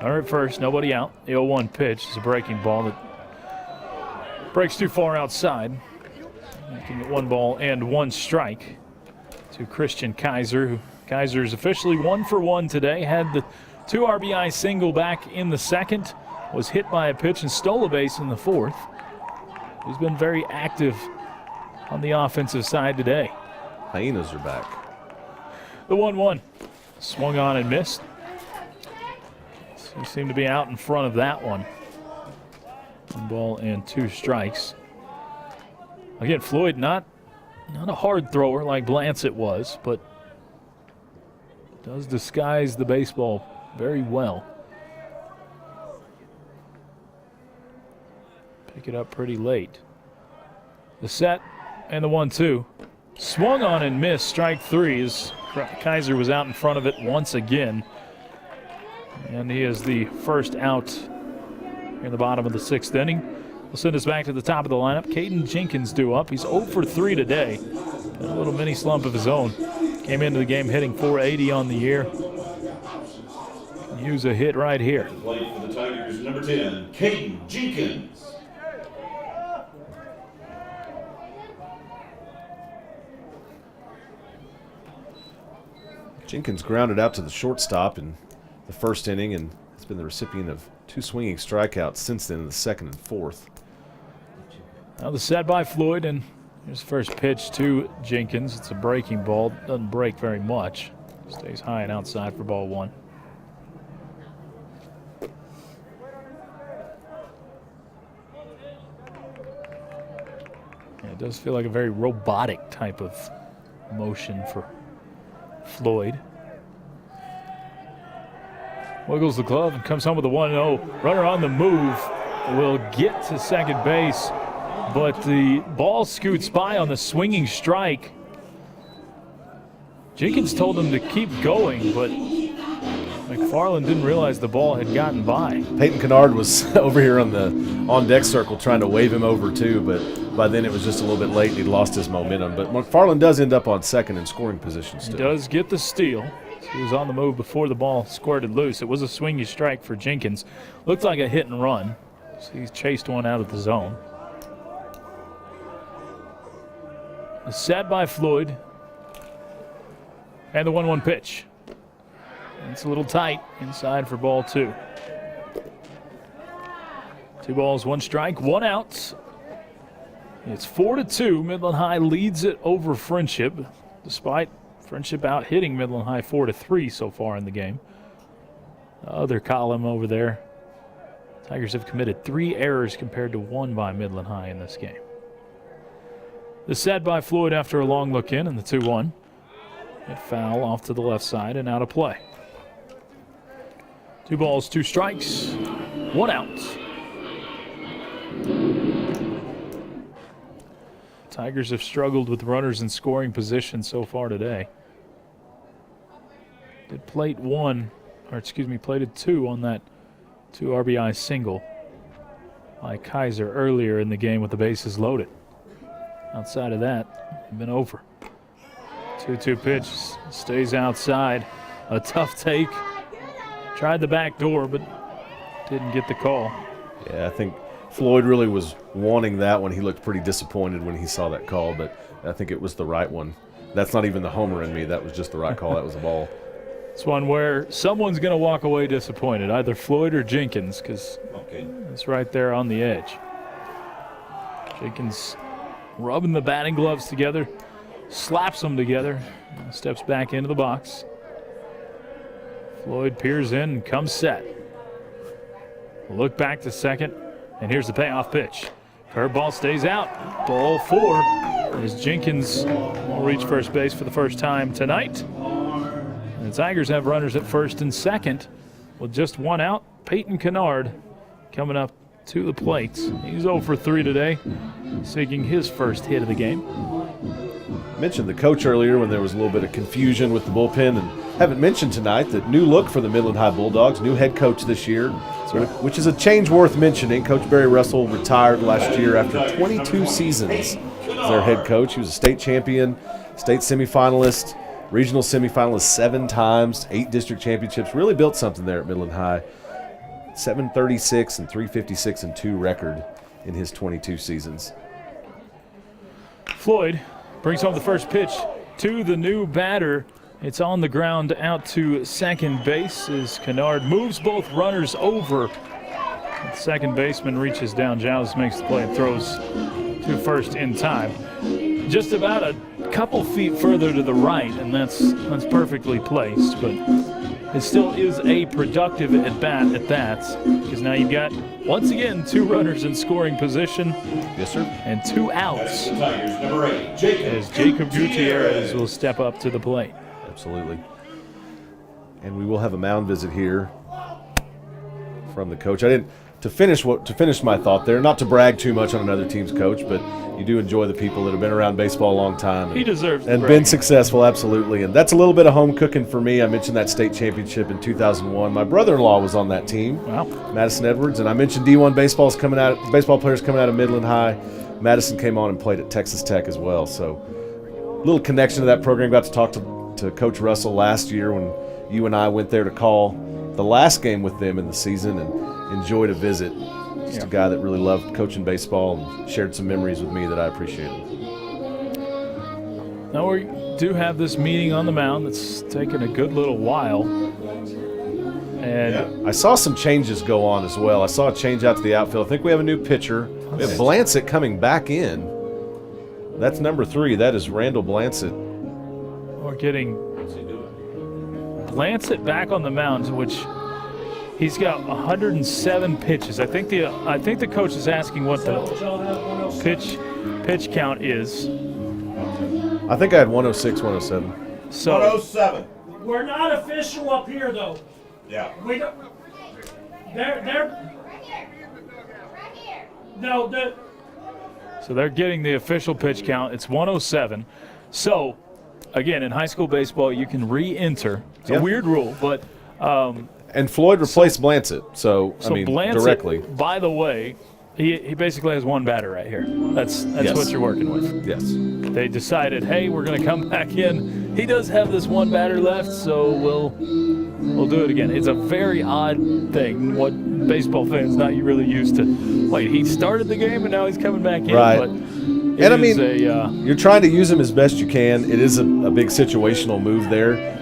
Runner at first, nobody out. The 0-1 pitch is a breaking ball that breaks too far outside, making it 1 ball and 1 strike to Christian Kaiser. Kaiser is officially 1 for 1 today. Had the 2 RBI single back in the 2nd. Was hit by a pitch and stole a base in the 4th. He's been very active on the offensive side today. Hyenas are back. The 1-1 swung on and missed. So he seemed to be out in front of that one. 1 ball and 2 strikes. Again, Floyd not a hard thrower like Blancett was, but does disguise the baseball very well. Pick it up pretty late. The set and the 1-2. Swung on and missed. Strike 3 as Kaiser was out in front of it once again. And he is the first out in the bottom of the 6th inning. We'll send us back to the top of the lineup. Caden Jenkins due up. He's 0 for 3 today. A little mini slump of his own. Came into the game hitting .480 on the year. Can use a hit right here. Play for the Tigers, number 10, Caden Jenkins. Jenkins grounded out to the shortstop in the 1st inning and has been the recipient of 2 swinging strikeouts since then in the 2nd and 4th. Now the set by Floyd, and here's the first pitch to Jenkins. It's a breaking ball. Doesn't break very much. Stays high and outside for ball 1. Yeah, it does feel like a very robotic type of motion for Floyd. Wiggles the glove and comes home with a 1-0. Runner on the move will get to second base, but the ball scoots by on the swinging strike. Jenkins told him to keep going, but McFarland didn't realize the ball had gotten by. Peyton Kennard was over here on the on-deck circle trying to wave him over too, but by then it was just a little bit late and he'd lost his momentum. But McFarland does end up on second in scoring position still. He does get the steal. He was on the move before the ball squirted loose. It was a swingy strike for Jenkins. Looked like a hit and run. So he's chased one out of the zone. The set by Floyd. And the 1-1 pitch. It's a little tight inside for ball 2. 2 balls, 1 strike, 1 out. It's 4-2. Midland High leads it over Friendship, despite Friendship out hitting Midland High 4-3 so far in the game. The other column over there, Tigers have committed 3 errors compared to 1 by Midland High in this game. The set by Floyd after a long look in, and the 2-1. Hit foul off to the left side and out of play. 2 balls, 2 strikes, 1 out. Tigers have struggled with runners in scoring position so far today. Did plated 2 on that 2 RBI single by Kaiser earlier in the game with the bases loaded. Outside of that, they've been over. 2-2 pitch stays outside. A tough take. Tried the back door, but didn't get the call. Yeah, I think Floyd really was wanting that one. He looked pretty disappointed when he saw that call, but I think it was the right one. That's not even the homer in me. That was just the right call. That was a ball. It's one where someone's going to walk away disappointed, either Floyd or Jenkins, because it's right there on the edge. Jenkins rubbing the batting gloves together, slaps them together, steps back into the box. Floyd peers in and comes set. Look back to second, and here's the payoff pitch. Curveball stays out. Ball 4 as Jenkins will reach first base for the first time tonight. And the Tigers have runners at first and second with just one out. Peyton Kennard coming up to the plate. He's 0 for 3 today, seeking his first hit of the game. I mentioned the coach earlier when there was a little bit of confusion with the bullpen, and haven't mentioned tonight that new look for the Midland High Bulldogs, new head coach this year, which is a change worth mentioning. Coach Barry Russell retired last year after 22 seasons as their head coach. He was a state champion, state semifinalist, regional semifinalist 7 times, 8 district championships. Really built something there at Midland High. 736 and 356 and 2 record in his 22 seasons. Floyd brings home the first pitch to the new batter. It's on the ground out to second base as Kennard moves both runners over. The second baseman reaches down. Giles makes the play and throws to first in time. Just about a couple feet further to the right, and that's perfectly placed, but it still is a productive at-bat at that, because now you've got, once again, 2 runners in scoring position. Yes, sir. And 2 outs. Tigers, number 8, As Jacob Gutierrez will step up to the plate. Absolutely. And we will have a mound visit here from the coach. To finish my thought there, not to brag too much on another team's coach, but you do enjoy the people that have been around baseball a long time. He deserves the and brag. been successful, absolutely. And that's a little bit of home cooking for me. I mentioned that state championship in 2001. My brother-in-law was on that team, Madison Edwards, and I mentioned D1 baseball players coming out of Midland High. Madison came on and played at Texas Tech as well. So a little connection to that program. Got to talk to Coach Russell last year when you and I went there to call the last game with them in the season and enjoyed a visit. Just a guy that really loved coaching baseball and shared some memories with me that I appreciated. Now we do have this meeting on the mound that's taken a good little while. And I saw some changes go on as well. I saw a change out to the outfield. I think we have a new pitcher. We have Blancett coming back in. That's number 3. That is Randall Blancett. We're getting Blancett back on the mound, which he's got 107 pitches. I think the coach is asking what the pitch count is. I think I had 106, 107. So 107. We're not official up here, though. Yeah. We don't. They're. No, So they're getting the official pitch count. It's 107. So, again, in high school baseball, you can re-enter. It's a weird rule, but. And Floyd replaced Blancett, so I mean, Blancett, directly. By the way, he basically has one batter right here. That's what you're working with. Yes. They decided, hey, we're going to come back in. He does have this one batter left, so we'll do it again. It's a very odd thing. What baseball fans not really used to. Wait, he started the game and now he's coming back in. Right. But and I mean, you're trying to use him as best you can. It is a big situational move there.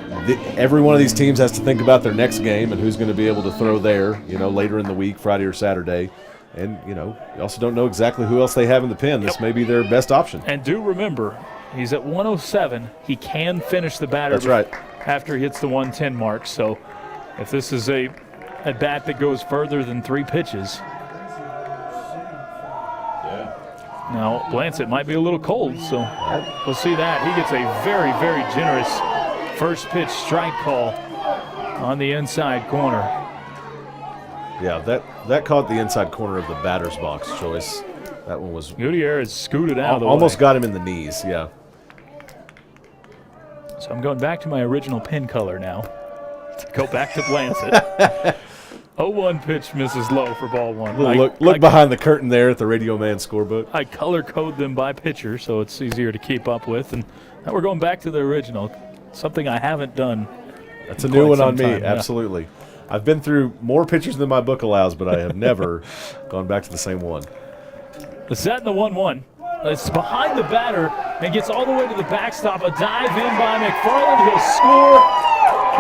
Every one of these teams has to think about their next game and who's going to be able to throw there, later in the week, Friday or Saturday. And, you also don't know exactly who else they have in the pen. This may be their best option. And do remember, he's at 107. He can finish the batter after he hits the 110 mark. So if this is a bat that goes further than 3 pitches. Now, Blancett might be a little cold, so we'll see that. He gets a very, very generous first pitch strike call on the inside corner. Yeah, that caught the inside corner of the batter's box, Choice. That one was... Gutierrez scooted out of the almost way. got him in the knees, yeah. So I'm going back to my original pin color now. To go back to Blancett. 0-1 pitch misses low for ball one. Look behind the curtain there at the Radio Man scorebook. I color code them by pitcher, so it's easier to keep up with. And now we're going back to the original, something I haven't done. That's a new one on me, time, absolutely. Yeah. I've been through more pitchers than my book allows, but I have never gone back to the same one. The set and the 1-1. It's behind the batter and gets all the way to the backstop. A dive in by McFarland. He'll score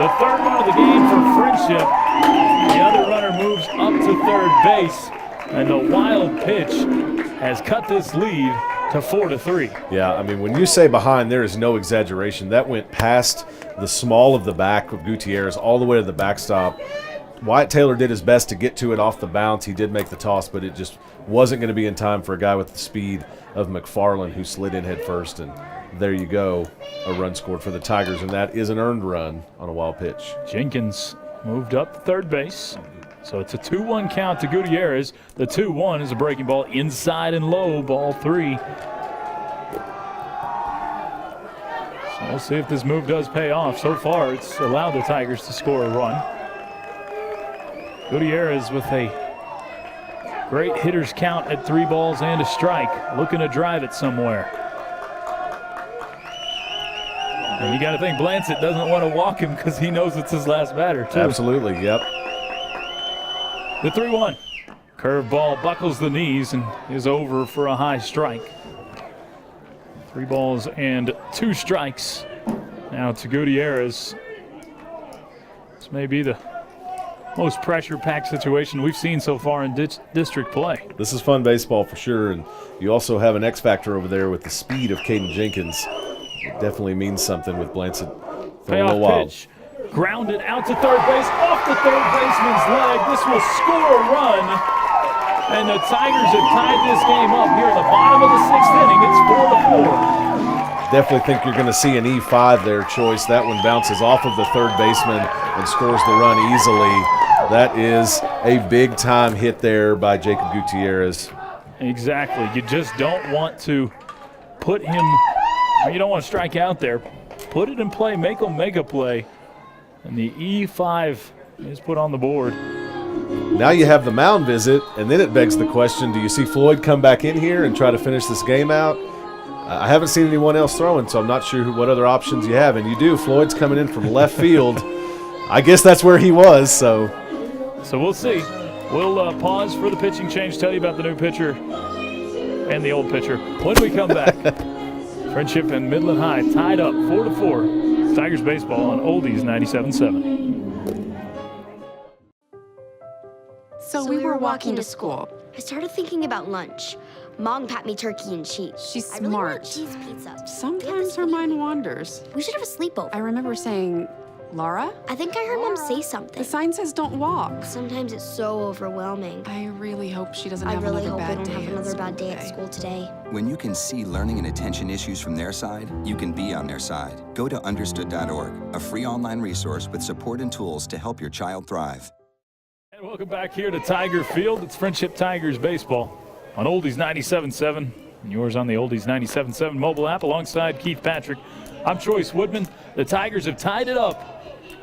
the third run of the game for Friendship. The other runner moves up to third base, and the wild pitch has cut this lead to 4-3. Yeah, I mean, when you say behind, there is no exaggeration. That went past the small of the back of Gutierrez all the way to the backstop. Wyatt Taylor did his best to get to it off the bounce. He did make the toss, but it just wasn't going to be in time for a guy with the speed of McFarland, who slid in head first. And there you go, a run scored for the Tigers, and that is an earned run on a wild pitch. Jenkins moved up to third base. So it's a 2-1 count to Gutierrez. The 2-1 is a breaking ball inside and low, ball 3. So we'll see if this move does pay off. So far, it's allowed the Tigers to score a run. Gutierrez with a great hitter's count at 3 balls and a strike, looking to drive it somewhere. And you got to think Blancett doesn't want to walk him because he knows it's his last batter, too. Absolutely, yep. The 3-1. Curveball buckles the knees and is over for a high strike. 3 balls and 2 strikes. Now to Gutierrez. This may be the most pressure-packed situation we've seen so far in district play. This is fun baseball for sure, and you also have an X factor over there with the speed of Caden Jenkins. It definitely means something with Blancett throwing a little wild. Pitch. Grounded out to third base, off the third baseman's leg. This will score a run. And the Tigers have tied this game up here in the bottom of the 6th inning. It's 4-4. Definitely think you're going to see an E5 there, Choice. That one bounces off of the third baseman and scores the run easily. That is a big-time hit there by Jacob Gutierrez. Exactly. You just don't want to put him, or you don't want to strike out there. Put it in play, make him make a play. And the E5 is put on the board. Now you have the mound visit, and then it begs the question, do you see Floyd come back in here and try to finish this game out? I haven't seen anyone else throwing, so I'm not sure what other options you have. And you do. Floyd's coming in from left field. I guess that's where he was, so. So we'll see. We'll pause for the pitching change, tell you about the new pitcher and the old pitcher when we come back. Friendship and Midland High tied up 4-4. Tigers baseball on Oldies 97.7. So we were walking to school. I started thinking about lunch. Mom packed me turkey and cheese. She's I really smart. want cheese pizza. Sometimes her mind wanders. We should have a sleepover. I remember saying, Laura? I think I heard Mom say something. The sign says don't walk. Sometimes it's so overwhelming. I really hope she doesn't have I really another hope I bad don't day have another bad day at school today. When you can see learning and attention issues from their side, you can be on their side. Go to understood.org, a free online resource with support and tools to help your child thrive. And welcome back here to Tiger Field. It's Friendship Tigers baseball on Oldies 97.7. And yours on the Oldies 97.7 mobile app alongside Keith Patrick. I'm Choice Woodman. The Tigers have tied it up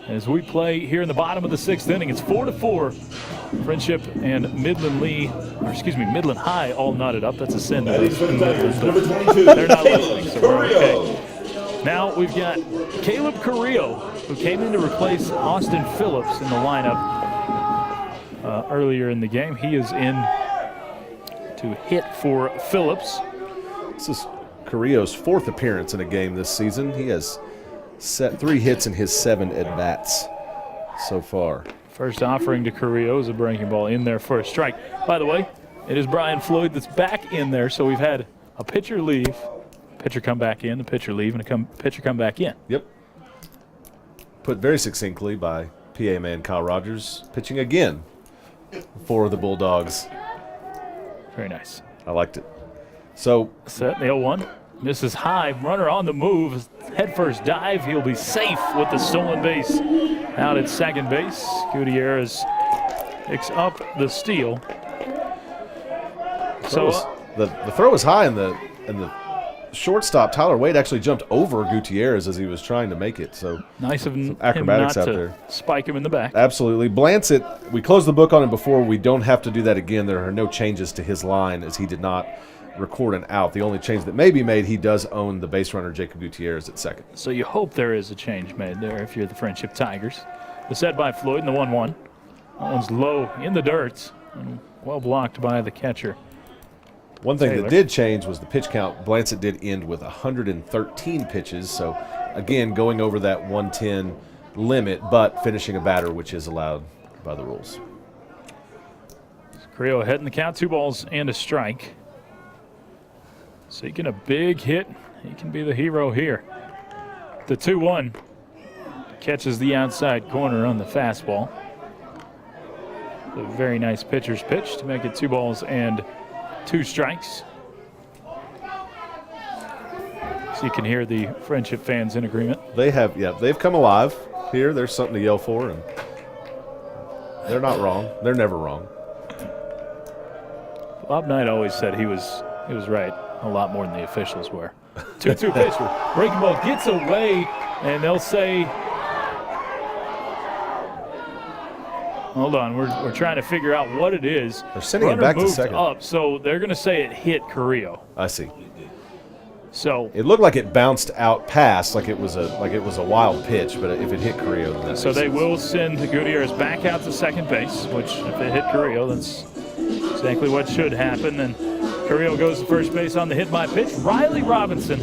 as we play here in the bottom of the 6th inning. It's 4-4. Friendship and Midland High all knotted up. That's a sin. They're not listening, so we're okay. Now we've got Caleb Carrillo, who came in to replace Austin Phillips in the lineup earlier in the game. He is in to hit for Phillips. This is Carrillo's 4th appearance in a game this season. He has set 3 hits in his 7 at-bats so far. First offering to Carrillo is a breaking ball in there for a strike. By the way, it is Brian Floyd that's back in there, so we've had a pitcher leave, pitcher come back in, a pitcher leave, and a pitcher come back in. Yep. Put very succinctly by PA man Kyle Rogers, pitching again for the Bulldogs. Very nice. I liked it. So set the 0-1. Misses high. Runner on the move. Head first dive. He'll be safe with the stolen base out at second base. Gutierrez picks up the steal. The throw was high in the shortstop, Tyler Wade, actually jumped over Gutierrez as he was trying to make it. So nice of him acrobatics not out to there. Spike him in the back. Absolutely. Blancett, we closed the book on him before. We don't have to do that again. There are no changes to his line as he did not record an out. The only change that may be made, he does own the base runner, Jacob Gutierrez, at second. So you hope there is a change made there if you're the Friendship Tigers. The set by Floyd in the 1-1. That one's low in the dirt and well blocked by the catcher. One thing Taylor. that did change was the pitch count. Blancett did end with 113 pitches. So, again, going over that 110 limit, but finishing a batter, which is allowed by the rules. Carrillo ahead in the count, 2 balls and a strike. Seeking a big hit. He can be the hero here. The 2-1 catches the outside corner on the fastball. A very nice pitcher's pitch to make it 2 balls and 2 strikes. So you can hear the Friendship fans in agreement. They have, they've come alive here. There's something to yell for, and they're not wrong. They're never wrong. Bob Knight always said he was right a lot more than the officials were. 2-2 pitch. Breaking ball gets away, and they'll say, hold on, we're trying to figure out what it is. They're sending it back to moved second. Up, so they're going to say it hit Carrillo. I see. So it looked like it bounced out past, like it was a wild pitch, but if it hit Carrillo, then that So makes they sense. will send Gutierrez back out to second base, which if it hit Carrillo, that's exactly what should happen. And Carrillo goes to first base on the hit by pitch. Riley Robinson,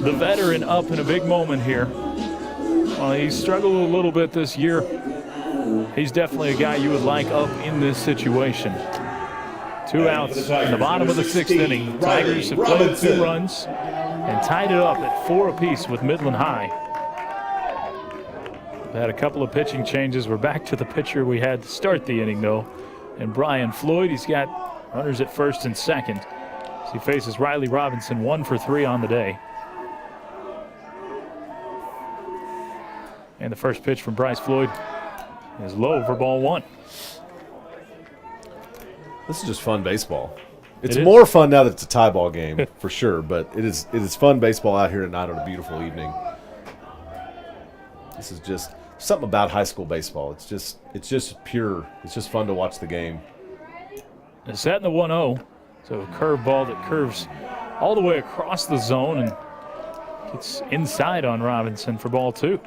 the veteran, up in a big moment here. Well, he struggled a little bit this year. He's definitely a guy you would like up in this situation. 2 outs in the bottom of the 6th inning. Tigers have played 2 runs and tied it up at 4 apiece with Midland High. We've had a couple of pitching changes. We're back to the pitcher we had to start the inning, though. And Brian Floyd, he's got runners at first and second. So he faces Riley Robinson, 1 for 3 on the day. And the first pitch from Bryce Floyd is low for ball 1. This is just fun baseball. It's It is. more fun now that it's a tie ball game, for sure, but it is fun baseball out here tonight on a beautiful evening. This is just something about high school baseball. It's just pure. It's just fun to watch the game. It's set in the 1-0. So a curveball that curves all the way across the zone and gets inside on Robinson for ball 2.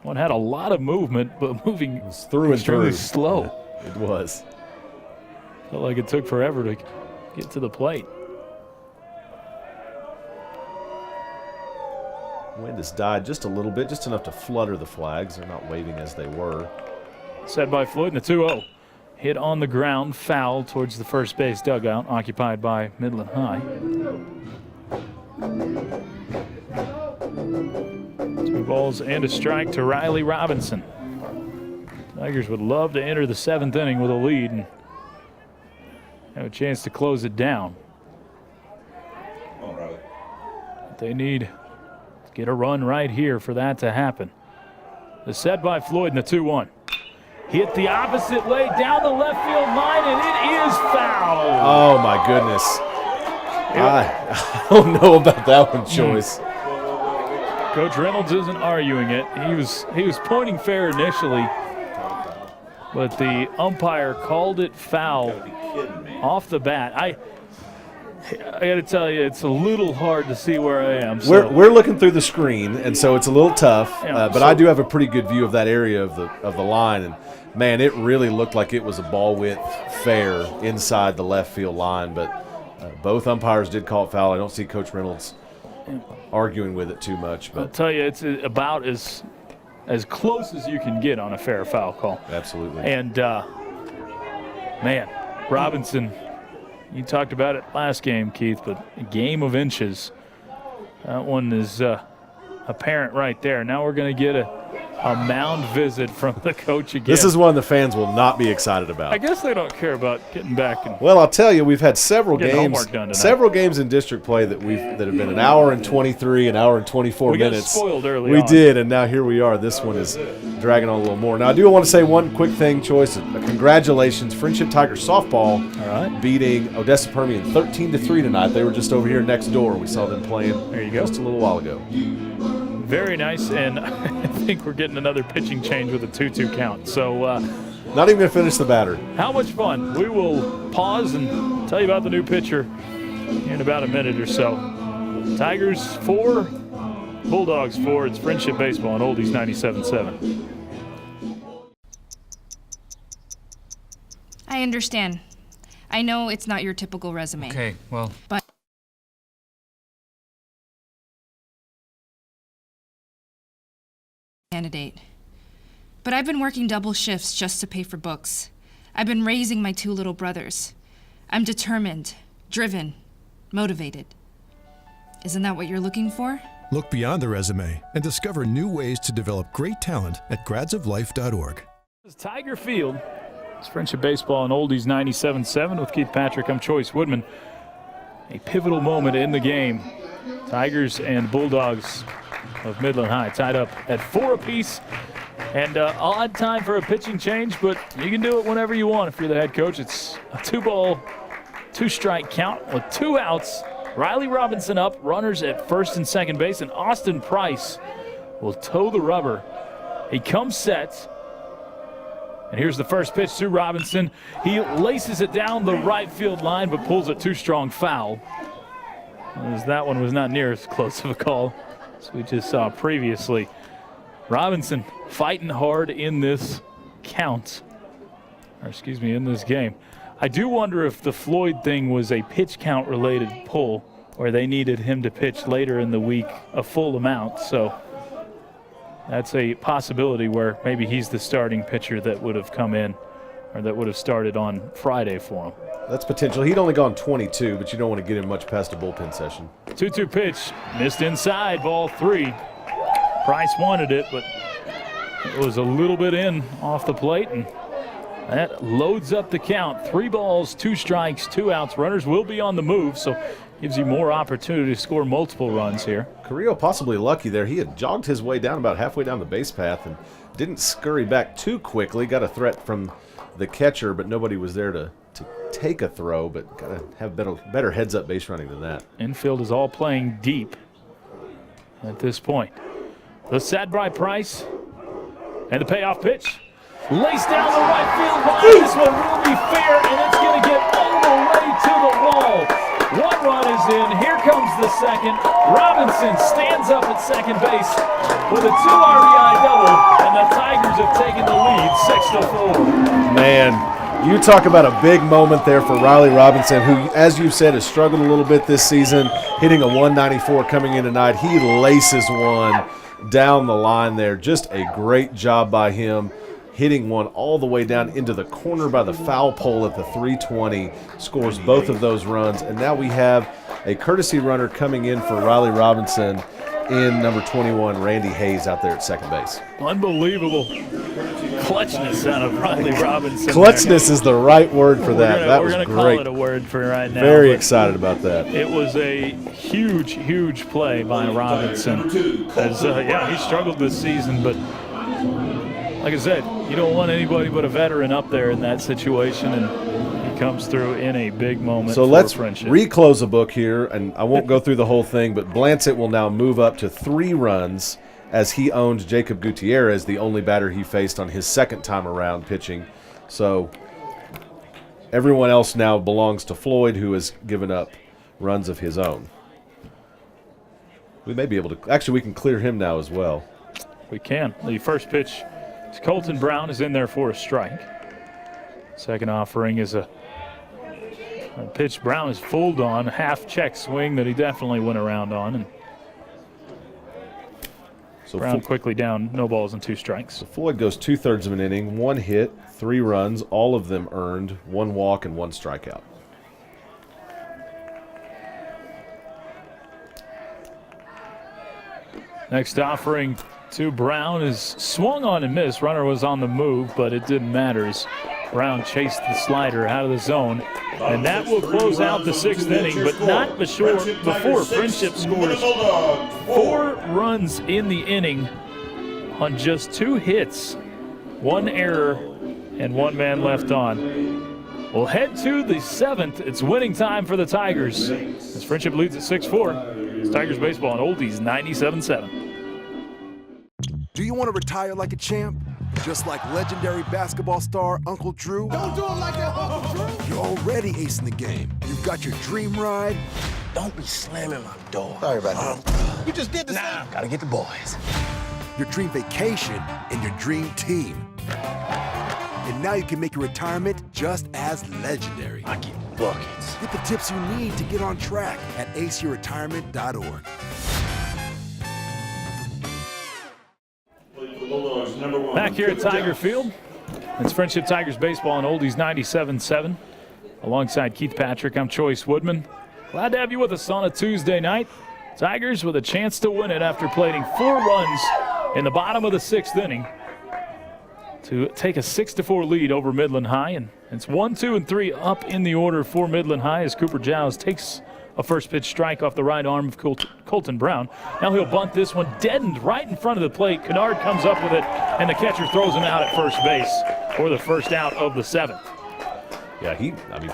One had a lot of movement, but moving through and extremely through. slow. Yeah, it was. Felt like it took forever to get to the plate. Wind has died just a little bit, just enough to flutter the flags. They're not waving as they were. Set by Floyd in the 2-0. Hit on the ground, foul towards the first base dugout, occupied by Midland High. 2 balls and a strike to Riley Robinson. Tigers would love to enter the 7th inning with a lead and have a chance to close it down. They need to get a run right here for that to happen. The set by Floyd in the 2-1. Hit the opposite way down the left field line, and it is foul. Oh, my goodness. I don't know about that one, Choice. Coach Reynolds isn't arguing it. He was pointing fair initially, but the umpire called it foul off the bat. I got to tell you, it's a little hard to see where I am. So. We're looking through the screen, and so it's a little tough. Yeah, but I do have a pretty good view of that area of the line, and man, it really looked like it was a ball width fair inside the left field line. But both umpires did call it foul. I don't see Coach Reynolds arguing with it too much. But I'll tell you, it's about as close as you can get on a fair foul call. Absolutely. And man, Robinson. You talked about it last game, Keith, but a game of inches. That one is apparent right there. Now we're going to get a A mound visit from the coach again. This is one the fans will not be excited about. I guess they don't care about getting back. And well, I'll tell you, we've had several homework done tonight. games in district play that have been an hour and 23, an hour and 24 minutes. We got spoiled early We on. did, and now here we are. This one is dragging on a little more. Now, I do want to say one quick thing, Choice. Congratulations, Friendship Tigers softball beating Odessa Permian 13-3 tonight. They were just over here next door. We saw them playing just a little while ago. Very nice, and I think we're getting another pitching change with a 2-2 count. So, not even going to finish the batter. How much fun. We will pause and tell you about the new pitcher in about a minute or so. Tigers 4, Bulldogs 4. It's Friendship Baseball on Oldies 97.7. I understand. I know it's not your typical resume. Okay, well. But candidate. But I've been working double shifts just to pay for books. I've been raising my 2 little brothers. I'm determined, driven, motivated. Isn't that what you're looking for? Look beyond the resume and discover new ways to develop great talent at gradsoflife.org. This is Tiger Field. It's Friendship Baseball on Oldies 97.7 with Keith Patrick. I'm Choice Woodman. A pivotal moment in the game. Tigers and Bulldogs of Midland High tied up at 4 apiece. And odd time for a pitching change, but you can do it whenever you want if you're the head coach. It's a 2-ball, 2-strike count with 2 outs. Riley Robinson up, runners at first and second base, and Austin Price will toe the rubber. He comes set, and here's the first pitch to Robinson. He laces it down the right field line, but pulls it too strong foul. As that one was not near as close of a call as we just saw previously. Robinson fighting hard in this count, or excuse me, in this game. I do wonder if the Floyd thing was a pitch count related pull where they needed him to pitch later in the week a full amount. So that's a possibility where maybe he's the starting pitcher that would have come in or that would have started on Friday for him. That's potential. He'd only gone 22, but you don't want to get him much past a bullpen session. 2-2 pitch, missed inside, ball 3. Price wanted it, but it was a little bit in off the plate, and that loads up the count. 3 balls, 2 strikes, 2 outs. Runners will be on the move, so gives you more opportunity to score multiple runs here. Carrillo possibly lucky there. He had jogged his way down about halfway down the base path and didn't scurry back too quickly. Got a threat from the catcher, but nobody was there to take a throw, but got to have better heads-up base running than that. Infield is all playing deep at this point. The Sadbry Price and the payoff pitch. Laced down the right field line. This one will be fair, and it's going to get all the way to the wall. 1 run is in. Here comes the second. Robinson stands up at second base with a 2 RBI double, and the Tigers have taken the lead 6-4. Man, you talk about a big moment there for Riley Robinson, who, as you said, has struggled a little bit this season, hitting a 194 coming in tonight. He laces one down the line there. Just a great job by him, hitting one all the way down into the corner by the foul pole at the 320, scores both of those runs, and now we have a courtesy runner coming in for Riley Robinson in number 21, Randy Hayes, out there at second base. Unbelievable clutchness out of Riley Robinson. Clutchness is the right word for that. That was great. We're going to call it a word for right now. Very excited about that. It was a huge, huge play by Robinson. As he struggled this season, but like I said, you don't want anybody but a veteran up there in that situation, and he comes through in a big moment. So let's Friendship. reclose the book here, and I won't go through the whole thing, but Blancett will now move up to 3 runs as he owned Jacob Gutierrez, the only batter he faced on his second time around pitching. So everyone else now belongs to Floyd, who has given up runs of his own. We may be able to – actually, we can clear him now as well. We can. The first pitch – Colton Brown is in there for a strike. Second offering is a pitch Brown is fooled on, half check swing that he definitely went around on. And so Brown quickly down, no balls and 2 strikes. So Floyd goes 2/3 of an inning, 1 hit, 3 runs, all of them earned, 1 walk and 1 strikeout. Next offering 2 Brown is swung on and missed. Runner was on the move, but it didn't matter as Brown chased the slider out of the zone. And that will close out the 6th inning, but not before Friendship scores 4 runs in the inning on just 2 hits, 1 error, and 1 man left on. We'll head to the 7th. It's winning time for the Tigers as Friendship leads at 6-4. It's Tigers baseball on Oldies 97.7. Do you want to retire like a champ? Just like legendary basketball star Uncle Drew? Don't do him like that, Uncle Drew. You're already acing the game. You've got your dream ride. Don't be slamming my door. Sorry about that. You just did the same. Gotta get the boys. Your dream vacation and your dream team. And now you can make your retirement just as legendary. I get buckets. Get the tips you need to get on track at aceyourretirement.org. Back here at Tiger Field, it's Friendship Tigers baseball on Oldies 97.7. Alongside Keith Patrick, I'm Choice Woodman. Glad to have you with us on a Tuesday night. Tigers with a chance to win it after playing 4 runs in the bottom of the 6th inning to take a 6-4 lead over Midland High. And it's 1, 2, and 3 up in the order for Midland High as Cooper Giles takes a first pitch strike off the right arm of Colton Brown. Now he'll bunt this one, deadened right in front of the plate. Kennard comes up with it, and the catcher throws him out at first base for the first out of the 7th. Yeah,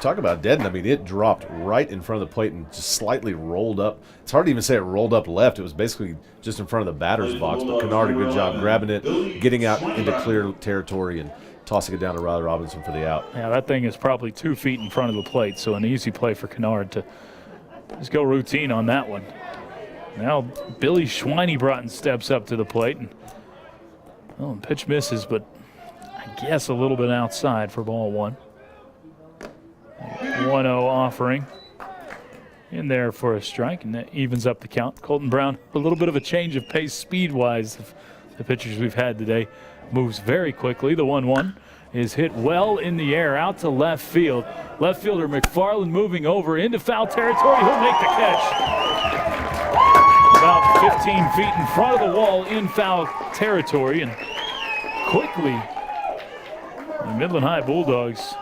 talk about deadened. It dropped right in front of the plate and just slightly rolled up. It's hard to even say it rolled up left. It was basically just in front of the batter's box, but Kennard did a good job grabbing it, getting out into clear territory, and tossing it down to Riley Robinson for the out. Yeah, that thing is probably 2 feet in front of the plate, so an easy play for Kennard to just go routine on that one. Now Billy Schweinebrotten steps up to the plate, and pitch misses, but I guess a little bit outside for ball 1. 1-0 offering in there for a strike, and that evens up the count. Colton Brown, a little bit of a change of pace speed-wise of the pitchers we've had today. Moves very quickly. The 1-1 is hit well in the air out to left field. Left fielder McFarland moving over into foul territory. He'll make the catch. About 15 feet in front of the wall in foul territory, and quickly the Midland High Bulldogs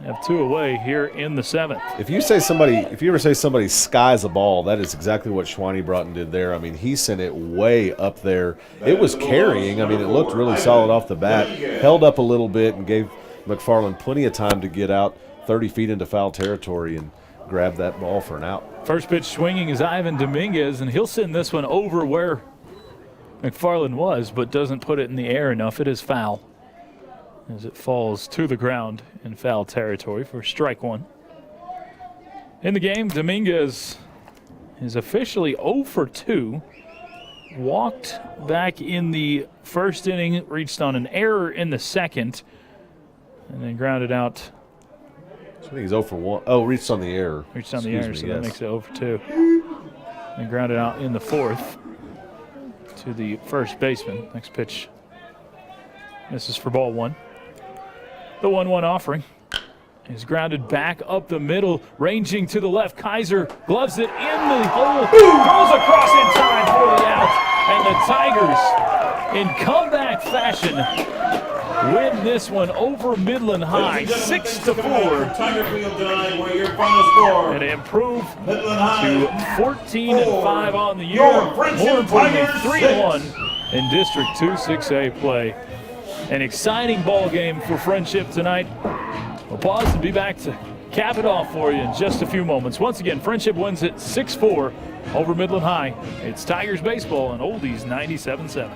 have 2 away here in the 7th. If you ever say somebody skies a ball, that is exactly what Schweinebrotten did there. He sent it way up there. It was carrying. It looked really solid off the bat. Held up a little bit and gave McFarland plenty of time to get out 30 feet into foul territory and grab that ball for an out. First pitch swinging is Ivan Dominguez, and he'll send this one over where McFarland was, but doesn't put it in the air enough. It is foul as it falls to the ground in foul territory for strike 1. In the game, Dominguez is officially 0 for 2. Walked back in the first inning, reached on an error in the second, and then grounded out. So I think he's 0 for 1. Oh, reached on the error. Reached on the error, so that makes it 0 for 2. And grounded out in the 4th to the first baseman. Next pitch misses for ball 1. The 1-1 offering is grounded back up the middle, ranging to the left. Kaiser gloves it in the hole, throws across in time for the out, and the Tigers, in comeback fashion, win this one over Midland High, 6-4, and improve to 14-5 on the year. More importantly, 3-1 in District 2 6A play. An exciting ball game for Friendship tonight. We'll pause and be back to cap it off for you in just a few moments. Once again, Friendship wins it 6-4 over Midland High. It's Tigers baseball on Oldies 97.7.